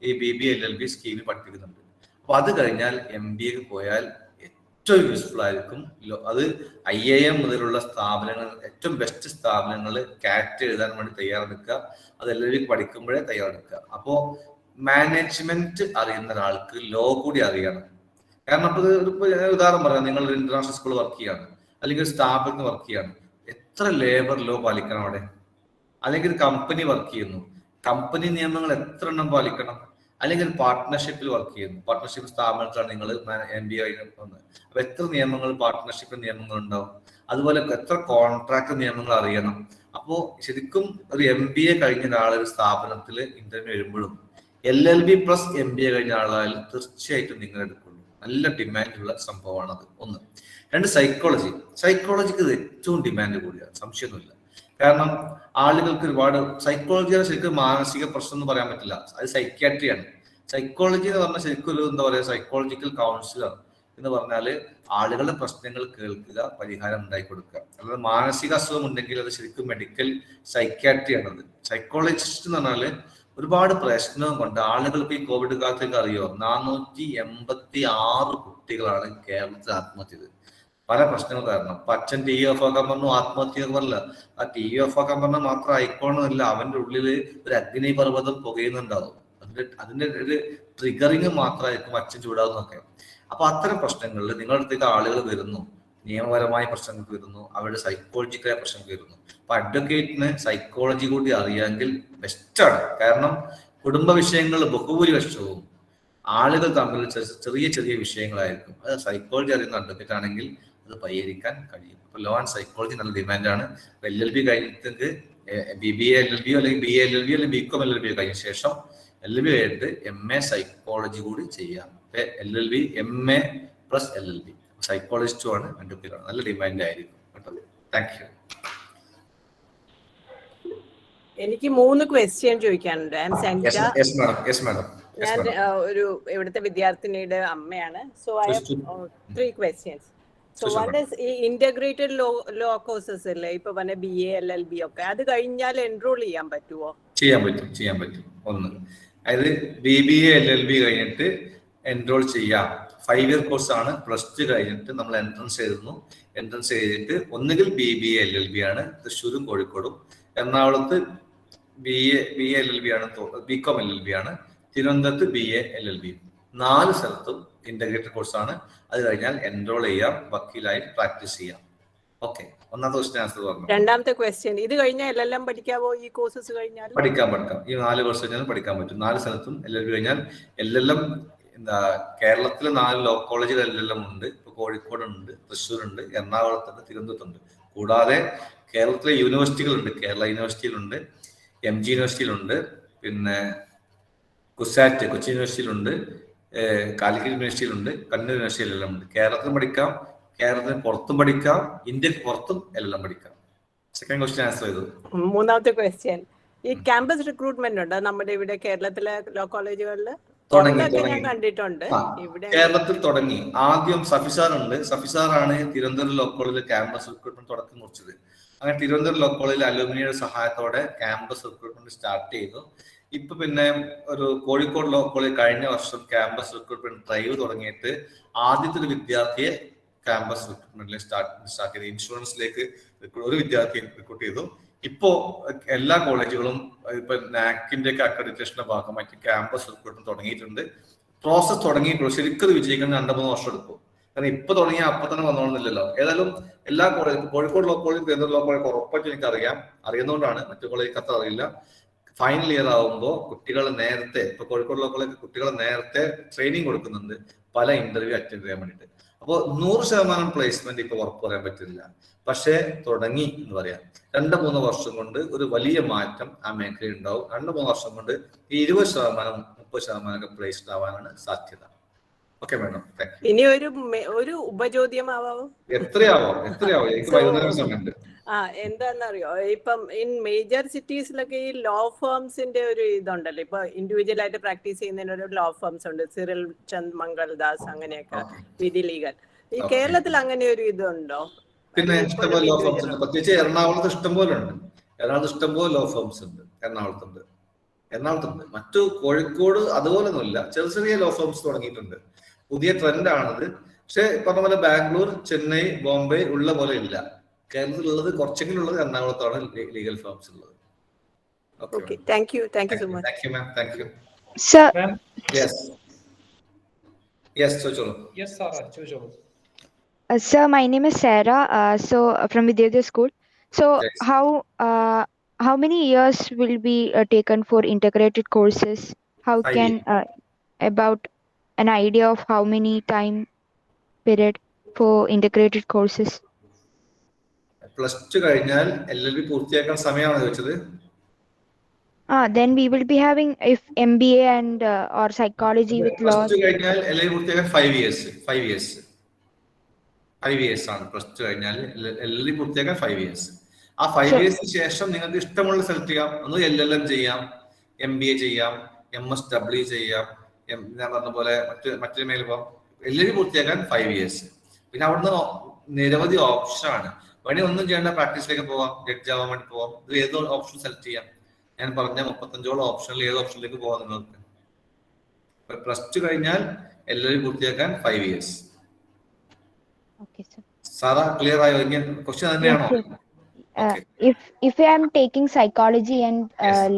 ഈ BBA LLB സ്കീമിൽ പഠിപ്പിക്കുന്നുണ്ട്. അപ്പൊ അത് കഴിഞ്ഞാൽ MBA പോയാൽ ഏറ്റവും യൂസ്ഫുൾ ആയിരിക്കും. അത് IIM മുതലുള്ള സ്ഥാപനങ്ങൾ, ഏറ്റവും ബെസ്റ്റ് സ്ഥാപനങ്ങൾ കാറ്റ് എഴുതാൻ വേണ്ടി തയ്യാറെടുക്കുക. അത് LLB പഠിക്കുമ്പോഴേ തയ്യാറെടുക്കുക. അപ്പോ മാനേജ്മെന്റ് അറിയുന്ന ഒരാൾക്ക് ലോ കൂടി അറിയണം. കാരണം അപ്പൊ ഉദാഹരണം പറയാം, നിങ്ങൾ ഒരു ഇന്റർനാഷണൽ സ്കൂൾ വർക്ക് ചെയ്യാണ്, അല്ലെങ്കിൽ ഒരു സ്ഥാപനത്തിൽ വർക്ക് ചെയ്യാണ്, എത്ര ലേബർ ലോ പാലിക്കണം അവിടെ? അല്ലെങ്കിൽ ഒരു കമ്പനി വർക്ക് ചെയ്യുന്നു, കമ്പനി നിയമങ്ങൾ എത്ര എണ്ണം പാലിക്കണം? അല്ലെങ്കിൽ ഒരു പാർട്ട്ണർഷിപ്പിൽ വർക്ക് ചെയ്യുന്നു, പാർട്ട്ണർഷിപ്പ് സ്ഥാപനത്തിലാണ് നിങ്ങൾ MBA വന്നത്, അപ്പൊ എത്ര നിയമങ്ങൾ, പാർട്ട്ണർഷിപ്പ് നിയമങ്ങൾ ഉണ്ടാവും? അതുപോലെ എത്ര കോൺട്രാക്ട് നിയമങ്ങൾ അറിയണം? അപ്പോ ശരിക്കും ഒരു MBA കഴിഞ്ഞ ഒരാളൊരു സ്ഥാപനത്തിൽ ഇന്റർവ്യൂ വരുമ്പോഴും LLB പ്ലസ് MBA കഴിഞ്ഞ ആളായാലും തീർച്ചയായിട്ടും നിങ്ങൾ എടുക്കുള്ളൂ. നല്ല ഡിമാൻഡുള്ള സംഭവമാണ് അത്. 1. 2 സൈക്കോളജിക്ക് ഇത് ഏറ്റവും ഡിമാൻഡ് കൂടിയാണ്, സംശയമൊന്നുമില്ല. കാരണം ആളുകൾക്ക് ഒരുപാട് സൈക്കോളജിയാണ് ശരിക്കും മാനസിക പ്രശ്നം എന്ന് പറയാൻ പറ്റില്ല, അത് സൈക്യാട്രിയാണ്. സൈക്കോളജി എന്ന് പറഞ്ഞാൽ ശരിക്കും ഒരു എന്താ പറയുക, സൈക്കോളജിക്കൽ കൗൺസിലർ എന്ന് പറഞ്ഞാല് ആളുകളുടെ പ്രശ്നങ്ങൾ കേൾക്കുക, പരിഹാരം ഉണ്ടാക്കി കൊടുക്കുക. അല്ലാതെ മാനസിക അസുഖം ഉണ്ടെങ്കിൽ അത് ശരിക്കും മെഡിക്കൽ സൈക്യാട്രിയാണത്. സൈക്കോളജിസ്റ്റ് എന്ന് പറഞ്ഞാല് ഒരുപാട് പ്രശ്നം കൊണ്ട് ആളുകൾക്ക് ഈ കോവിഡ് കാലത്തേക്ക് അറിയോ, 486 കുട്ടികളാണ് കേരളത്തിൽ ആത്മഹത്യ ചെയ്തത്. പല പ്രശ്നങ്ങൾ കാരണം. അപ്പൊ അച്ഛൻ TV ഓഫ് ആക്കാൻ പറഞ്ഞു, ആത്മഹത്യ പറഞ്ഞില്ല. ആ TV ഓഫ് ആക്കാൻ പറഞ്ഞാൽ മാത്രം ആയിക്കോണമെന്നില്ല, അവന്റെ ഉള്ളില് ഒരു അഗ്നിപർവ്വതം പുകയുന്നുണ്ടാവും. അതിന്റെ ഒരു ട്രിഗറിങ് മാത്രമായിരിക്കും അച്ഛൻ ചൂടാവുന്നൊക്കെ. അപ്പൊ അത്തരം പ്രശ്നങ്ങളിൽ നിങ്ങളുടെ അടുത്തേക്ക് ആളുകൾ വരുന്നു, നിയമപരമായ പ്രശ്നങ്ങൾ വരുന്നു, അവരുടെ സൈക്കോളജിക്കലായ പ്രശ്നങ്ങൾ വരുന്നു. അപ്പൊ അഡ്വക്കേറ്റിന് സൈക്കോളജി കൂടി അറിയാമെങ്കിൽ ബെസ്റ്റാണ്. കാരണം കുടുംബ വിഷയങ്ങൾ ബഹുഭൂരിപക്ഷവും ആളുകൾ തമ്മിൽ ചെറിയ ചെറിയ വിഷയങ്ങളായിരിക്കും. അത് സൈക്കോളജി അറിയുന്ന അഡ്വക്കേറ്റ് ആണെങ്കിൽ അത് പരിഹരിക്കാൻ കഴിയും. അപ്പൊ ലോ ആൻഡ് സൈക്കോളജി നല്ല ഡിമാൻഡാണ്. LLB കഴിഞ്ഞിട്ട് BBA LLB അല്ലെങ്കിൽ BA LLB അല്ലെങ്കിൽ BCom LLB കഴിഞ്ഞ ശേഷം LLB ആയിട്ട് MA സൈക്കോളജി കൂടി ചെയ്യാം. LLB MA പ്ലസ് LLB സൈക്കോളജിസ്റ്റും ആണ്, അഡ്വക്കേറ്റ് ആണ്. നല്ല ഡിമാൻഡ് ആയിരിക്കും കേട്ടോ. Thank U. എനിക്ക് 3 ക്വസ്റ്റ്യൻ ചോദിക്കാനുണ്ട്. Yes, madam. ഞാൻ ഒരു ഇവിടുത്തെ വിദ്യാർത്ഥിനിയുടെ അമ്മയാണ്. So I have 3 questions. So one is ഈ ഇന്റഗ്രേറ്റഡ് ലോ കോഴ്സസ് അല്ലേ ഇപ്പൊ പറഞ്ഞ BA LLB ഒക്കെ, അത് കഴിഞ്ഞാൽ എൻറോൾ ചെയ്യാൻ പറ്റുമോ? ചെയ്യാൻ പറ്റും. ഒന്ന്, അതായത് BBA LLB കഴിഞ്ഞിട്ട് എൻറോൾ ചെയ്യാം. 5 year കോഴ്സാണ്. +2 കഴിഞ്ഞിട്ട് നമ്മൾ എൻട്രൻസ് എഴുതുന്നു. എൻട്രൻസ് എഴുതിയിട്ട് ഒന്നുകിൽ BBA LLB ആണ്, തൃശ്ശൂരും കോഴിക്കോടും. എറണാകുളത്ത് BA LLB ആണ്, BCom LLB ആണ്. തിരുവനന്തപുരത്ത് BA LLB. 4 സ്ഥലത്തും ഇന്റഗ്രേറ്റഡ് കോഴ്സാണ്. അത് കഴിഞ്ഞാൽ എൻറോൾ ചെയ്യാം, വക്കീലായി പ്രാക്ടീസ് ചെയ്യാം. ഓക്കെ, ഒന്നാമത്തെ ക്വസ്റ്റ്യൻ ആൻസർ പറഞ്ഞു. രണ്ടാമത്തെ ക്വസ്റ്റ്യൻ, ഇത് കഴിഞ്ഞാൽ LLM പഠിക്കാവോ? ഈ കോഴ്സസ് കഴിഞ്ഞാൽ പഠിക്കാം. ഈ 4 വർഷം കഴിഞ്ഞാൽ പഠിക്കാൻ പറ്റും. 4 സ്ഥലത്തും LLB കഴിഞ്ഞാൽ LLM കേരളത്തിലെ 4 ലോ കോളേജിൽ LLM ഉണ്ട്. ഇപ്പൊ കോഴിക്കോടുണ്ട്, തൃശ്ശൂരുണ്ട്, എറണാകുളത്തുണ്ട്, തിരുവനന്തപുരത്തുണ്ട്. കൂടാതെ കേരളത്തിലെ യൂണിവേഴ്സിറ്റികളുണ്ട്. കേരള യൂണിവേഴ്സിറ്റിയിലുണ്ട്, MG യൂണിവേഴ്സിറ്റിയിലുണ്ട്, പിന്നെ കുസാറ്റ് കൊച്ചി യൂണിവേഴ്സിറ്റിയിലുണ്ട്, കാലിക്കറ്റ് യൂണിവേഴ്സിറ്റിയിലുണ്ട്, കണ്ണൂർ യൂണിവേഴ്സിറ്റിയിലെല്ലാം ഉണ്ട്. കേരളത്തിലും പഠിക്കാം, കേരളത്തിന് പുറത്തും പഠിക്കാം, ഇന്ത്യക്ക് പുറത്തും എല്ലാം പഠിക്കാം. സെക്കൻഡ് ക്വസ്റ്റ്യൻ ആൻസർ ചെയ്തു. മൂന്നാമത്തെ ക്വസ്റ്റ്യൻ, ഈ ക്യാമ്പസ് റിക്രൂട്ട്മെന്റ് ഉണ്ട് നമ്മുടെ ഇവിടെ കേരളത്തിലെ ലോ കോളേജുകളിൽ? തുടങ്ങി. ഞാൻ കണ്ടിട്ടുണ്ട്. ഇവിടെ കേരളത്തിൽ തുടങ്ങി. ആദ്യം സഫിസാർ ഉണ്ട്. സഫിസാറാണ് തിരുവനന്തപുരം ലോ കോളേജിൽ ക്യാമ്പസ് റിക്രൂട്ട്മെന്റ് തുടക്കം കുറിച്ചത്. അങ്ങനെ തിരുവനന്തപുരം ലോ കോളേജിൽ അലുമിനിയുടെ സഹായത്തോടെ ക്യാമ്പസ് റിക്രൂട്ട്മെന്റ് സ്റ്റാർട്ട് ചെയ്തു. ഇപ്പൊ പിന്നെ ഒരു കോഴിക്കോട് ലോ കോളേജ് കഴിഞ്ഞ വർഷം ക്യാമ്പസ് റിക്രൂട്ട്മെന്റ് ഡ്രൈവ് തുടങ്ങിയിട്ട് ആദ്യത്തെ ഒരു വിദ്യാർത്ഥിയെ ക്യാമ്പസ് റിക്രൂട്ട്മെന്റിൽ സ്റ്റാർട്ട് ചെയ്തു. ഇൻഷുറൻസിലേക്ക് ഒരു വിദ്യാർത്ഥിയെ റിക്രൂട്ട് ചെയ്തു. ഇപ്പോ എല്ലാ കോളേജുകളും ഇപ്പൊ നാക്കിന്റെ ഒക്കെ അക്രഡിറ്റേഷന്റെ ഭാഗമായിട്ട് ക്യാമ്പസ് റിക്രൂട്ട്മെന്റ് തുടങ്ങിയിട്ടുണ്ട്. പ്രോസസ് തുടങ്ങിയിട്ടുള്ളൂ. ശരിക്കും വിജയിക്കാൻ 2-3 വർഷം എടുക്കും. കാരണം ഇപ്പൊ തുടങ്ങിയാൽ അപ്പൊ തന്നെ വന്നോളുന്നില്ലല്ലോ. ഏതായാലും എല്ലാ കോളേജും, Kozhikode law college, Thiruvananthapuram law college ഉറപ്പായിട്ട് എനിക്ക് അറിയുന്നതുകൊണ്ടാണ്. മറ്റു കോളേജ് അത്ര അറിയില്ല. ഫൈനൽ ഇയർ ആവുമ്പോൾ കുട്ടികളെ നേരത്തെ, ഇപ്പൊ കോഴിക്കോട് ലോ കോളേജ് കുട്ടികളെ നേരത്തെ ട്രെയിനിങ് കൊടുക്കുന്നുണ്ട് പല ഇന്റർവ്യൂ അറ്റൻഡ് ചെയ്യാൻ വേണ്ടിയിട്ട്. അപ്പോൾ 100% പ്ലേസ്മെന്റ് ഇപ്പൊ ഉറപ്പ് പറയാൻ പറ്റില്ല. പക്ഷേ തുടങ്ങി എന്ന് പറയാം. 2-3 വർഷം കൊണ്ട് ഒരു വലിയ മാറ്റം ആ മേഖലയിൽ ഉണ്ടാവും. 2-3 വർഷം കൊണ്ട് 20%-30% പ്ലേസ്ഡ് ആവാനാണ് സാധ്യത. Okay madam, thank you. ഇനി ഒരു ഉപചോദ്യമാവോ? എത്രയാവോ എനിക്ക് വൈകുന്നേരം സമയമുണ്ട്. എന്താന്നറിയോ, ഇപ്പം ഇൻ മേജർ സിറ്റീസിലൊക്കെ ഈ ലോ ഫേംസിന്റെ ഒരു ഇതുണ്ടല്ലോ. ഇപ്പൊ ഇൻഡിവിജ്വൽ ആയിട്ട് പ്രാക്ടീസ് ചെയ്യുന്നതിന് ഒരു ലോ ഫേംസ് ഉണ്ട്, സിറിൽ ചന്ദ് മംഗൾദാസ് അങ്ങനെയൊക്കെ, വിധി ലീഗൽ. ഈ കേരളത്തിൽ അങ്ങനെ ഒരു ഇതുണ്ടോ? പിന്നെ ഇഷ്ടംപോലെ ലോ ഫേംസ് ഉണ്ട്. പ്രത്യേകിച്ച് എറണാകുളത്ത് ഇഷ്ടംപോലെ ഉണ്ട്. എറണാകുളത്ത് ഇഷ്ടംപോലെ ലോ ഫേംസ് ഉണ്ട്. എറണാകുളത്തുണ്ട്. മറ്റു കോഴിക്കോട് അതുപോലൊന്നുമില്ല. ചെറിയ ലോ ഫേംസ് തുടങ്ങിയിട്ടുണ്ട്. പുതിയ ട്രെൻഡ് ആണത്. പക്ഷെ പറഞ്ഞ പോലെ ബാംഗ്ലൂർ, ചെന്നൈ, ബോംബെ ഉള്ള പോലെ ഇല്ല. കേരളത്തിലുള്ളത് കുറച്ചെങ്കിലും ഉള്ളത് എറണാകുളത്താണ് ലീഗൽ ഫേംസ് ഉള്ളത്. Okay, thank you so much. Thank you, ma'am. Thank you. Sir. Yes, ചോദിച്ചോളൂ. Yes, sir. ചോദിച്ചോളൂ. Sir, my name is Sarah. From Vidyodaya School. So, Yes. how many years will be taken for integrated courses? How 5 can about an idea of how many time period for integrated courses? +2 കഴിഞ്ഞാൽ LLB പൂർത്തിയാക്കാൻ സമയമാണോ ചോദിച്ചത്? Then we will be having if MBA and or psychology with law. +2 കഴിഞ്ഞാൽ LLB പൂർത്തിയാക്കാൻ 5 years. 5 years ആണ് +2 കഴിഞ്ഞാൽ LLB പൂർത്തിയാക്കാൻ 5 years. ആ 5 years ശേഷം നിങ്ങൾക്ക് ഇഷ്ടമുള്ള സെലക്ട് ചെയ്യാം. ഒന്ന് LLM ചെയ്യാം, MBA ചെയ്യാം, MSW ചെയ്യാം, ഞാൻ പറഞ്ഞ പോലെ മറ്റൊരു മേഖല പോകാം. LLB പൂർത്തിയാക്കാൻ 5 years. പിന്നെ അവിടുന്ന് നിരവധി ഓപ്ഷൻ ആണ്. വേണമെങ്കിൽ ഒന്നും ചെയ്യേണ്ട, പ്രാക്ടീസിലേക്ക് പോവാം, ജഡ്ജ് ആവാൻ വേണ്ടി പോവാം. ഇത് ഏത് ഓപ്ഷൻ സെലക്ട് ചെയ്യാം. ഞാൻ പറഞ്ഞ 35ഓളം ഓപ്ഷനിൽ ഏത് ഓപ്ഷനിലേക്ക് പോവാം നിങ്ങൾക്ക്. +2 കഴിഞ്ഞാൽ LLB പൂർത്തിയാക്കാൻ 5 years. Okay, sir. സാറാ ക്ലിയർ ആയോ? ക്വസ്റ്റ്യൻ തന്നെയാണോ? If I am taking psychology and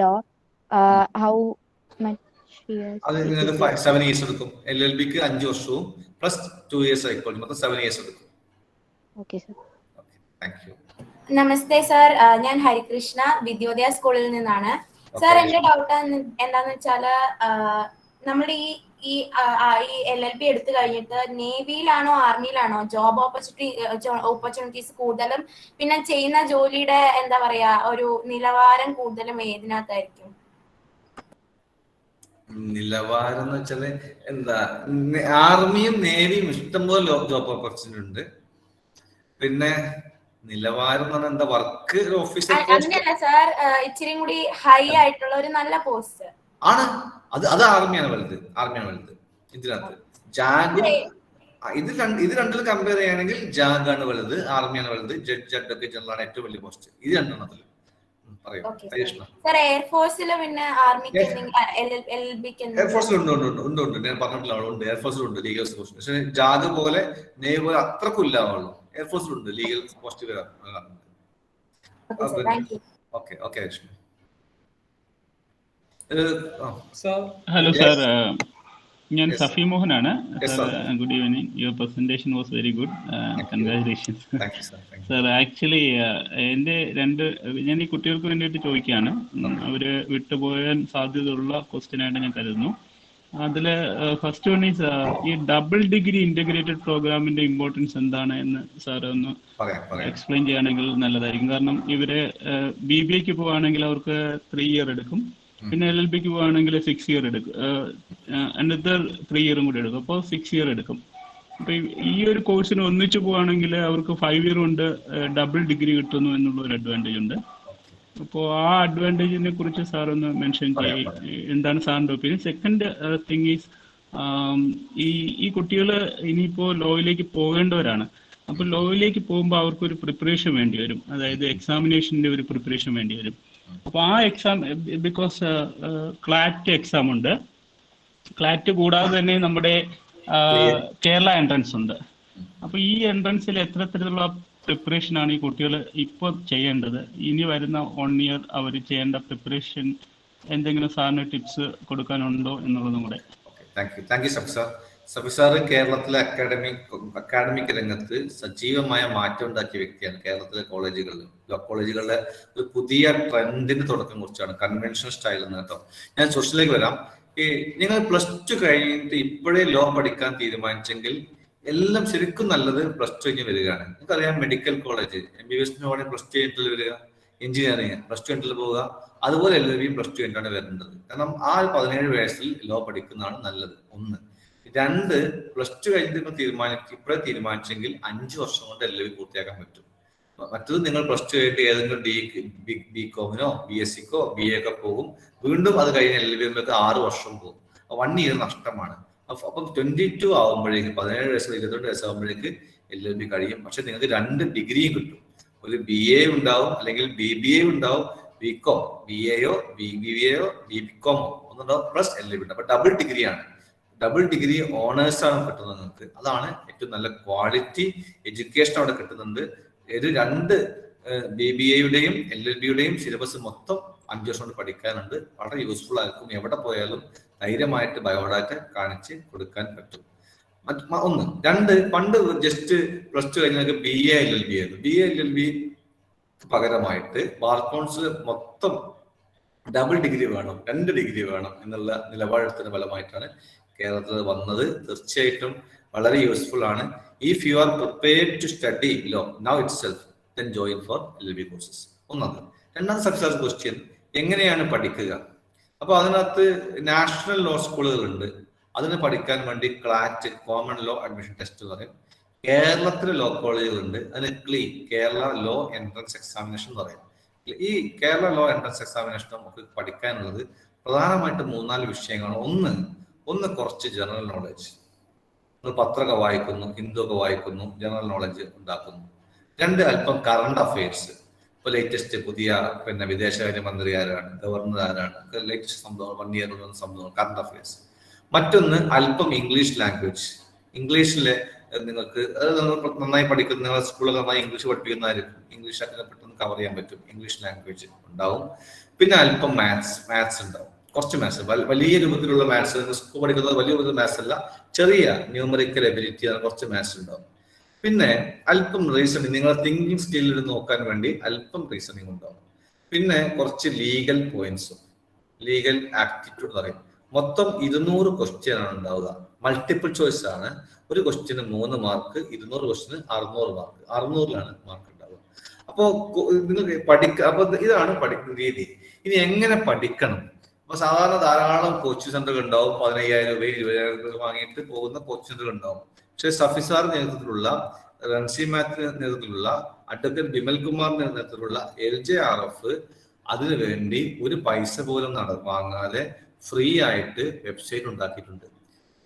law, how much years? അത് നിങ്ങൾക്ക് 7 years എടുക്കും. LLBക്ക് 5 വർഷവും +2 years psychology, മൊത്തം 7 years എടുക്കും. Okay, sir. Thank you. Namaste sir, ഞാൻ ഹരികൃഷ്ണ വിദ്യോദയ സ്കൂളിൽ നിന്നാണ്. സാർ, എന്റെ ഡൗട്ട് എന്താന്ന് വെച്ചാല് നമ്മുടെ ഈ LLB എടുത്തു കഴിഞ്ഞിട്ട് നേവിയിലാണോ ആർമിയിലാണോ ജോബ് ഓപ്പർച്യൂണിറ്റീസ് കൂടുതലും, പിന്നെ ചെയ്യുന്ന ജോലിയുടെ എന്താ പറയാ ഒരു നിലവാരം കൂടുതലും ഏതിനകത്തായിരിക്കും? നിലവാരം എന്ന് വെച്ചാല് എന്താ, ആർമിയും നേവിയും ഇഷ്ടംപോലെ ജോബ് ഓപ്പർച്യൂണിറ്റി ഉണ്ട്. പിന്നെ നിലവാരം എന്ന് പറഞ്ഞാൽ എന്താ, വർക്ക് ഒരു ഓഫീസർ അങ്ങനെയല്ല സാർ, ഇച്ചിരി കൂടി ഹൈ ആയിട്ടുള്ള ഒരു നല്ല പോസ്റ്റ്. ആണ്. അത് ആർമിയാണ് വലുത്. ഇതിനകത്ത് ജാഗും ഇത് രണ്ടിലും കമ്പയർ ചെയ്യുകയാണെങ്കിൽ ജാഗ് ആണ് വലുത്, ആർമിയാണ് വലുത്, ജഡ്ജ് അഡ്വക്കേറ്റ് ജനറൽ ആണ് ഏറ്റവും വലിയ പോസ്റ്റ്. ഇത് രണ്ടെണ്ണത്തിൽ പറയൂ. എയർഫോഴ്സിലുണ്ട്, ഞാൻ പറഞ്ഞിട്ടില്ല, ഉണ്ട് എയർഫോഴ്സിലുണ്ട് ലീഗൽ പോസ്റ്റ്. പക്ഷെ ജാഗ് പോലെ നേവി പോലെ അത്രക്കും ഇല്ലാവുള്ളൂ. എയർഫോഴ്സിലുണ്ട് ലീഗൽ പോസ്റ്റ് വരാറുണ്ട്. Okay okay Lakshmi. Hello sir, ഞാൻ സഫി മോഹനാണ്. Good evening. Your presentation was very good. Congratulations sir. Actually ഞാൻ ഈ കുട്ടികൾക്ക് വേണ്ടിയിട്ട് ചോദിക്കുകയാണ്. അവര് വിട്ടുപോകാൻ സാധ്യതയുള്ള ക്വസ്റ്റ്യൻ ആയിട്ട് ഞാൻ കരുതുന്നു. അതില് ഫസ്റ്റ് വൺ ഈസ് ഈ ഡബിൾ ഡിഗ്രി ഇന്റഗ്രേറ്റഡ് പ്രോഗ്രാമിന്റെ ഇമ്പോർട്ടൻസ് എന്താണ് എന്ന് സാർ ഒന്ന് എക്സ്പ്ലെയിൻ ചെയ്യുകയാണെങ്കിൽ നല്ലതായിരിക്കും. കാരണം ഇവര് BBA പോവുകയാണെങ്കിൽ അവർക്ക് 3 ഇയർ എടുക്കും, പിന്നെ LLBക്ക് പോവുകയാണെങ്കിൽ 6 ഇയർ എടുക്കും, അനദർ 3 ഇയറും കൂടി എടുക്കും, അപ്പോൾ 6 ഇയർ എടുക്കും. അപ്പൊ ഈ ഒരു കോഴ്സിന് ഒന്നിച്ചു പോവുകയാണെങ്കിൽ അവർക്ക് 5 ഇയർ കൊണ്ട് ഡബിൾ ഡിഗ്രി കിട്ടുന്നു എന്നുള്ള ഒരു അഡ്വാൻറ്റേജ് ഉണ്ട്. അപ്പോൾ ആ അഡ്വാൻറ്റേജിനെ കുറിച്ച് സാർ ഒന്ന് മെൻഷൻ ചെയ്യും. എന്താണ് സാറിന്റെ ഒപ്പീനിയൻ? സെക്കൻഡ് തിങ് ഈസ്, ഈ കുട്ടികൾ ഇനിയിപ്പോ ലോയിലേക്ക് പോകേണ്ടവരാണ്. അപ്പൊ ലോയിലേക്ക് പോകുമ്പോൾ അവർക്കൊരു പ്രിപ്പറേഷൻ വേണ്ടി വരും, അതായത് എക്സാമിനേഷന്റെ ഒരു പ്രിപ്പറേഷൻ വേണ്ടി വരും. അപ്പൊ ആ എക്സാം, ബിക്കോസ് ക്ലാറ്റ് എക്സാം ഉണ്ട്, ക്ലാറ്റ് കൂടാതെ തന്നെ നമ്മുടെ കേരള എൻട്രൻസ് ഉണ്ട്. അപ്പൊ ഈ എൻട്രൻസിൽ എത്തരത്തിലുള്ള പ്രിപ്പറേഷൻ ആണ് ഈ കുട്ടികൾ ഇപ്പൊ ചെയ്യേണ്ടത്? ഇനി വരുന്ന 1 ഇയർ അവർ ചെയ്യേണ്ട പ്രിപ്പറേഷൻ എന്തെങ്കിലും സാറിന് ടിപ്സ് കൊടുക്കാനുണ്ടോ എന്നുള്ളതും കൂടെ. Thank you Safi sir. കേരളത്തിലെ അക്കാഡമിക് രംഗത്ത് സജീവമായ മാറ്റം ഉണ്ടാക്കിയ വ്യക്തിയാണ്. കേരളത്തിലെ കോളേജുകളിലെ ഒരു പുതിയ ട്രെൻഡിന് തുടക്കം കുറിച്ചാണ്, കൺവെൻഷണൽ സ്റ്റൈൽ എന്ന് കേട്ടോ. ഞാൻ സോഷ്യലിലേക്ക് വരാം. നിങ്ങൾ +2 കഴിഞ്ഞിട്ട് ഇപ്പോഴേ ലോ പഠിക്കാൻ തീരുമാനിച്ചെങ്കിൽ എല്ലാം ശരിക്കും നല്ലത് +2 കഴിഞ്ഞ് വരികയാണ്. നിങ്ങൾക്കറിയാം, മെഡിക്കൽ കോളേജ് MBBS +2 കഴിഞ്ഞിട്ട് വരിക, എഞ്ചിനീയറിംഗ് +2 കഴിഞ്ഞിട്ട് പോവുക, അതുപോലെ LLB +2 കഴിഞ്ഞിട്ടാണ് വരേണ്ടത്. കാരണം ആ 17 വയസ്സിൽ ലോ പഠിക്കുന്നതാണ് നല്ലത്. 1. 2, +2 കഴിഞ്ഞിട്ട് ഇപ്പോഴേ തീരുമാനിച്ചെങ്കിൽ 5 വർഷം കൊണ്ട് LLB പൂർത്തിയാക്കാൻ പറ്റും. മറ്റത് നിങ്ങൾ +2 കഴിഞ്ഞിട്ട് ഏതെങ്കിലും BComനോ BScക്കോ BA പോകും, വീണ്ടും അത് കഴിഞ്ഞ് LLB 6 വർഷം പോകും. 1 ഇയർ നഷ്ടമാണ്. അപ്പം 22 ആവുമ്പോഴേക്ക്, 17 വയസ്സിൽ 22 വയസ്സാകുമ്പോഴേക്ക് LLB കഴിയും. പക്ഷെ നിങ്ങൾക്ക് 2 ഡിഗ്രിയും കിട്ടും. ഒരു BA ഉണ്ടാവും, അല്ലെങ്കിൽ BBA ഉണ്ടാവും, BCom, BAയോ BBAയോ BComോ ഒന്നുണ്ടാവും, പ്ലസ് LLB ഉണ്ട്. അപ്പൊ ഡബിൾ ഡിഗ്രിയാണ്. ഡബിൾ ഡിഗ്രി ഓണേഴ്സ് ആണ് കിട്ടുന്നത് നിങ്ങൾക്ക്. അതാണ് ഏറ്റവും നല്ല ക്വാളിറ്റി എഡ്യൂക്കേഷൻ അവിടെ കിട്ടുന്നുണ്ട്. ഒരു 2 BBAയുടെയും LLBയുടെയും സിലബസ് മൊത്തം 5 വർഷം കൊണ്ട് പഠിക്കാനുണ്ട്. വളരെ യൂസ്ഫുൾ ആയിരിക്കും. എവിടെ പോയാലും ധൈര്യമായിട്ട് ബയോഡാറ്റ കാണിച്ച് കൊടുക്കാൻ പറ്റും. 1. 2, പണ്ട് ജസ്റ്റ് +2 കഴിഞ്ഞാൽ BA LLB ആയിരുന്നു. BA LLB പകരമായിട്ട് ബാർ കൗൺസിൽ മൊത്തം ഡബിൾ ഡിഗ്രി വേണം, 2 ഡിഗ്രി വേണം എന്നുള്ള നിലപാടെടുത്തതിന്റെ ഫലമായിട്ടാണ് കേരളത്തിൽ വന്നത്. തീർച്ചയായിട്ടും വളരെ യൂസ്ഫുൾ ആണ്. If you are prepared to study law now itself, then join for LLB courses. 1. 2ാമത്തെ സക്സസ് ക്വസ്റ്റ്യൻ, എങ്ങനെയാണ് പഠിക്കുക? അപ്പൊ അതിനകത്ത് നാഷണൽ ലോ സ്കൂളുകളുണ്ട്. അതിന് പഠിക്കാൻ വേണ്ടി ക്ലാറ്റ്, കോമൺ ലോ അഡ്മിഷൻ ടെസ്റ്റ് പറയും. കേരളത്തിലെ ലോ കോളേജുകളുണ്ട്, അതിന് കേരള ലോ എൻട്രൻസ് എക്സാമിനേഷൻ എന്ന് പറയും. ഈ കേരള ലോ എൻട്രൻസ് എക്സാമിനേഷൻ നമുക്ക് പഠിക്കാനുള്ളത് പ്രധാനമായിട്ട് 3-4 വിഷയങ്ങളാണ്. ഒന്ന് കുറച്ച് ജനറൽ നോളജ്, നിങ്ങൾ പത്രമൊക്കെ വായിക്കുന്നു, ഹിന്ദു ഒക്കെ വായിക്കുന്നു, ജനറൽ നോളജ് ഉണ്ടാക്കുന്നു. 2, അല്പം കറണ്ട് അഫയേഴ്സ്. ഇപ്പൊ ലേറ്റസ്റ്റ് പുതിയ വിദേശകാര്യമന്ത്രി ആരാണ്, ഗവർണർ ആരാണ്, ലേറ്റസ്റ്റ് സംഭവം 1 ഇയർ സംഭവം, കറണ്ട് അഫയേഴ്സ്. മറ്റൊന്ന് അല്പം ഇംഗ്ലീഷ് ലാംഗ്വേജ്. ഇംഗ്ലീഷിലെ നിങ്ങൾക്ക് നന്നായി പഠിക്കുന്ന, നിങ്ങളുടെ സ്കൂളിൽ നന്നായി ഇംഗ്ലീഷ് പഠിപ്പിക്കുന്നതായിരിക്കും. ഇംഗ്ലീഷ് ഒക്കെ പെട്ടെന്ന് കവർ ചെയ്യാൻ പറ്റും. ഇംഗ്ലീഷ് ലാംഗ്വേജ് ഉണ്ടാവും. പിന്നെ അല്പം മാത്സ് ഉണ്ടാവും, കുറച്ച് മാത്സ്. വലിയ രൂപത്തിലുള്ള മാത്സ്, സ്കൂൾ പഠിക്കുന്നത് വലിയ രൂപത്തിൽ മാത്സ് അല്ല, ചെറിയ ന്യൂമറിക്കൽ എബിലിറ്റി, കുറച്ച് മാത്സ് ഉണ്ടാവും. പിന്നെ അല്പം റീസണിങ്, നിങ്ങളെ തിങ്കിങ് സ്കില്ലിൽ നോക്കാൻ വേണ്ടി അല്പം റീസണിങ് ഉണ്ടാവും. പിന്നെ കുറച്ച് ലീഗൽ പോയിന്റ്സും, ലീഗൽ ആപ്റ്റിറ്റ്യൂഡ് പറയും. മൊത്തം 200 ക്വസ്റ്റ്യൻ ആണ് ഉണ്ടാവുക. മൾട്ടിപ്പിൾ ചോയ്സ് ആണ്. ഒരു ക്വസ്റ്റ്യന് 3 മാർക്ക്, 200 ക്വസ്റ്റ്യന് 600 മാർക്ക്. 600ലാണ് മാർക്ക് ഉണ്ടാവുക. അപ്പോ നിങ്ങൾക്ക് അപ്പൊ ഇതാണ് പഠിക്കുന്ന രീതി. ഇനി എങ്ങനെ പഠിക്കണം? അപ്പൊ സാധാരണ ധാരാളം കോച്ചിങ് സെന്ററുകൾ ഉണ്ടാവും. 15,000 രൂപ 20,000 രൂപ വാങ്ങിയിട്ട് പോകുന്ന കോച്ചിങ് സെന്ററുകൾ ഉണ്ടാവും. പക്ഷെ സഫി സാർ നേതൃത്വത്തിലുള്ള, റൺസി മാത്യു നേതൃത്വത്തിലുള്ള, അഡ്വക്കേറ്റ് ബിമൽ കുമാറിന്റെ നേതൃത്വത്തിലുള്ള LJRF അതിനു വേണ്ടി ഒരു പൈസ പോലും വാങ്ങാതെ ഫ്രീ ആയിട്ട് വെബ്സൈറ്റ് ഉണ്ടാക്കിയിട്ടുണ്ട്.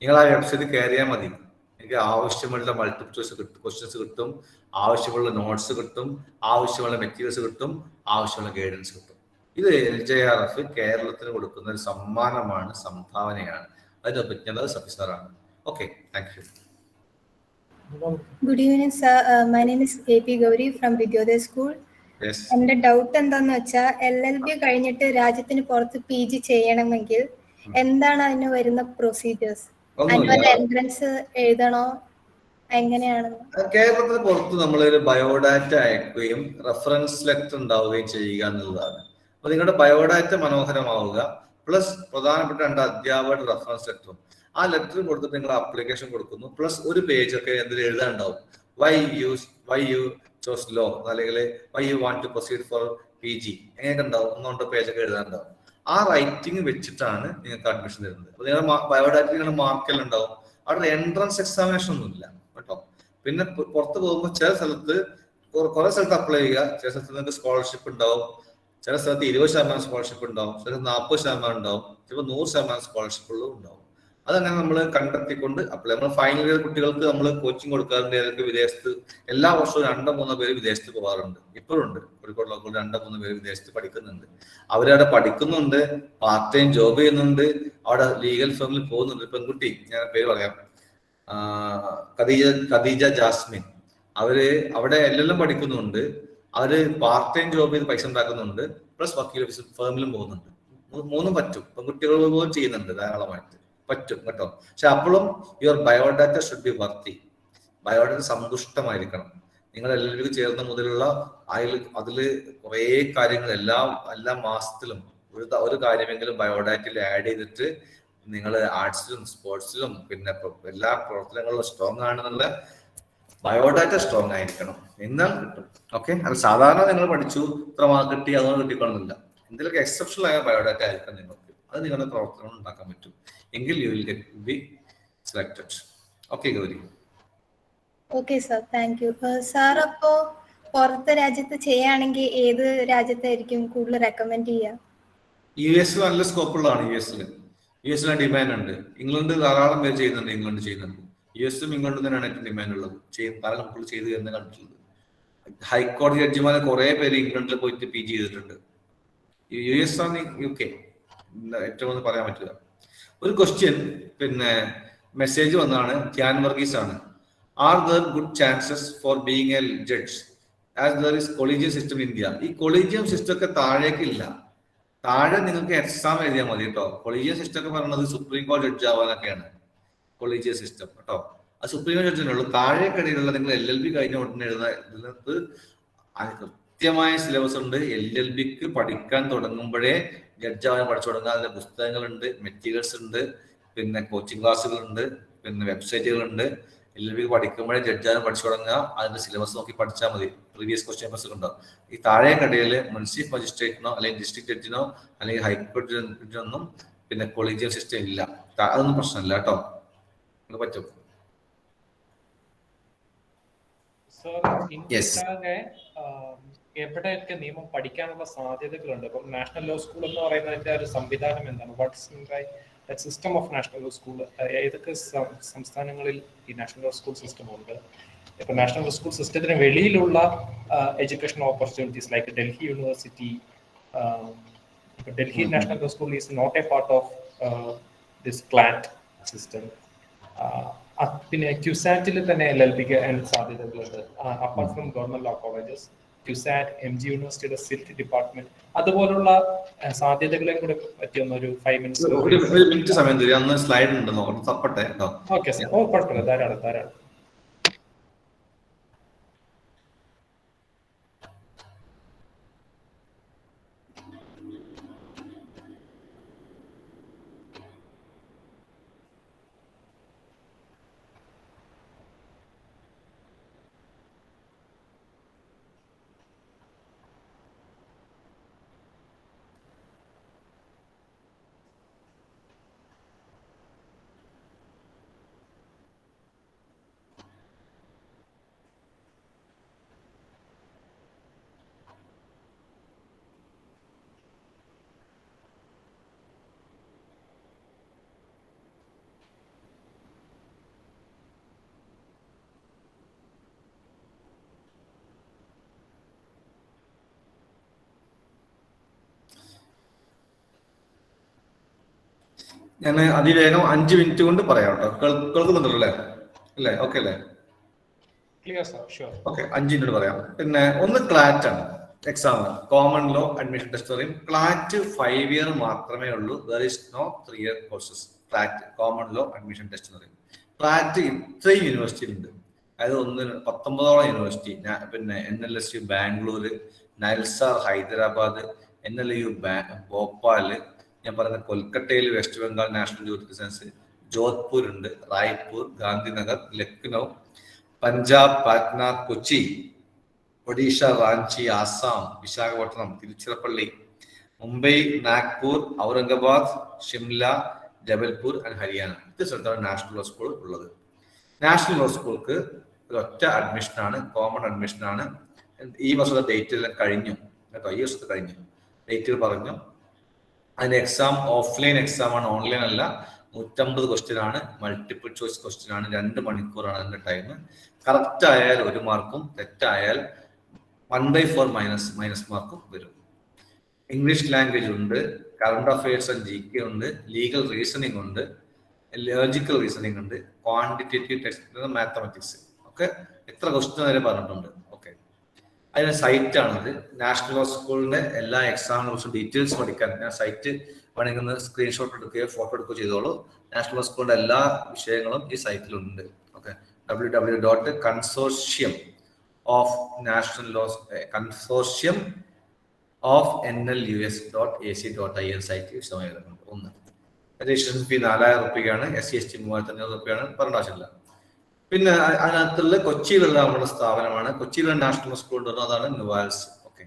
നിങ്ങൾ ആ വെബ്സൈറ്റ് കയറിയാൽ മതി. എനിക്ക് ആവശ്യമുള്ള മൾട്ടിപ്പിൾ ചോയ്സ് ക്വസ്റ്റ്യൻസ് കിട്ടും, ആവശ്യമുള്ള നോട്ട്സ് കിട്ടും, ആവശ്യമുള്ള മെറ്റീരിയൽസ് കിട്ടും, ആവശ്യമുള്ള ഗൈഡൻസ് കിട്ടും. ഇത് LJRF കേരളത്തിന് കൊടുക്കുന്ന ഒരു സമ്മാനമാണ്, സംഭാവനയാണ്. അതിന്റെ ഒപ്പിക്കുന്നത് സഫി സാറാണ്. Okay, thank you. Good evening, sir. My name is AP Gauri from Vidyodaya School. Yes. എൻ്റെ ഡൗട്ട് എന്താന്ന് വെച്ചാൽ LLB കഴിഞ്ഞിട്ട് രാജ്യത്തിന് പുറത്ത് PG ചെയ്യണമെങ്കിൽ എന്താണ് അതിന് വരുന്ന പ്രൊസീജിയേഴ്സ്? അതിനുള്ള എൻട്രൻസ് എഴുതണോ? എങ്ങനെയാണ്? കേരളത്തിന് പുറത്ത് നമ്മളൊരു ബയോഡാറ്റ അയക്കുകയും റെഫറൻസ് ലെറ്റർ ഉണ്ടാവുകയും ചെയ്യുക എന്നുള്ളതാണ്. അപ്പൊ നിങ്ങളുടെ ബയോഡാറ്റ മനോഹരമാവുക, പ്ലസ് പ്രധാനപ്പെട്ട 2 അധ്യാപകരുടെ റെഫറൻസ് ലെറ്ററും. ആ ലെറ്റർ കൊടുത്തിട്ട് നിങ്ങൾ ആപ്ലിക്കേഷൻ കൊടുക്കുന്നു, പ്ലസ് ഒരു പേജ് ഒക്കെ എന്തിൽ എഴുതാനുണ്ടാവും. വൈ യു ചോസ് ലോ, അല്ലെങ്കിൽ why you want to proceed for PG, എങ്ങനെയൊക്കെ ഉണ്ടാവും. 1-2 പേജൊക്കെ എഴുതാനുണ്ടാവും. ആ റൈറ്റിംഗ് വെച്ചിട്ടാണ് നിങ്ങൾക്ക് അഡ്മിഷൻ തരുന്നത്. അപ്പൊ നിങ്ങളുടെ ബയോഡാറ്റ നിങ്ങളുടെ മാർക്കെല്ലാം ഉണ്ടാവും. അവിടെ എൻട്രൻസ് എക്സാമിനേഷൻ ഒന്നും ഇല്ല കേട്ടോ. പിന്നെ പുറത്ത് പോകുമ്പോൾ ചില സ്ഥലത്ത് കുറെ സ്ഥലത്ത് അപ്ലൈ ചെയ്യുക, ചില സ്ഥലത്ത് നിങ്ങൾക്ക് സ്കോളർഷിപ്പ് ഉണ്ടാവും, ചില സ്ഥലത്ത് 20% സ്കോളർഷിപ്പ് ഉണ്ടാവും, ചില 40% ഉണ്ടാവും, ചിലപ്പോൾ 100% സ്കോളർഷിപ്പുകളും ഉണ്ടാവും. അതങ്ങനെ നമ്മൾ കണ്ടെത്തിക്കൊണ്ട് അപ്ലൈ. നമ്മൾ ഫൈനൽ ഇയർ കുട്ടികൾക്ക് നമ്മൾ കോച്ചിങ് കൊടുക്കാറുണ്ട്. ഏതൊക്കെ വിദേശത്ത് എല്ലാ വർഷവും 2-3 പേര് വിദേശത്ത് പോകാറുണ്ട്. ഇപ്പോഴുണ്ട് കോഴിക്കോട് ലോക്കൽ 2-3 പേര് വിദേശത്ത് പഠിക്കുന്നുണ്ട്. അവരവിടെ പഠിക്കുന്നുണ്ട്, പാർട്ട് ടൈം ജോബ് ചെയ്യുന്നുണ്ട്, അവിടെ ലീഗൽ ഫേമിൽ പോകുന്നുണ്ട്. പെൺകുട്ടി, ഞാൻ പേര് പറയാം, ഖദീജ ജാസ്മിൻ. അവര് അവിടെ LLM പഠിക്കുന്നുണ്ട്, അവര് പാർട്ട് ടൈം ജോബ് ചെയ്ത് പൈസ ഉണ്ടാക്കുന്നുണ്ട്, പ്ലസ് വക്കീൽ ഫേമിലും പോകുന്നുണ്ട്. 3 പറ്റും. പെൺകുട്ടികൾ പോലും ചെയ്യുന്നുണ്ട്, ധാരാളമായിട്ട് പറ്റും കേട്ടോ. പക്ഷെ അപ്പോഴും your biodata should be worthy. Biodata സന്തുഷ്ടമായിരിക്കണം. നിങ്ങൾ LLB ചേർന്ന മുതലുള്ള അതിൽ കുറേ കാര്യങ്ങൾ എല്ലാ മാസത്തിലും ഒരു കാര്യമെങ്കിലും ബയോഡാറ്റയിൽ ആഡ് ചെയ്തിട്ട് നിങ്ങൾ ആർട്സിലും സ്പോർട്സിലും പിന്നെ എല്ലാ പ്രവർത്തനങ്ങളിലും സ്ട്രോങ് ആണെന്നുള്ള ബയോഡാറ്റ സ്ട്രോങ് ആയിരിക്കണം, എന്നാൽ കിട്ടും. ഓക്കെ, അത് സാധാരണ നിങ്ങൾ പഠിച്ചു ഇത്ര മാർക്ക് കിട്ടി അതൊന്നും കിട്ടിക്കൊള്ളുന്നില്ല. എന്തെങ്കിലുമൊക്കെ എക്സെപ്ഷണൽ ആയ ബയോഡാറ്റ ആയിരിക്കും നിങ്ങൾക്ക്. അത് നിങ്ങളുടെ പ്രവർത്തനങ്ങൾ ഉണ്ടാക്കാൻ പറ്റും എങ്കിൽ you will be selected. Okay Gauri. Okay sir, thank you sir. അപ്പോ പുറത്തെ രാജ്യത്ത് ചെയ്യുകയാണെങ്കിൽ ഏത് രാജ്യത്തായിരിക്കും കൂടുതൽ റെക്കമെൻഡ് ചെയ്യുക? US നല്ല സ്കോപ്പുള്ളതാണ്. യു എസിലെ ഡിമാൻഡ് ഉണ്ട്. ഇംഗ്ലണ്ട് ധാരാളം പേര് ചെയ്യുന്നുണ്ട്. US-ഉം ഇംഗ്ലണ്ടും തന്നെയാണ് ഏറ്റവും ഡിമാൻഡ് ഉള്ളത്. പല മക്കൾ ചെയ്ത് എന്ന് കണ്ടിട്ടുള്ളത്. ഹൈക്കോടതി ജഡ്ജിമാരെ കുറെ പേര് ഇംഗ്ലണ്ടിൽ പോയിട്ട് PG ചെയ്തിട്ടുണ്ട്. US ആണ് UK ഏറ്റവും പറയാൻ പറ്റുക. ഒരു ക്വസ്റ്റ്യൻ പിന്നെ മെസ്സേജ് വന്നാണ്, ധ്യാൻ വർഗീസ് ആണ്. Are there good chances for being A judge as there is collegium system in India? ഈ കൊളീജിയം സിസ്റ്റം ഒക്കെ താഴേക്കില്ല. താഴെ നിങ്ങൾക്ക് എക്സാം എഴുതിയാൽ മതി കേട്ടോ. കൊളീജിയം സിസ്റ്റം ഒക്കെ പറയുന്നത് സുപ്രീം കോടതി ജഡ്ജ് ആവാനൊക്കെയാണ് കൊളീജിയം സിസ്റ്റം കേട്ടോ. അത് സുപ്രീം കോടതി ജഡ്ജിനുള്ളൂ. താഴേക്കിടയിലുള്ള നിങ്ങൾ LLB കഴിഞ്ഞ ഉടനെ എഴുതുന്നത് കൃത്യമായ സിലബസ് ഉണ്ട്. LLBക്ക് പഠിക്കാൻ തുടങ്ങുമ്പോഴേ ജഡ്ജാവാൻ പഠിച്ചു തുടങ്ങുക. അതിന്റെ പുസ്തകങ്ങളുണ്ട്, മെറ്റീരിയൽസ് ഉണ്ട്, പിന്നെ കോച്ചിങ് ക്ലാസ്സുകളുണ്ട്, പിന്നെ വെബ്സൈറ്റുകളുണ്ട്. LLBക്ക് പഠിക്കുമ്പോഴേ ജഡ്ജാവാൻ പഠിച്ചു തുടങ്ങുക. അതിന്റെ സിലബസ് നോക്കി പഠിച്ചാൽ മതി. പ്രീവിയസ് ക്വസ്റ്റ്യൻ പേപ്പേഴ്സ് ഉണ്ടാവും. ഈ താഴേക്കടയിൽ മുൻസിഫ് മജിസ്ട്രേറ്റിനോ അല്ലെങ്കിൽ ഡിസ്ട്രിക്ട് ജഡ്ജിനോ അല്ലെങ്കിൽ ഹൈക്കോടതി ജഡ്ജിനൊന്നും പിന്നെ കൊളീജിയം സിസ്റ്റം ഇല്ല. അതൊന്നും പ്രശ്നമില്ല കേട്ടോ, പറ്റും. എവിടെയൊക്കെ നിയമം പഠിക്കാനുള്ള സാധ്യതകളുണ്ട്? ഇപ്പം നാഷണൽ ലോ സ്കൂൾ എന്ന് പറയുന്നതിന്റെ ഒരു സംവിധാനം എന്താണ്? What's system of national law school? ഏതൊക്കെ സംസ്ഥാനങ്ങളിൽ ഈ നാഷണൽ ലോ സ്കൂൾ സിസ്റ്റം ഉണ്ട്? ഇപ്പൊ നാഷണൽ ലോ സ്കൂൾ സിസ്റ്റത്തിന് വെളിയിലുള്ള education opportunities like Delhi university, Delhi national law school is not a part of this CLAT system. പിന്നെ ക്യുസാറ്റിൽ തന്നെ LLBക്ക് സാധ്യതകളുണ്ട്. Apart from government law colleges, CUSAT, MG യൂണിവേഴ്സിറ്റിയുടെ സിൽറ്റ് ഡിപ്പാർട്ട്മെന്റ്, അതുപോലുള്ള സാധ്യതകളെ കൂടെ പറ്റിയൊന്ന് ഒരു 5 മിനിറ്റ്സ് സമയം തരും. അന്ന് സ്ലൈഡ് ഉണ്ടെന്നോ തപ്പട്ടെ. ഓക്കെ സാർ, ഓ കുഴപ്പമില്ല, ധാരാളം. ഞാൻ അതിവേഗം 5 മിനിറ്റ് കൊണ്ട് പറയാം കേട്ടോ. കേൾക്കുന്നുണ്ടല്ലോ അല്ലേ? അല്ലേ? ഓക്കെ അല്ലേ? ഓക്കെ, 5 മിനിറ്റ് പറയാം. പിന്നെ ഒന്ന് ക്ലാറ്റ് ആണ് exam, common law admission test പറയും. ക്ലാറ്റ് 5 ഇയർ മാത്രമേ ഉള്ളൂ. There is no 3 year courses. CLAT common law admission test എന്ന് പറയും. ക്ലാറ്റ് ഇത്രയും യൂണിവേഴ്സിറ്റി ഉണ്ട്. അതായത് 19ഓളം യൂണിവേഴ്സിറ്റി, പിന്നെ NLSU ബാംഗ്ലൂർ, നൈൽസാർ ഹൈദരാബാദ്, NLU ഭോപ്പാല്, ഞാൻ പറഞ്ഞ കൊൽക്കത്തയിൽ West Bengal national youth science, Jodhpur ഉണ്ട്, റായ്പൂർ, ഗാന്ധിനഗർ, ലക്നൗ, പഞ്ചാബ്, പാറ്റ്ന, കൊച്ചി, ഒഡീഷ, റാഞ്ചി, ആസാം, വിശാഖപട്ടണം, തിരുച്ചിറപ്പള്ളി, മുംബൈ, നാഗ്പൂർ, ഔറംഗാബാദ്, ഷിംല, ജബൽപൂർ ആൻഡ് ഹരിയാന. ഇത് സ്ഥലത്താണ് നാഷണൽ ലോ സ്കൂൾ ഉള്ളത്. നാഷണൽ ലോ സ്കൂൾക്ക് ഒരൊറ്റ അഡ്മിഷനാണ്, കോമൺ അഡ്മിഷനാണ്. ഈ വർഷത്തെ ഡേറ്റ് എല്ലാം കഴിഞ്ഞു കേട്ടോ, ഈ വർഷത്തെ കഴിഞ്ഞു, ഡേറ്റ് പറഞ്ഞു. അതിന്റെ എക്സാം ഓഫ്ലൈൻ എക്സാം ആണ്, ഓൺലൈൻ അല്ല. 150 ക്വസ്റ്റ്യൻ ആണ്, മൾട്ടിപ്പിൾ ചോയ്സ് ക്വസ്റ്റ്യൻ ആണ്. 2 മണിക്കൂറാണ് അതിന്റെ ടൈം. കറക്റ്റ് ആയാൽ 1 മാർക്കും, തെറ്റായാൽ 1/4 മൈനസ് മാർക്കും വരും. ഇംഗ്ലീഷ് ലാംഗ്വേജ് ഉണ്ട്, കറണ്ട് അഫയേഴ്സ് ആൻഡ് GK ഉണ്ട്, ലീഗൽ റീസണിങ് ഉണ്ട്, ലോജിക്കൽ റീസണിങ് ഉണ്ട്, ക്വാണ്ടിറ്റേറ്റീവ് ടെസ്റ്റ്, മാത്തമാറ്റിക്സ്. ഒക്കെ എത്ര ക്വസ്റ്റ്യൻ വരെ പറഞ്ഞിട്ടുണ്ട്. ഓക്കെ, അതിന് സൈറ്റ് ആണത്. നാഷണൽ ലോ സ്കൂളിന്റെ എല്ലാ എക്സാമിനെ കുറിച്ചും ഡീറ്റെയിൽസ് പഠിക്കാൻ ഞാൻ സൈറ്റ് വേണമെങ്കിൽ സ്ക്രീൻഷോട്ട് എടുക്കുകയോ ഫോട്ടോ എടുക്കുകയോ ചെയ്തോളൂ. നാഷണൽ ലോ സ്കൂളിന്റെ എല്ലാ വിഷയങ്ങളും ഈ സൈറ്റിലുണ്ട്. ഓക്കെ, www.consortium.nlus.ac.in സൈറ്റ് വിശദമായി വരുന്നുണ്ട്. ഒന്ന്, രജിസ്ട്രേഷൻ ഫീ 4000 രൂപയാണ്. SC/ST 3500 രൂപയാണ്. പറഞ്ഞ ആവശ്യമില്ല. പിന്നെ അതിനകത്തുള്ള കൊച്ചിയിലുള്ള നമ്മുടെ സ്ഥാപനമാണ്. കൊച്ചിയിലുള്ള നാഷണൽ ലോ സ്കൂൾ ഉണ്ട്, അതാണ് നുവാൽസ്. ഓക്കെ,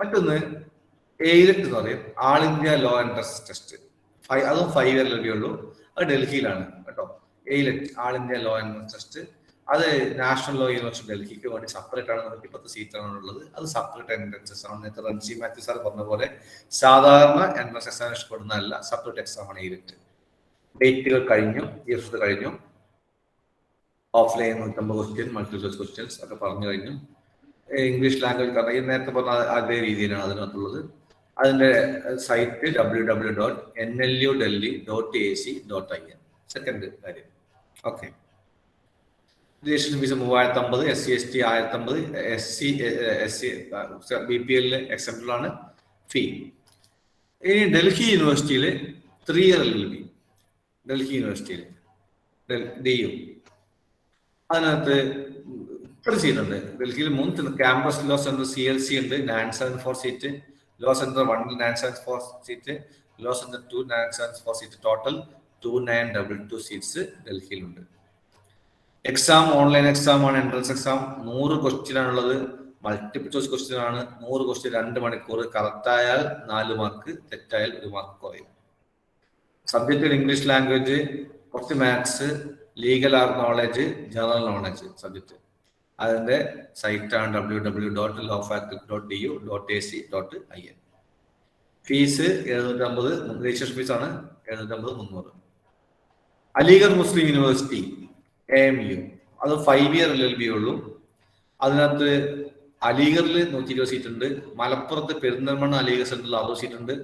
മറ്റൊന്ന് എയ്ലറ്റ് എന്ന് പറയും, ആൾ ഇന്ത്യ ലോ എൻട്രൻസ് ടെസ്റ്റ്. അതും 5 ഇയർ ലഭ്യമുള്ളൂ. അത് ഡൽഹിയിലാണ് കേട്ടോ. എയ്ലറ്റ്, ആൾ ഇന്ത്യ ലോ എൻട്രൻസ് ടെസ്റ്റ്, അത് നാഷണൽ ലോ യൂണിവേഴ്സിറ്റി ഡൽഹിക്ക് വേണ്ടി സെപ്പറേറ്റ് ആണ്. 110 സീറ്റാണ് ഉള്ളത്. അത് സെപ്പറേറ്റ് എൻട്രൻസസ് ആണ്. നേരത്തെ റൺസി മാത്യു സാർ പറഞ്ഞ പോലെ സാധാരണ എൻട്രൻസ് എക്സാമിനേഷൻ കൊടുക്കുന്നതല്ല, സെപ്പറേറ്റ് എക്സാം ആണ് എയ്ലറ്റ്. ഡേറ്റുകൾ കഴിഞ്ഞു, ഈ വർഷത്ത് കഴിഞ്ഞു. Offline 150 question, multiple choice questions ഒക്കെ പറഞ്ഞു കഴിഞ്ഞു. ഇംഗ്ലീഷ് ലാംഗ്വേജ് കാരണം ഈ നേരത്തെ പറഞ്ഞ അതേ രീതിയിലാണ് അതിനകത്തുള്ളത്. അതിന്റെ സൈറ്റ് www.nludelhi.ac.in. സെക്കൻഡ് കാര്യം. Okay, registration fees 3050, SC/ST 1050, SC BPL എക്സെപ്റ്റബിൾ ആണ് ഫീ. ഇനി ഡൽഹി യൂണിവേഴ്സിറ്റിയിൽ 3 ഇയർ LLB, ഡൽഹി യൂണിവേഴ്സിറ്റിയിൽ DU, അതിനകത്ത് ഇത്ര സീറ്റ് ഉണ്ട്. ഡൽഹിയിൽ 3 ക്യാമ്പസ് ലോ സെന്റർ CLC ഉണ്ട്, 974 seat. Law centre 1 974 seat, law centre 2 974 seat. Total 2922 seats ഡൽഹിയിലുണ്ട്. എക്സാം ഓൺലൈൻ എക്സാം ആണ്, എൻട്രൻസ് എക്സാം. 100 ക്വസ്റ്റ്യൻ ആണുള്ളത്, മൾട്ടിപ്പിൾ ചോയ്സ് ക്വസ്റ്റ്യൻ ആണ്. 100 ക്വസ്റ്റ്യൻ 2 മണിക്കൂർ. കറക്റ്റ് ആയാൽ 4 മാർക്ക്, തെറ്റായാൽ 1 മാർക്ക് കുറയും. സബ്ജക്റ്റ് ഇംഗ്ലീഷ് ലാംഗ്വേജ്, കുറച്ച് maths, legal knowledge, general knowledge subject. അതിന്റെ സൈറ്റാണ് www.lawfaculty.du.ac.in. ഫീസ് 750, രജിസ്ട്രേഷൻ ഫീസ് ആണ് 750, 300. അലിഗഡ് മുസ്ലിം യൂണിവേഴ്സിറ്റി AMU, അത് 5 ഇയർ LLB ഉള്ളൂ. അതിനകത്ത് അലിഗറിൽ 120 സീറ്റ് ഉണ്ട്. മലപ്പുറത്ത് പെരിന്തൽമണ്ണ അലിഗഡ് സെന്ററിൽ 60 സീറ്റ് ഉണ്ട്.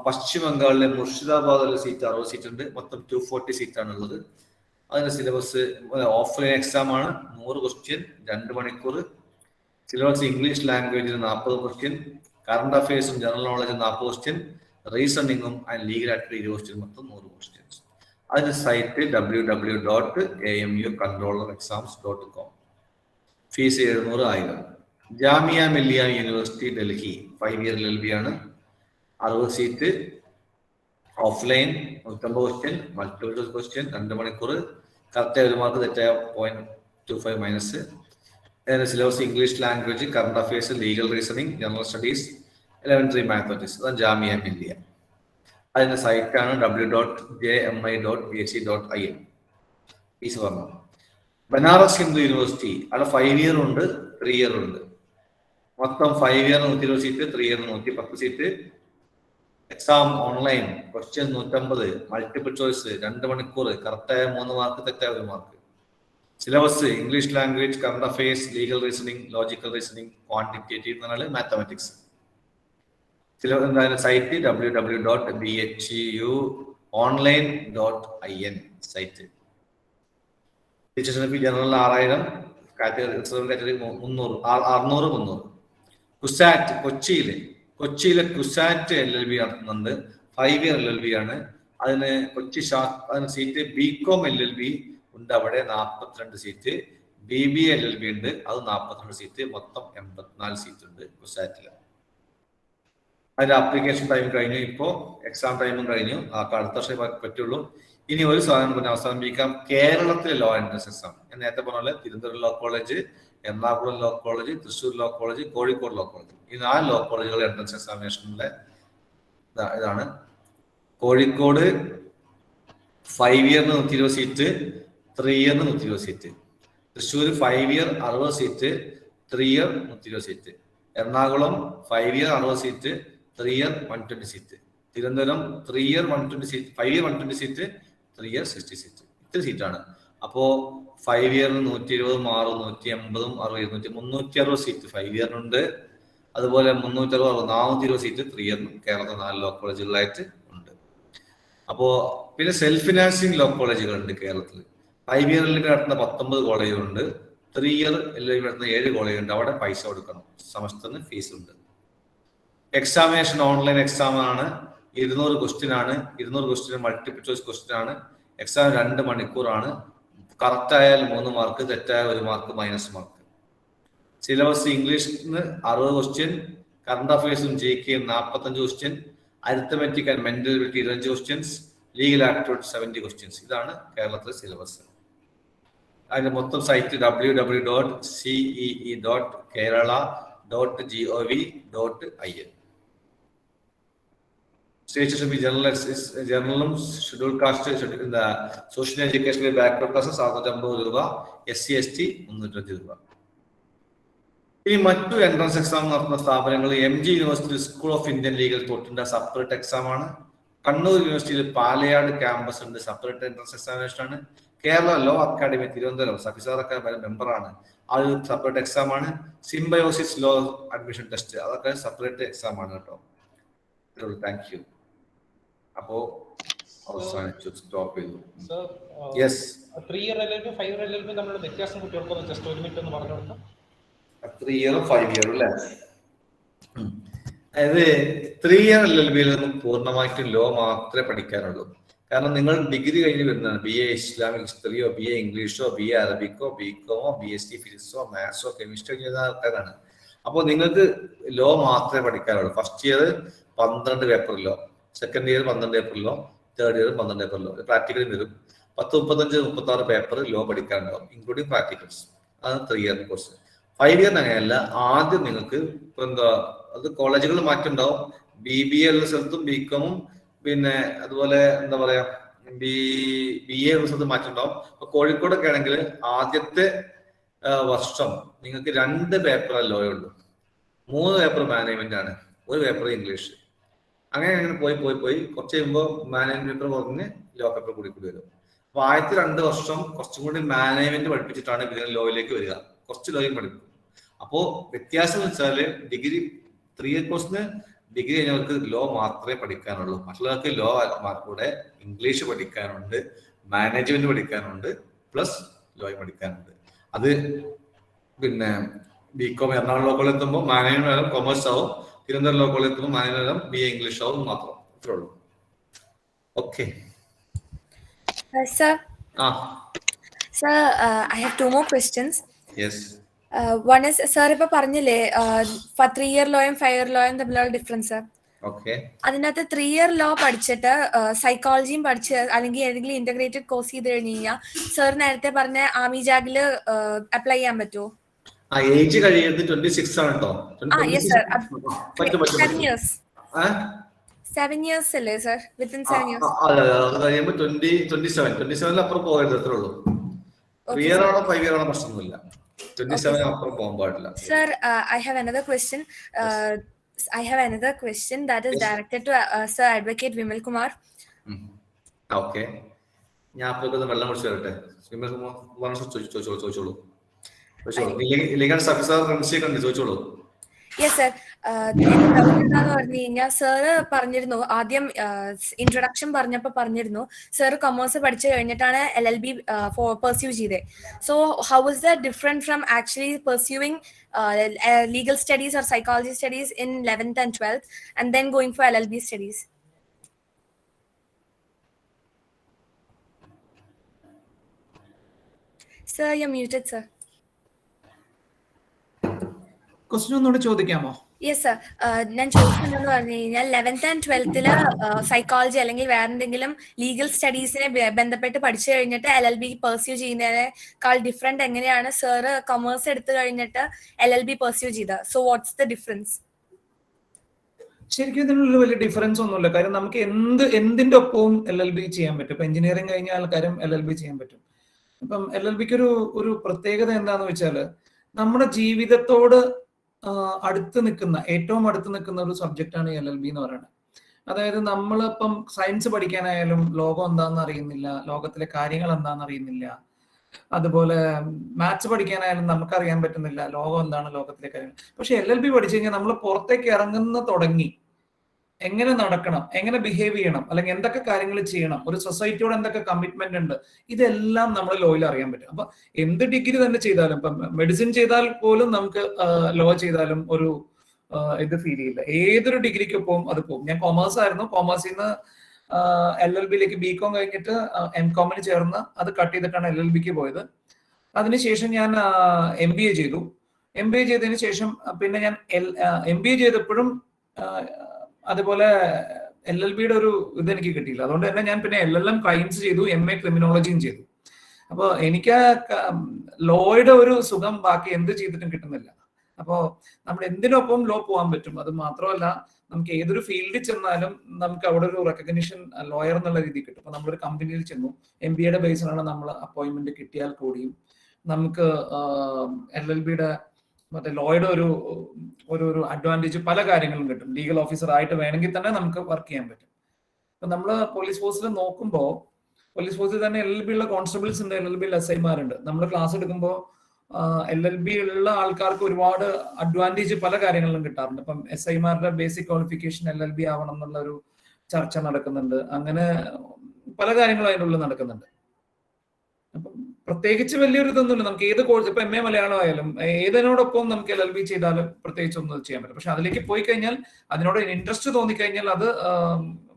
പശ്ചിമ ബംഗാളിലെ മുർഷിദാബാദിലെ സീറ്റ് 60 സീറ്റ് ഉണ്ട്. മൊത്തം 240 സീറ്റാണ് ഉള്ളത്. അതിന്റെ സിലബസ് ഓഫ്ലൈൻ എക്സാം ആണ്, 100 ക്വസ്റ്റ്യൻ 2 മണിക്കൂർ. സിലബസ് ഇംഗ്ലീഷ് ലാംഗ്വേജിന് 40 ക്വസ്റ്റ്യൻ, കറണ്ട് അഫയേഴ്സും ജനറൽ നോളജും 40 ക്വസ്റ്റ്യൻ, റീസണിങ്ങും ആൻഡ് ലീഗൽ ആക്ടിവിറ്റി 20 ക്വസ്റ്റ്യൻ, മൊത്തം 100 ക്വസ്റ്റ്യൻസ്. അതിന്റെ site www.amucontrollerexams.com. Fees 700, 1000. Jamia Millia university Delhi 5 year LLB ആണ്, 60 seat. Offline 150 question, multiple choice question 2 മണിക്കൂർ. കറക്റ്റ് 1 മാർക്ക്, തെറ്റായ 0.25 minus. Syllabus English language, current affairs, legal reasoning, general studies, elementary mathematics. അതാണ് ജാമിയ മില്ലിയ. അതിന്റെ സൈറ്റാണ് www.jmi.ac.in. Fees പറഞ്ഞു. Banaras Hindu university, അവിടെ 5 year ഉണ്ട്, 3 year ഉണ്ട്. മൊത്തം 5 year 120 seat, 3 year 110 seat. Exam online, question 150, multiple choice 2 മണിക്കൂർ. കറക്റ്റായ 3 മാർക്ക്, തെറ്റായ 1 mark. Syllabus English language, current affairs, legal reasoning, logical reasoning, quantitative എന്ന് പറഞ്ഞാൽ mathematics. Site www.bhuonline.ac.in. online.in site. ടീച്ചേഴ്സിന് ജനറൽ 6000, കാറ്റഗറി 600. കുസാറ്റ് കൊച്ചിയിലെ കുസാറ്റ് LLB നടത്തുന്നുണ്ട്. 5 year LLB ആണ്. അതിന് അതിന് സീറ്റ് BCom LLB ഉണ്ട്, അവിടെ 42 സീറ്റ്. BBA LLB ഉണ്ട്, അത് 42 സീറ്റ്. മൊത്തം 84 സീറ്റ് ഉണ്ട് കുസാറ്റില്. അതിന്റെ ആപ്ലിക്കേഷൻ ടൈം കഴിഞ്ഞു, ഇപ്പോൾ എക്സാം ടൈമും കഴിഞ്ഞു. അടുത്ത വർഷം പറ്റുള്ളൂ. ഇനി ഒരു സാധനം പിന്നെ അവസാനിപ്പിക്കാം. കേരളത്തിലെ ലോ എൻട്രൻസ് എക്സാം ഞാൻ നേരത്തെ പറഞ്ഞ പോലെ Thiruvananthapuram law college, Ernakulam law college, Thrissur law college, Kozhikode law college, ഈ 4 ലോ കോളേജുകൾ എൻട്രൻസ് എക്സാമിനേഷനിലെ ഇതാണ്. Kozhikode 5 year 120 seat, 3 year 120 seat. Thrissur 5 year 60 seat, 3 year 120 seat. Ernakulam 5 year 60 seat, 3 year 120 seat. Thiruvananthapuram 3 year 120 seat, 5 year 120 seat, 3 year 60 seat. ഇത്ര സീറ്റാണ്. അപ്പോ 5 year 120, 180, 60, 360 സീറ്റ് 5 year ഉണ്ട്. അതുപോലെ 360, 420 seat 3 year കേരളത്തിൽ 4 law കോളേജുകളായിട്ട് ഉണ്ട്. അപ്പോ പിന്നെ സെൽഫ് ഫിനാൻസിങ് ലോ കോളേജുകളുണ്ട് കേരളത്തിൽ. 5 year നടത്തുന്ന 19 കോളേജുകളുണ്ട്. 3 year നടത്തുന്ന 7 കോളേജുണ്ട്. അവിടെ പൈസ കൊടുക്കണം, സെമസ്റ്ററിന് ഫീസ് ഉണ്ട്. എക്സാമിനേഷൻ ഓൺലൈൻ എക്സാം ആണ്. 200 ക്വസ്റ്റ്യൻ ആണ്. 200 ക്വസ്റ്റ്യൻ മൾട്ടിപ്പിൾ ചോയ്സ് ക്വസ്റ്റ്യൻ ആണ്. എക്സാം 2 മണിക്കൂറാണ്. കറക്റ്റ് ആയാൽ 3 മാർക്ക്, തെറ്റായ 1 മാർക്ക്, -മാർക്ക്. സിലബസ് ഇംഗ്ലീഷിന് 60 ക്വസ്റ്റ്യൻ, കറണ്ട് അഫയേഴ്സും GK 45 question, arithmetic and mental ability 25 questions, legal aptitude 70 questions. ഇതാണ് കേരളത്തിലെ സിലബസ്. അതിന്റെ മൊത്തം site www.cee.kerala.gov.in. State should be general scheduled caste, social education backward classes 650 രൂപ, SC/ST 320 രൂപ. ഇനി മറ്റു എൻട്രൻസ് എക്സാം നടത്തുന്ന സ്ഥാപനങ്ങൾ MG university school of Indian legal തൊട്ടിന്റെ സെപ്പറേറ്റ് എക്സാം ആണ്. കണ്ണൂർ യൂണിവേഴ്സിറ്റിയിൽ പാലയാട് ക്യാമ്പസ് ഉണ്ട്, സെപ്പറേറ്റ് എൻട്രൻസ് എക്സാമിനേഷൻ ആണ്. കേരള ലോ അക്കാഡമി തിരുവനന്തപുരം സഫിസാറൊക്കെ മെമ്പറാണ്, അത് സെപ്പറേറ്റ് എക്സാം ആണ്. സിംബയോസിസ് ലോ അഡ്മിഷൻ ടെസ്റ്റ് അതൊക്കെ സെപ്പറേറ്റ് എക്സാം ആണ് കേട്ടോ. Thank you. അപ്പോ അവസാനിച്ചു, സ്റ്റോപ്പ് ചെയ്തു. Yes, 3 year LLB 5 year LLB തമ്മിലുള്ള വ്യത്യാസം കുട്ടികൾക്ക് ജസ്റ്റ് 1 മിനിറ്റ് ഒന്ന് പറഞ്ഞു കൊടുക്കാം. 3 year 5 year അല്ലേ? അതായത് 3 year LLBയിൽ നിന്നും പൂർണ്ണമായിട്ടും ലോ മാത്രമേ പഠിക്കാനുള്ളൂ. കാരണം നിങ്ങൾ ഡിഗ്രി കഴിഞ്ഞ് വരുന്നതാണ്. BA ഇസ്ലാമിക് ഹിസ്റ്ററിയോ, BA ഇംഗ്ലീഷോ, BA അറബിക്കോ, BComോ, BSc ഫിസിക്സോ, മാത്സോ, കെമിസ്ട്രിയോ ചെയ്യുന്ന ആൾക്കാരാണ്. അപ്പോൾ നിങ്ങൾക്ക് ലോ മാത്രമേ പഠിക്കാനുള്ളൂ. First year 12 paper law, second year 12 paper law, third year 12 paper law. പ്രാക്ടിക്കലും വരും. 35-36 പേപ്പർ ലോ പഠിക്കാനുണ്ടാവും, ഇൻക്ലൂഡിങ് പ്രാക്ടിക്കൽസ്. അതാണ് 3 year കോഴ്സ്. 5 year അങ്ങനെയല്ല. ആദ്യം നിങ്ങൾക്ക് ഇപ്പൊ അത് കോളേജുകൾ മാറ്റുണ്ടാവും. BBA ഉള്ള സ്ഥലത്തും BComഉം പിന്നെ അതുപോലെ എന്താ പറയാ BA ഉള്ള സ്ഥലത്ത് മാറ്റുണ്ടാവും. അപ്പൊ കോഴിക്കോടൊക്കെ ആണെങ്കിൽ ആദ്യത്തെ വർഷം നിങ്ങൾക്ക് 2 പേപ്പർ ലോ ഉള്ളൂ, 3 പേപ്പർ മാനേജ്മെന്റ് ആണ്, 1 പേപ്പർ ഇംഗ്ലീഷ്. അങ്ങനെ പോയി കുറച്ച് കഴിയുമ്പോൾ മാനേജ്മെന്റ് പേപ്പർ പറഞ്ഞ് ലോ പേപ്പർ കൂടി വരും. അപ്പൊ ആദ്യത്തെ 2 വർഷം കുറച്ചും കൂടി മാനേജ്മെന്റ് പഠിപ്പിച്ചിട്ടാണ് പിന്നെ ലോയിലേക്ക് വരിക. കുറച്ച് ലോയും പഠിക്കും. അപ്പോ വ്യത്യാസം എന്ന് വെച്ചാല് ഡിഗ്രി 3 year കോഴ്സിന് ഡിഗ്രി കഴിഞ്ഞവർക്ക് ലോ മാത്രമേ പഠിക്കാനുള്ളൂ. മറ്റുള്ളവർക്ക് ലോ കൂടെ ഇംഗ്ലീഷ് പഠിക്കാനുണ്ട്, മാനേജ്മെന്റ് പഠിക്കാനുണ്ട്, പ്ലസ് ലോയും പഠിക്കാനുണ്ട്. അത് പിന്നെ BCom എറണാകുളം ലോ കോളേജിൽ എത്തുമ്പോൾ മാനേജ്മെന്റ് കൊമേഴ്സ് ആവും, തിരുവനന്തപുരം ലോ കോളേജിൽ എത്തുമ്പോൾ മാനേജ്മെന്റ് BA ഇംഗ്ലീഷ് ആവും മാത്രം. അത്രേ ഉള്ളൂ. Okay Sir. Sir, I have 2 more questions. Yes. One is, sir, ഇപ്പൊ പറഞ്ഞില്ലേ 3 year ലോയും 5 year ലോയും തമ്മിലുള്ള ഡിഫറൻസ്. അതിനകത്ത് 3 year ലോ പഠിച്ചിട്ട് സൈക്കോളജിയും പഠിച്ച് അല്ലെങ്കിൽ ഏതെങ്കിലും ഇന്റഗ്രേറ്റഡ് കോഴ്സ് ചെയ്ത് കഴിഞ്ഞ് കഴിഞ്ഞാൽ സർ നേരത്തെ പറഞ്ഞ ആർമി ജാഗില് അപ്ലൈ ചെയ്യാൻ പറ്റുമോ? ഏജ് കഴിയുന്നത് 26 ആണ് കേട്ടോ. 7 years അല്ലേ സർ? Within 7 years. അത് കഴിയുമ്പോൾ 27 അപ്പുറം പോകരുത്, അത്രേ ഉള്ളൂ. 3 year ആണോ 5 year ആണോ പ്രശ്നമൊന്നുമില്ല. 27 അപ്പുറം പോകാൻ പാടില്ല. Sir, I have another question. That is directed to Sir Advocate Vimal Kumar. Okay. ഞാൻ അപ്പോൾ വെള്ളം കുടിച്ചു വരട്ടെ. വിമൽ കുമാർ ചോദിച്ചോളൂ. Yes, sir. എന്റെ ഡൗട്ട് എന്താന്ന് പറഞ്ഞു കഴിഞ്ഞാൽ സാറ് പറഞ്ഞിരുന്നു ആദ്യം ഇൻട്രൊഡക്ഷൻ പറഞ്ഞപ്പോൾ പറഞ്ഞിരുന്നു സാറ് കൊമേഴ്സ് പഠിച്ചു കഴിഞ്ഞിട്ടാണ് LLB പെർസ്യൂ ചെയ്തത്. So how is that different from actually pursuing legal studies or psychology studies in 11th and 12th and then going for LLB studies? Sir, you're muted, sir. Question ഒന്നുകൂടി ചോദിക്കാമോ? Yes sir, ഞാൻ ചോദിക്കുന്നതെന്ന് പറഞ്ഞു കഴിഞ്ഞാൽ 11th and 12th psychology അല്ലെങ്കിൽ വേറെ എന്തെങ്കിലും legal സ്റ്റഡീസിനെ ബന്ധപ്പെട്ട് പഠിച്ചു കഴിഞ്ഞിട്ട് LLB പെർസ്യൂ ചെയ്യുന്നതിനേക്കാൾ ഡിഫറെന്റ് എങ്ങനെയാണ് സാറ് കൊമേഴ്സ് എടുത്തു കഴിഞ്ഞിട്ട് LLB പെർസ്യൂ ചെയ്തത്? So what's the difference? ശരിക്കും ഇതിനുള്ള വലിയ ഡിഫറൻസ് ഒന്നുമില്ല. കാര്യം നമുക്ക് എന്തിന്റെ ഒപ്പവും LLB ചെയ്യാൻ പറ്റും. ഇപ്പൊ എഞ്ചിനീയറിംഗ് കഴിഞ്ഞ ആൾക്കാരും LLB ചെയ്യാൻ പറ്റും. ഇപ്പം LLBക്ക് ഒരു പ്രത്യേകത എന്താന്ന് വെച്ചാൽ നമ്മുടെ ജീവിതത്തോട് ഏറ്റവും അടുത്ത് നിൽക്കുന്ന ഒരു സബ്ജക്റ്റാണ് LLB എന്ന് പറയുന്നത്. അതായത് നമ്മളിപ്പം സയൻസ് പഠിക്കാനായാലും ലോകം എന്താണെന്ന് അറിയുന്നില്ല, ലോകത്തിലെ കാര്യങ്ങൾ എന്താണെന്ന് അറിയുന്നില്ല. അതുപോലെ മാത്സ് പഠിക്കാനായാലും നമുക്കറിയാൻ പറ്റുന്നില്ല ലോകം എന്താണ്, ലോകത്തിലെ കാര്യങ്ങൾ. പക്ഷെ LLB പഠിച്ചു കഴിഞ്ഞാൽ നമ്മൾ പുറത്തേക്ക് ഇറങ്ങുന്ന തുടങ്ങി എങ്ങനെ നടക്കണം, എങ്ങനെ ബിഹേവ് ചെയ്യണം, അല്ലെങ്കിൽ എന്തൊക്കെ കാര്യങ്ങൾ ചെയ്യണം, ഒരു സൊസൈറ്റിയോട് എന്തൊക്കെ കമ്മിറ്റ്മെന്റ് ഉണ്ട്, ഇതെല്ലാം നമ്മൾ ലോയിൽ അറിയാൻ പറ്റും. അപ്പൊ എന്ത് ഡിഗ്രി തന്നെ ചെയ്താലും, ഇപ്പം മെഡിസിൻ ചെയ്താൽ പോലും നമുക്ക് ലോ ചെയ്താലും ഒരു ഇത് ഫീൽ ചെയ്യില്ല. ഏതൊരു ഡിഗ്രിക്കൊപ്പം അത് പോകും. ഞാൻ കൊമേഴ്സ് ആയിരുന്നു, കൊമേഴ്സിൽ നിന്ന് LLBയിലേക്ക് BCom കഴിഞ്ഞിട്ട് MComന് ചേർന്ന് അത് കട്ട് ചെയ്തിട്ടാണ് LLBക്ക് പോയത്. അതിനുശേഷം ഞാൻ MBA ചെയ്തു. MBA ചെയ്തതിന് ശേഷം പിന്നെ ഞാൻ MBA ചെയ്തപ്പോഴും അതുപോലെ LLBയുടെ ഒരു ഇതെനിക്ക് കിട്ടിയില്ല. അതുകൊണ്ട് തന്നെ ഞാൻ പിന്നെ LLM ക്രൈംസ് ചെയ്തു, MA ക്രിമിനോളജിയും ചെയ്തു. അപ്പോൾ എനിക്ക് ലോയുടെ ഒരു സുഖം ബാക്കി എന്ത് ചെയ്തിട്ടും കിട്ടുന്നില്ല. അപ്പോൾ നമ്മൾ എന്തിനൊപ്പം ലോ പോകാൻ പറ്റും. അത് മാത്രമല്ല, നമുക്ക് ഏതൊരു ഫീൽഡിൽ ചെന്നാലും നമുക്ക് അവിടെ ഒരു റെക്കഗ്നിഷൻ ലോയർ എന്നുള്ള രീതിയിൽ കിട്ടും. അപ്പൊ നമ്മളൊരു കമ്പനിയിൽ ചെന്നു, MBAയുടെ ബേസിലാണ് നമ്മൾ അപ്പോയിന്റ്മെന്റ് കിട്ടിയാൽ കൂടിയും നമുക്ക് LLBയുടെ മറ്റേ ലോയുടെ ഒരു അഡ്വാൻറ്റേജ് പല കാര്യങ്ങളും കിട്ടും. ലീഗൽ ഓഫീസർ ആയിട്ട് വേണമെങ്കിൽ തന്നെ നമുക്ക് വർക്ക് ചെയ്യാൻ പറ്റും. ഇപ്പൊ നമ്മൾ പോലീസ് ഫോഴ്സിൽ നോക്കുമ്പോൾ പോലീസ് ഫോഴ്സിൽ തന്നെ LLB ഉള്ള കോൺസ്റ്റബിൾസ് ഉണ്ട്, LLB SI-മാരുണ്ട്. നമ്മൾ ക്ലാസ് എടുക്കുമ്പോൾ LLB ഉള്ള ആൾക്കാർക്ക് ഒരുപാട് അഡ്വാൻറ്റേജ് പല കാര്യങ്ങളിലും കിട്ടാറുണ്ട്. ഇപ്പം SI-മാരുടെ ബേസിക് ക്വാളിഫിക്കേഷൻ LLB ആവണം എന്നുള്ള ഒരു ചർച്ച നടക്കുന്നുണ്ട്. അങ്ങനെ പല കാര്യങ്ങളും അതിനുള്ളിൽ നടക്കുന്നുണ്ട്. അപ്പം പ്രത്യേകിച്ച് വലിയൊരു ഇതൊന്നുമില്ല. നമുക്ക് ഏത് കോഴ്സ്, ഇപ്പൊ MA മലയാളം ആയാലും ഏതിനോടൊപ്പം നമുക്ക് LLB ചെയ്താലും പ്രത്യേകിച്ച് ഒന്നും ചെയ്യാൻ പറ്റും. പക്ഷെ അതിലേക്ക് പോയി കഴിഞ്ഞാൽ, അതിനോട് ഇൻട്രസ്റ്റ് തോന്നിക്കഴിഞ്ഞാൽ അത്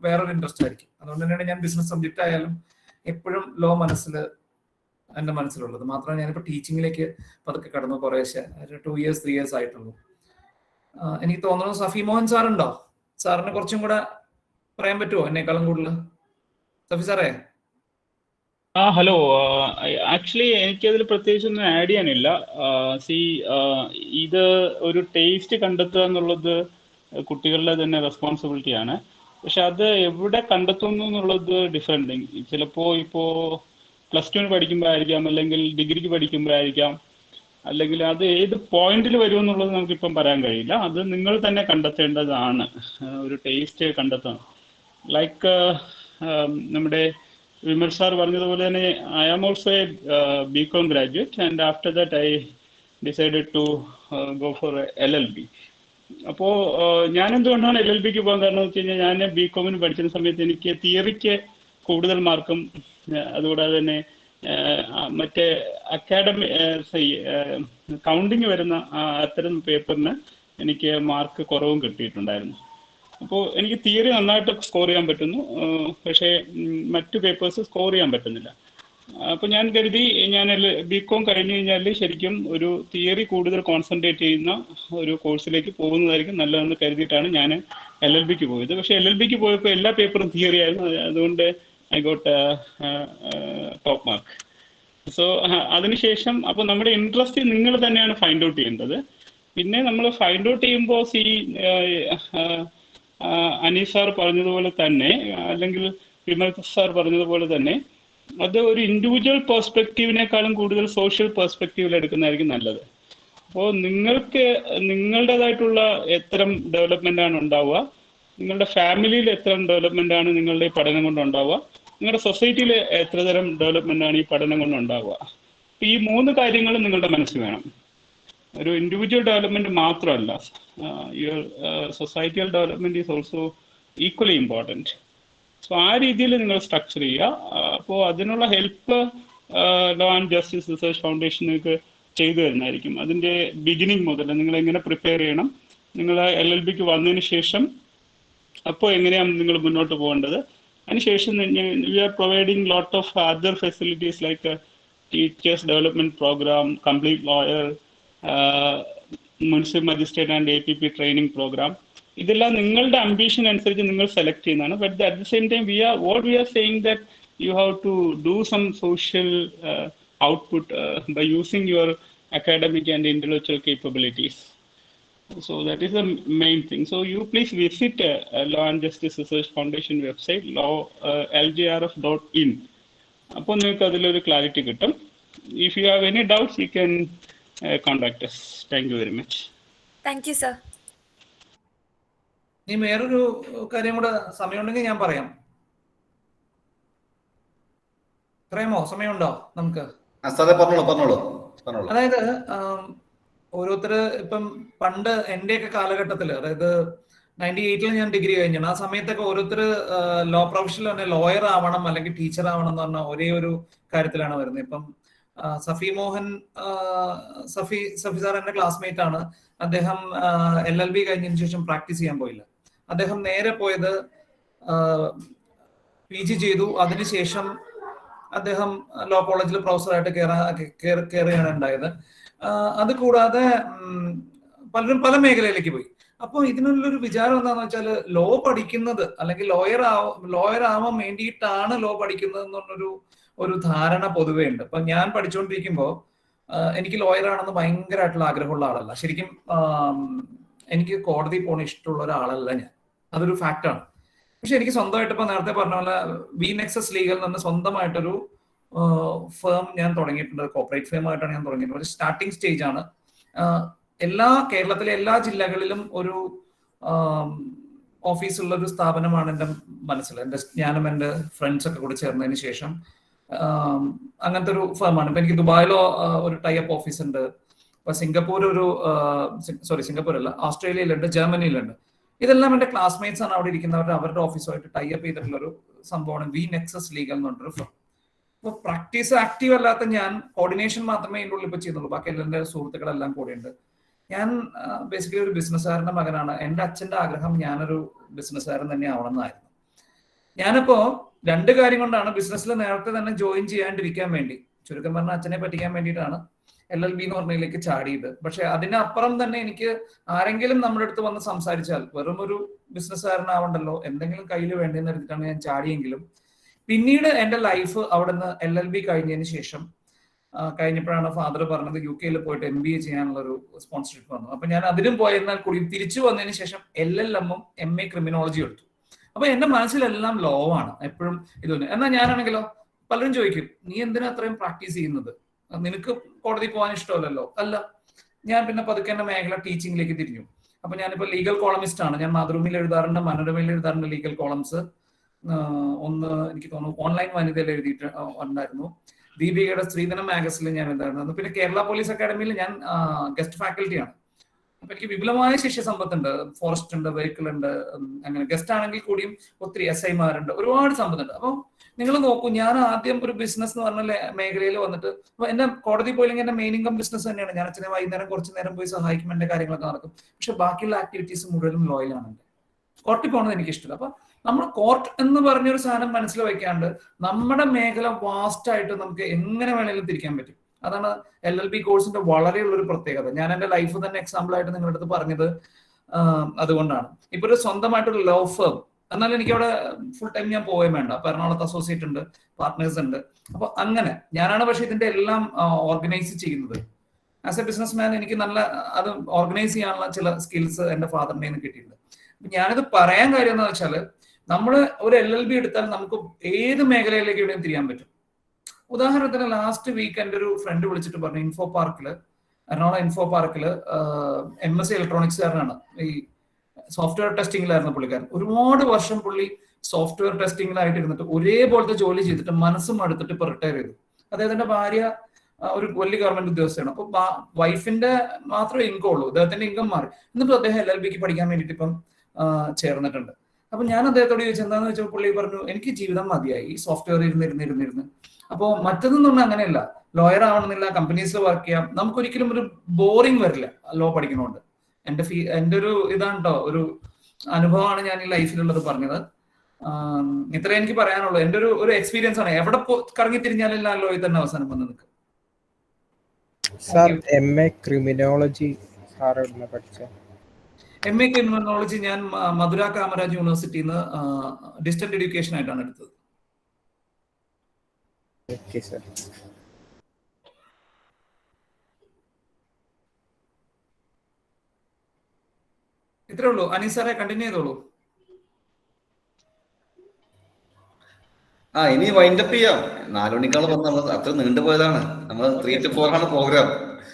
വേറൊരു ഇൻട്രസ്റ്റ് ആയിരിക്കും. അതുകൊണ്ട് തന്നെയാണ് ഞാൻ ബിസിനസ് സബ്ജക്റ്റ് ആയാലും എപ്പോഴും ലോ എന്റെ മനസ്സിലുള്ളത്. മാത്രമല്ല ഞാനിപ്പോ ടീച്ചിങ്ങിലേക്ക് പതുക്കെ കടന്നു, കുറേശ്ശെ 2 years 3 years ആയിട്ടുള്ളൂ. എനിക്ക് തോന്നുന്നു സഫി മോഹൻ സാറുണ്ടോ? സാറിന് കുറച്ചും കൂടെ പറയാൻ പറ്റുമോ എന്നെക്കാളും കൂടുതൽ? സഫി സാറേ. ഹലോ. ആക്ച്വലി എനിക്കതിൽ പ്രത്യേകിച്ചൊന്നും ആഡ് ചെയ്യാനില്ല. ഇത് ഒരു ടേസ്റ്റ് കണ്ടെത്തുക എന്നുള്ളത് കുട്ടികളുടെ തന്നെ റെസ്പോൺസിബിലിറ്റിയാണ്. പക്ഷെ അത് എവിടെ കണ്ടെത്തുന്നു എന്നുള്ളത് ഡിഫറെന്റ്. ചിലപ്പോൾ ഇപ്പോൾ +2 പഠിക്കുമ്പോഴായിരിക്കാം, അല്ലെങ്കിൽ ഡിഗ്രിക്ക് പഠിക്കുമ്പോഴായിരിക്കാം, അല്ലെങ്കിൽ അത് ഏത് പോയിന്റിൽ വരും എന്നുള്ളത് നമുക്കിപ്പം പറയാൻ കഴിയില്ല. അത് നിങ്ങൾ തന്നെ കണ്ടെത്തേണ്ടതാണ്. ഒരു ടേസ്റ്റ് കണ്ടെത്തണം. ലൈക്ക് നമ്മുടെ വിമൽ സാർ പറഞ്ഞതുപോലെ തന്നെ I am also a BCom graduate and after that I decided to go for LLB. അപ്പോൾ ഞാൻ എന്തുകൊണ്ടാണ് LLBക്ക് പോകാൻ കാരണം വെച്ച് കഴിഞ്ഞാൽ, ഞാൻ BComന് പഠിച്ചിരുന്ന സമയത്ത് എനിക്ക് തിയറിക്ക് കൂടുതൽ മാർക്കും അതുകൂടാതെ തന്നെ മറ്റേ കൗണ്ടിങ് വരുന്ന അത്തരം പേപ്പറിന് എനിക്ക് മാർക്ക് കുറവും കിട്ടിയിട്ടുണ്ടായിരുന്നു. അപ്പോൾ എനിക്ക് തിയറി നന്നായിട്ട് സ്കോർ ചെയ്യാൻ പറ്റുന്നു, പക്ഷേ മറ്റു പേപ്പേഴ്സ് സ്കോർ ചെയ്യാൻ പറ്റുന്നില്ല. അപ്പോൾ ഞാൻ കരുതി ഞാൻ BCom കഴിഞ്ഞു കഴിഞ്ഞാൽ ശരിക്കും ഒരു തിയറി കൂടുതൽ കോൺസെൻട്രേറ്റ് ചെയ്യുന്ന ഒരു കോഴ്സിലേക്ക് പോകുന്നതായിരിക്കും നല്ലതെന്ന് കരുതിയിട്ടാണ് ഞാൻ LLBക്ക് പോയത്. പക്ഷേ LLBക്ക് പോയപ്പോൾ എല്ലാ പേപ്പറും തിയറി ആയിരുന്നു. അതുകൊണ്ട് I got top mark. So അതിനുശേഷം അപ്പോൾ നമ്മുടെ ഇൻട്രസ്റ്റ് നിങ്ങൾ തന്നെയാണ് ഫൈൻഡ് ഔട്ട് ചെയ്യേണ്ടത്. പിന്നെ നമ്മൾ ഫൈൻഡ് ഔട്ട് ചെയ്യുമ്പോൾ അനീസ് സാർ പറഞ്ഞതുപോലെ തന്നെ, അല്ലെങ്കിൽ വിമൽ സാർ പറഞ്ഞതുപോലെ തന്നെ, അത് ഒരു ഇൻഡിവിജ്വൽ പെർസ്പെക്റ്റീവിനേക്കാളും കൂടുതൽ സോഷ്യൽ പെർസ്പെക്റ്റീവിൽ എടുക്കുന്നതായിരിക്കും നല്ലത്. അപ്പോൾ നിങ്ങൾക്ക് നിങ്ങളുടേതായിട്ടുള്ള എത്തരം ഡെവലപ്മെന്റ് ആണ് ഉണ്ടാവുക, നിങ്ങളുടെ ഫാമിലിയിൽ എത്തരം ഡെവലപ്മെന്റ് ആണ് നിങ്ങളുടെ ഈ പഠനം കൊണ്ട് ഉണ്ടാവുക, നിങ്ങളുടെ സൊസൈറ്റിയിൽ എത്ര തരം ഡെവലപ്മെന്റ് ആണ് ഈ പഠനം കൊണ്ട് ഉണ്ടാവുക. ഈ 3 കാര്യങ്ങളും നിങ്ങളുടെ മനസ്സിൽ വേണം. ഒരു ഇൻഡിവിജ്വൽ ഡെവലപ്മെന്റ് മാത്രമല്ല, your societal development is also equally important. So ആ രീതിയിൽ നിങ്ങൾ സ്ട്രക്ചർ ചെയ്യുക. അപ്പോൾ അതിനുള്ള help law and justice research foundation നിങ്ങൾക്ക് ചെയ്തു തരുന്നതായിരിക്കും. അതിൻ്റെ ബിഗിനിങ് മുതൽ നിങ്ങൾ എങ്ങനെ പ്രിപ്പയർ ചെയ്യണം, നിങ്ങൾ LLBക്ക് വന്നതിന് ശേഷം അപ്പോൾ എങ്ങനെയാണ് നിങ്ങൾ മുന്നോട്ട് പോകേണ്ടത്. അതിനുശേഷം we are providing lot of other facilities like teachers development program, complete lawyer, municipal magistrate and APP training program. ഇതെല്ലാം നിങ്ങളുടെ അംബിഷൻ അനുസരിച്ച് നിങ്ങൾ സെലക്ട് ചെയ്യുന്നതാണ്. But at the same time what we are saying that you have to do some social output by using your academic and intellectual capabilities. So that is the main thing. So you please visit Law and Justice Research Foundation website, ljrf.in. അപ്പോൾ നിങ്ങൾക്ക് അതിലൊരു clarity കിട്ടും. If you have any doubts, you can contact us. Thank you very much. Thank you, sir. ഇനി വേറൊരു കാര്യം കൂടെ സമയമുണ്ടെങ്കിൽ ഞാൻ പറയാം. പറയാമോ? സമയമുണ്ടോ നമുക്ക്? അതായത് ഓരോരുത്തർ ഇപ്പം പണ്ട് എന്റെയൊക്കെ കാലഘട്ടത്തിൽ, അതായത് 98 ഞാൻ ഡിഗ്രി കഴിഞ്ഞാണ്. ആ സമയത്തൊക്കെ ഓരോരുത്തർ ലോ പ്രൊഫഷനിൽ തന്നെ ലോയർ ആവണം അല്ലെങ്കിൽ ടീച്ചർ ആവണം എന്ന് പറഞ്ഞ ഒരേ ഒരു കാര്യത്തിലാണ് വരുന്നത്. ഇപ്പം സഫി സാർ എന്റെ ക്ലാസ്മേറ്റ് ആണ്. അദ്ദേഹം LLB കഴിഞ്ഞതിന് ശേഷം പ്രാക്ടീസ് ചെയ്യാൻ പോയില്ല. അദ്ദേഹം നേരെ പോയത് PG ചെയ്തു. അതിനുശേഷം അദ്ദേഹം ലോ കോളേജിൽ പ്രൊഫസറായിട്ട് കയറുകയാണ് ഉണ്ടായത്. അത് കൂടാതെ പലരും പല മേഖലയിലേക്ക് പോയി. അപ്പോൾ ഇതിനുള്ളൊരു വിചാരം എന്താണെന്ന് വെച്ചാൽ ലോ പഠിക്കുന്നത് അല്ലെങ്കിൽ ലോയർ ആവാൻ വേണ്ടിയിട്ടാണ് ലോ പഠിക്കുന്നത് എന്നൊരു ധാരണ പൊതുവേ ഉണ്ട്. അപ്പൊ ഞാൻ പഠിച്ചുകൊണ്ടിരിക്കുമ്പോൾ എനിക്ക് ലോയർ ആണെന്ന് ഭയങ്കരമായിട്ടുള്ള ആഗ്രഹമുള്ള ആളല്ല. ശരിക്കും എനിക്ക് കോടതി പോകണ ഇഷ്ടമുള്ള ഒരാളല്ല ഞാൻ. അതൊരു ഫാക്റ്റാണ്. പക്ഷെ എനിക്ക് സ്വന്തമായിട്ട് ഇപ്പൊ നേരത്തെ പറഞ്ഞ പോലെ വിനെക്സസ് ലീഗൽ എന്ന് സ്വന്തമായിട്ടൊരു ഫേം ഞാൻ തുടങ്ങിയിട്ടുണ്ട്. കോർപ്പറേറ്റ് ഫേം ആയിട്ടാണ് ഞാൻ തുടങ്ങിയിട്ടുള്ളത്. ഒരു സ്റ്റാർട്ടിംഗ് സ്റ്റേജ് ആണ്. കേരളത്തിലെ എല്ലാ ജില്ലകളിലും ഒരു ഓഫീസുള്ള ഒരു സ്ഥാപനമാണ് എൻ്റെ മനസ്സിൽ. ഞാനും എൻ്റെ ഫ്രണ്ട്സ് ഒക്കെ കൂടി ചേർന്നതിന് ശേഷം അങ്ങനത്തെ ഒരു ഫേമാണ്. ഇപ്പൊ എനിക്ക് ദുബായിലോ ഒരു ടൈപ്പ് ഓഫീസ് ഉണ്ട്. ഇപ്പൊ സിംഗപ്പൂർ സിംഗപ്പൂർ അല്ല, ഓസ്ട്രേലിയയിലുണ്ട്, ജർമ്മനിയിലുണ്ട്. ഇതെല്ലാം എൻ്റെ ക്ലാസ്മേറ്റ്സ് ആണ് അവിടെ ഇരിക്കുന്നവർ. അവരുടെ ഓഫീസുമായിട്ട് ടൈപ്പ് ചെയ്തിട്ടുള്ള ഒരു സംഭവമാണ് വിനെക്സസ് ലീഗൽ എന്ന് പറഞ്ഞൊരു ഫേം. അപ്പൊ പ്രാക്ടീസ് ആക്റ്റീവ് അല്ലാത്ത ഞാൻ കോർഡിനേഷൻ മാത്രമേ ഇതിൻ്റെ ഉള്ളിൽ ഇപ്പൊ ചെയ്യുന്നുള്ളൂ. ബാക്കി എൻ്റെ സുഹൃത്തുക്കളെല്ലാം കൂടെയുണ്ട്. ഞാൻ ബേസിക്കലി ഒരു ബിസിനസ്സുകാരന്റെ മകനാണ്. എൻ്റെ അച്ഛൻ്റെ ആഗ്രഹം ഞാനൊരു ബിസിനസ്സുകാരൻ തന്നെ ആവണമെന്നായിരുന്നു. ഞാനിപ്പോ 2 കാര്യം കൊണ്ടാണ് ബിസിനസ്സിൽ നേരത്തെ തന്നെ ജോയിൻ ചെയ്യാണ്ടിരിക്കാൻ വേണ്ടി, ചുരുക്കം പറഞ്ഞാൽ അച്ഛനെ പറ്റിക്കാൻ വേണ്ടിയിട്ടാണ് LLB എന്ന് പറഞ്ഞതിലേക്ക് ചാടിയത്. പക്ഷെ അതിനപ്പുറം തന്നെ എനിക്ക് ആരെങ്കിലും നമ്മുടെ അടുത്ത് വന്ന് സംസാരിച്ചാൽ വെറും ഒരു ബിസിനസ്സുകാരനാവണ്ടല്ലോ, എന്തെങ്കിലും കയ്യിൽ വേണ്ടെന്ന് എടുത്തിട്ടാണ് ഞാൻ ചാടിയെങ്കിലും പിന്നീട് എൻ്റെ ലൈഫ് അവിടെ നിന്ന് LLB കഴിഞ്ഞതിന് ശേഷം കഴിഞ്ഞപ്പോഴാണ് ഫാദർ പറഞ്ഞത് UK പോയിട്ട് MBA ചെയ്യാനുള്ള ഒരു സ്പോൺസർഷിപ്പ് വന്നു. അപ്പൊ ഞാൻ അതിനും പോയെന്നാൽ കൂടി തിരിച്ചു വന്നതിന് ശേഷം LLM-ഉം MA ക്രിമിനോളജി എടുത്തു. അപ്പൊ എന്റെ മനസ്സിലെല്ലാം ലോ ആണ് എപ്പോഴും ഇത്. എന്നാൽ ഞാനാണെങ്കിലോ പലരും ചോദിക്കും, നീ എന്തിനാ അത്രയും പ്രാക്ടീസ് ചെയ്യുന്നത്? നിനക്ക് കോടതി പോകാൻ ഇഷ്ടമല്ലല്ലോ. അല്ല, ഞാൻ പിന്നെ പതുക്കെ എന്റെ മേഖല ടീച്ചിങ്ങിലേക്ക് തിരിഞ്ഞു. അപ്പൊ ഞാനിപ്പോ ലീഗൽ കോളമിസ്റ്റ് ആണ്. ഞാൻ മാതൃഭൂമിയിൽ എഴുതാറുണ്ട്, മനോരമയിൽ എഴുതാറുണ്ട് ലീഗൽ കോളംസ്. ഒന്ന് എനിക്ക് തോന്നുന്നു ഓൺലൈൻ വനിതയിൽ എഴുതിയിട്ട് ഉണ്ടായിരുന്നു. ദീപികയുടെ സ്ത്രീധനം മാഗസിനിൽ ഞാൻ എഴുതാറുണ്ട്. പിന്നെ കേരള പോലീസ് അക്കാഡമിയിൽ ഞാൻ ഗസ്റ്റ് ഫാക്കൽറ്റിയാണ്. അപ്പൊ എനിക്ക് വിപുലമായ ശിഷ്യ സമ്പത്തുണ്ട്. ഫോറസ്റ്റ് ഉണ്ട്, വെഹിക്കിൾ ഉണ്ട്. അങ്ങനെ ഗസ്റ്റ് ആണെങ്കിൽ കൂടിയും ഒത്തിരി SI-മാരുണ്ട്, ഒരുപാട് സമ്പത്തുണ്ട്. അപ്പൊ നിങ്ങൾ നോക്കൂ, ഞാൻ ആദ്യം ഒരു ബിസിനസ് എന്ന് പറഞ്ഞ മേഖലയിൽ വന്നിട്ട് എന്റെ കോടതി പോയില്ലെങ്കിൽ എന്റെ മെയിൻ ഇൻകം ബിസിനസ് തന്നെയാണ്. ഞാൻ അച്ഛനെ വൈകുന്നേരം കുറച്ച് നേരം പോയി സഹായിക്കും, എന്റെ കാര്യങ്ങളൊക്കെ നടക്കും. പക്ഷെ ബാക്കിയുള്ള ആക്ടിവിറ്റീസ് മുഴുവനും ലോയലാണ്. കോർട്ടിൽ പോകുന്നത് എനിക്ക് ഇഷ്ടമില്ല. അപ്പൊ നമ്മൾ കോർട്ട് എന്ന് പറഞ്ഞൊരു സാധനം മനസ്സിൽ വയ്ക്കാണ്ട് നമ്മുടെ മേഖല വാസ്റ്റ് ആയിട്ട് നമുക്ക് എങ്ങനെ വേണമെങ്കിലും തിരിക്കാൻ പറ്റും. അതാണ് LLB കോഴ്സിന്റെ വളരെയുള്ളൊരു പ്രത്യേകത. ഞാൻ എൻ്റെ ലൈഫ് തന്നെ എക്സാമ്പിൾ ആയിട്ട് നിങ്ങളുടെ അടുത്ത് പറഞ്ഞത് അതുകൊണ്ടാണ്. ഇപ്പൊ ഒരു സ്വന്തമായിട്ടൊരു ലോ ഫേം എന്നാലും എനിക്ക് അവിടെ ഫുൾ ടൈം ഞാൻ പോവുകയും വേണ്ട. അപ്പൊ എറണാകുളത്ത് അസോസിയേറ്റ് ഉണ്ട്, പാർട്ട്നേഴ്സ് ഉണ്ട്. അപ്പൊ അങ്ങനെ ഞാനാണ് പക്ഷെ ഇതിന്റെ എല്ലാം ഓർഗനൈസ് ചെയ്യുന്നത്. ആസ് എ ബിസിനസ് മാൻ എനിക്ക് നല്ല അത് ഓർഗനൈസ് ചെയ്യാനുള്ള ചില സ്കിൽസ് എൻ്റെ ഫാദറിന്റെ നിന്ന് കിട്ടിയിട്ടുണ്ട്. ഞാനിത് പറയാൻ കാര്യം എന്താ വെച്ചാൽ, നമ്മൾ ഒരു LLB എടുത്താൽ നമുക്ക് ഏത് മേഖലയിലേക്ക് വേണമെങ്കിലും തിരിയാൻ പറ്റും. ഉദാഹരണത്തിന് ലാസ്റ്റ് വീക്ക് എൻ്റെ ഒരു ഫ്രണ്ട് വിളിച്ചിട്ട് പറഞ്ഞു, എറണാകുളം ഇൻഫോ പാർക്കില് MSc ഇലക്ട്രോണിക്സുകാരനാണ്. ഈ സോഫ്റ്റ്വെയർ ടെസ്റ്റിംഗിലായിരുന്നു പുള്ളിക്കാരൻ. ഒരുപാട് വർഷം പുള്ളി സോഫ്റ്റ്വെയർ ടെസ്റ്റിംഗിലായിട്ട് ഇരുന്നിട്ട് ഒരേപോലത്തെ ജോലി ചെയ്തിട്ട് മനസ്സും അടുത്തിട്ട് ഇപ്പൊ റിട്ടയർ ചെയ്തു. അദ്ദേഹത്തിന്റെ ഭാര്യ ഒരു വലിയ ഗവൺമെന്റ് ഉദ്യോഗസ്ഥയാണ്. അപ്പൊ വൈഫിന്റെ മാത്രമേ ഇൻകം ഉള്ളൂ, അദ്ദേഹത്തിന്റെ ഇൻകം മാറി. എന്നിട്ടും അദ്ദേഹം LLBക്ക് പഠിക്കാൻ വേണ്ടിയിട്ട് ഇപ്പം ചേർന്നിട്ടുണ്ട്. അപ്പൊ ഞാൻ അദ്ദേഹത്തോട് ചോദിച്ചു എന്താന്ന് വെച്ചാൽ പുള്ളി പറഞ്ഞു എനിക്ക് ജീവിതം മതിയായി ഈ സോഫ്റ്റ്വെയർ ഇരുന്നിരുന്ന്. അപ്പോൾ മറ്റൊന്നും പറഞ്ഞാൽ അങ്ങനെയല്ല, ലോയർ ആവണമെന്നില്ല, കമ്പനീസിൽ വർക്ക് ചെയ്യാം, നമുക്കൊരിക്കലും ഒരു ബോറിംഗ് വരില്ല ലോ പഠിക്കണോണ്ട്. എൻ്റെ ഒരു ഇതാണ് കേട്ടോ, ഒരു അനുഭവമാണ് ഞാൻ ഈ ലൈഫിലുള്ളത് പറഞ്ഞത്. ഇത്രേ എനിക്ക് പറയാനുള്ളൂ. എൻ്റെ ഒരു എക്സ്പീരിയൻസ് ആണ്. എവിടെ കറങ്ങി തിരിഞ്ഞാലും ഞാൻ ലോയിൽ തന്നെ അവസാനം വന്ന് നിൽക്കും. MA ക്രിമിനോളജി പഠിച്ച MA ക്രിമിനോളജി ഞാൻ മധുര കാമരാജ് യൂണിവേഴ്സിറ്റിയിൽ നിന്ന് ഡിസ്റ്റന്റ് എഡ്യൂക്കേഷൻ ആയിട്ടാണ് എടുത്തത്. ഇത്രേ ഉള്ളൂ. അനീസ് സാറെ കണ്ടിന്യൂ ചെയ്തോളൂ. ഇനി വൈൻഡ് അപ്പ് ചെയ്യാം. 4 മണിക്കാണ് പറഞ്ഞത്, അത്ര നീണ്ടുപോയതാണ്. നമ്മൾ 3 to 4 ആണ് പ്രോഗ്രാം.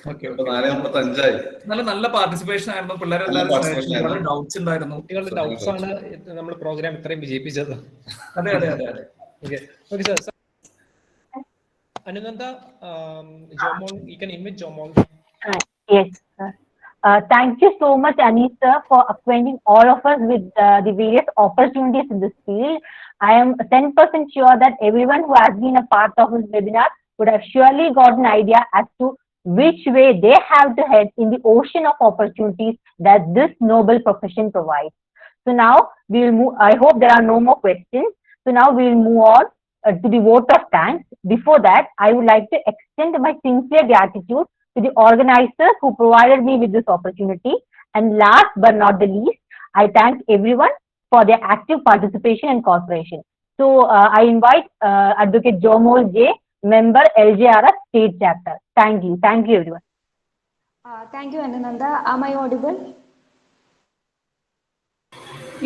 4:35 നല്ല പാർട്ടിസിപ്പേഷൻ ആയിരുന്നു. പിള്ളേരെല്ലാവരും ഡൗട്ട്സ് ഉണ്ടായിരുന്നു. കുട്ടികളുടെ ഡൗട്ട്സ് ആണ് നമ്മൾ പ്രോഗ്രാം ഇത്രയും വിജയിപ്പിച്ചത്. അതെ അതെ അതെ അതെ. Okay sir. Anunanda, Jomol, you can invite Jomol. Yes, sir. Thank you so much, Anis sir, for acquainting all of us with the various opportunities in this field. I am 10% sure that everyone who has been a part of this webinar would have surely got an idea as to which way they have to head in the ocean of opportunities that this noble profession provides. So now we will move. I hope there are no more questions. So now we will move on to the vote of thanks. Before that, I would like to extend my sincere gratitude to the organizers who provided me with this opportunity. And last but not the least, I thank everyone for their active participation and cooperation. So I invite Advocate Jomol J, member LJRF State Chapter. Thank you everyone. Thank you, Ananda. Am I audible?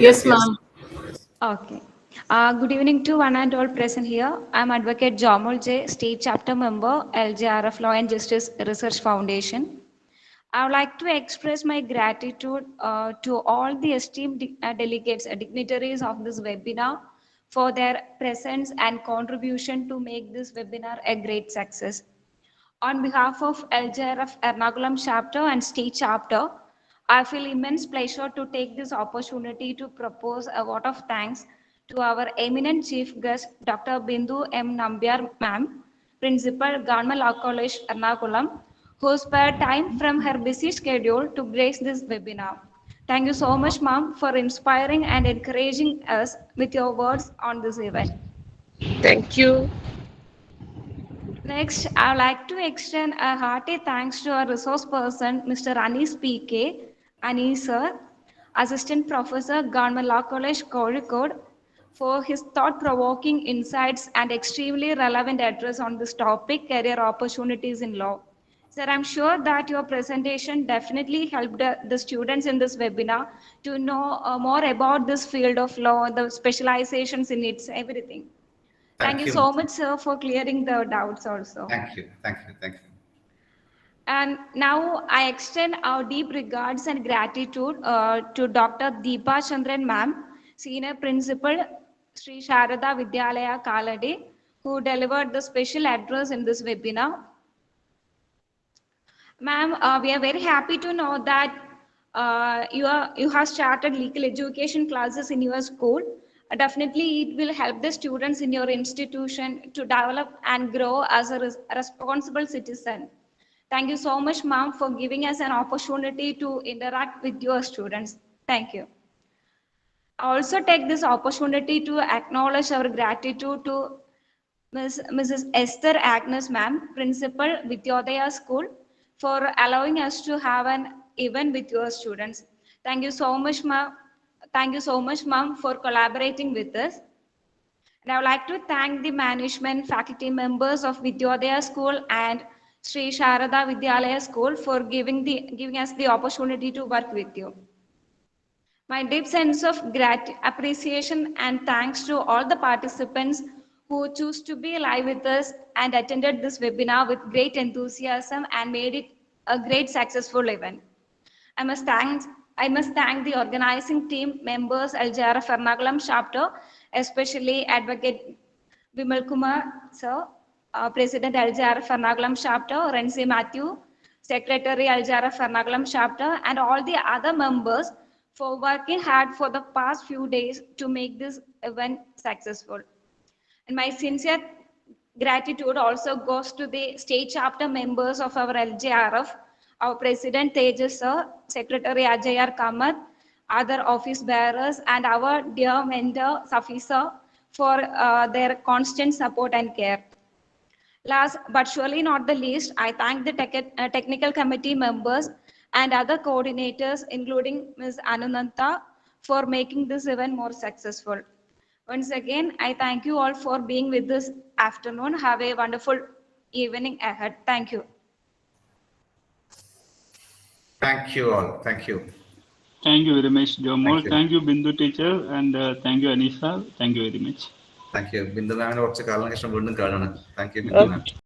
Yes, ma'am. Okay. Good evening to one and all present here. I am Advocate Jomol J, State Chapter Member, LJRF Law and Justice Research Foundation. I would like to express my gratitude to all the esteemed delegates, dignitaries of this webinar for their presence and contribution to make this webinar a great success. On behalf of LJRF Ernakulam Chapter and State Chapter, I feel immense pleasure to take this opportunity to propose a vote of thanks to our eminent chief guest, Dr. Bindu M. Nambiar ma'am, Principal, Government Law College, Ernakulam, who spared time from her busy schedule to grace this webinar. Thank you so much, ma'am, for inspiring and encouraging us with your words on this event. Thank you. Next, I would like to extend a hearty thanks to our resource person, Mr. Anis PK, Anis sir, Assistant Professor, Government Law College, Kozhikode, for his thought-provoking insights and extremely relevant address on this topic, career opportunities in law. Sir, I'm sure that your presentation definitely helped the students in this webinar to know more about this field of law, the specializations in it, everything. Thank you so much, sir, for clearing the doubts also. Thank you. And now I extend our deep regards and gratitude to Dr. Deepa Chandran ma'am, Senior Principal, Sri Sharada Vidyalaya Kaladi, who delivered the special address in this webinar. Ma'am, we are very happy to know that you have started legal education classes in your school. Definitely, it will help the students in your institution to develop and grow as a responsible citizen. Thank you so much, ma'am, for giving us an opportunity to interact with your students. Thank you. I also take this opportunity to acknowledge our gratitude to Mrs. Esther Agnes, ma'am, Principal, Vidyodaya School, for allowing us to have an event with your students. Thank you so much, ma'am. Thank you so much, ma'am, for collaborating with us. And I would like to thank the management, faculty members of Vidyodaya School and Sri Sharada Vidyalaya School for giving us the opportunity to work with you. My deep sense of appreciation and thanks to all the participants who choose to be live with us and attended this webinar with great enthusiasm and made it a great successful event. I must thank the organizing team members, LJRF Ernakulam Chapter, especially Advocate Vimal Kumar sir, President LJRF Ernakulam chapter, Renzi Matthew, Secretary LJRF Ernakulam chapter, and all the other members for working hard for the past few days to make this event successful. And my sincere gratitude also goes to the state chapter members of our LJRF, our President Tejas Sir, Secretary Ajay Kamath, other office bearers, and our dear mentor Safi Sir for their constant support and care. Last but surely not the least, I thank the technical committee members and other coordinators, including Ms. Anunanta, for making this event more successful. Once again, I thank you all for being with this afternoon. Have a wonderful evening ahead. Thank you. Thank you all. Thank you. Thank you very much, Jomol. Thank you, Bindu teacher, and thank you, Anisa. Thank you very much. Thank you. Bindu ma'am, കുറച്ച് കാലങ്ങൾക്ക് ശേഷം വീണ്ടും കാണുകയാണ്. Thank you, Bindu ma'am.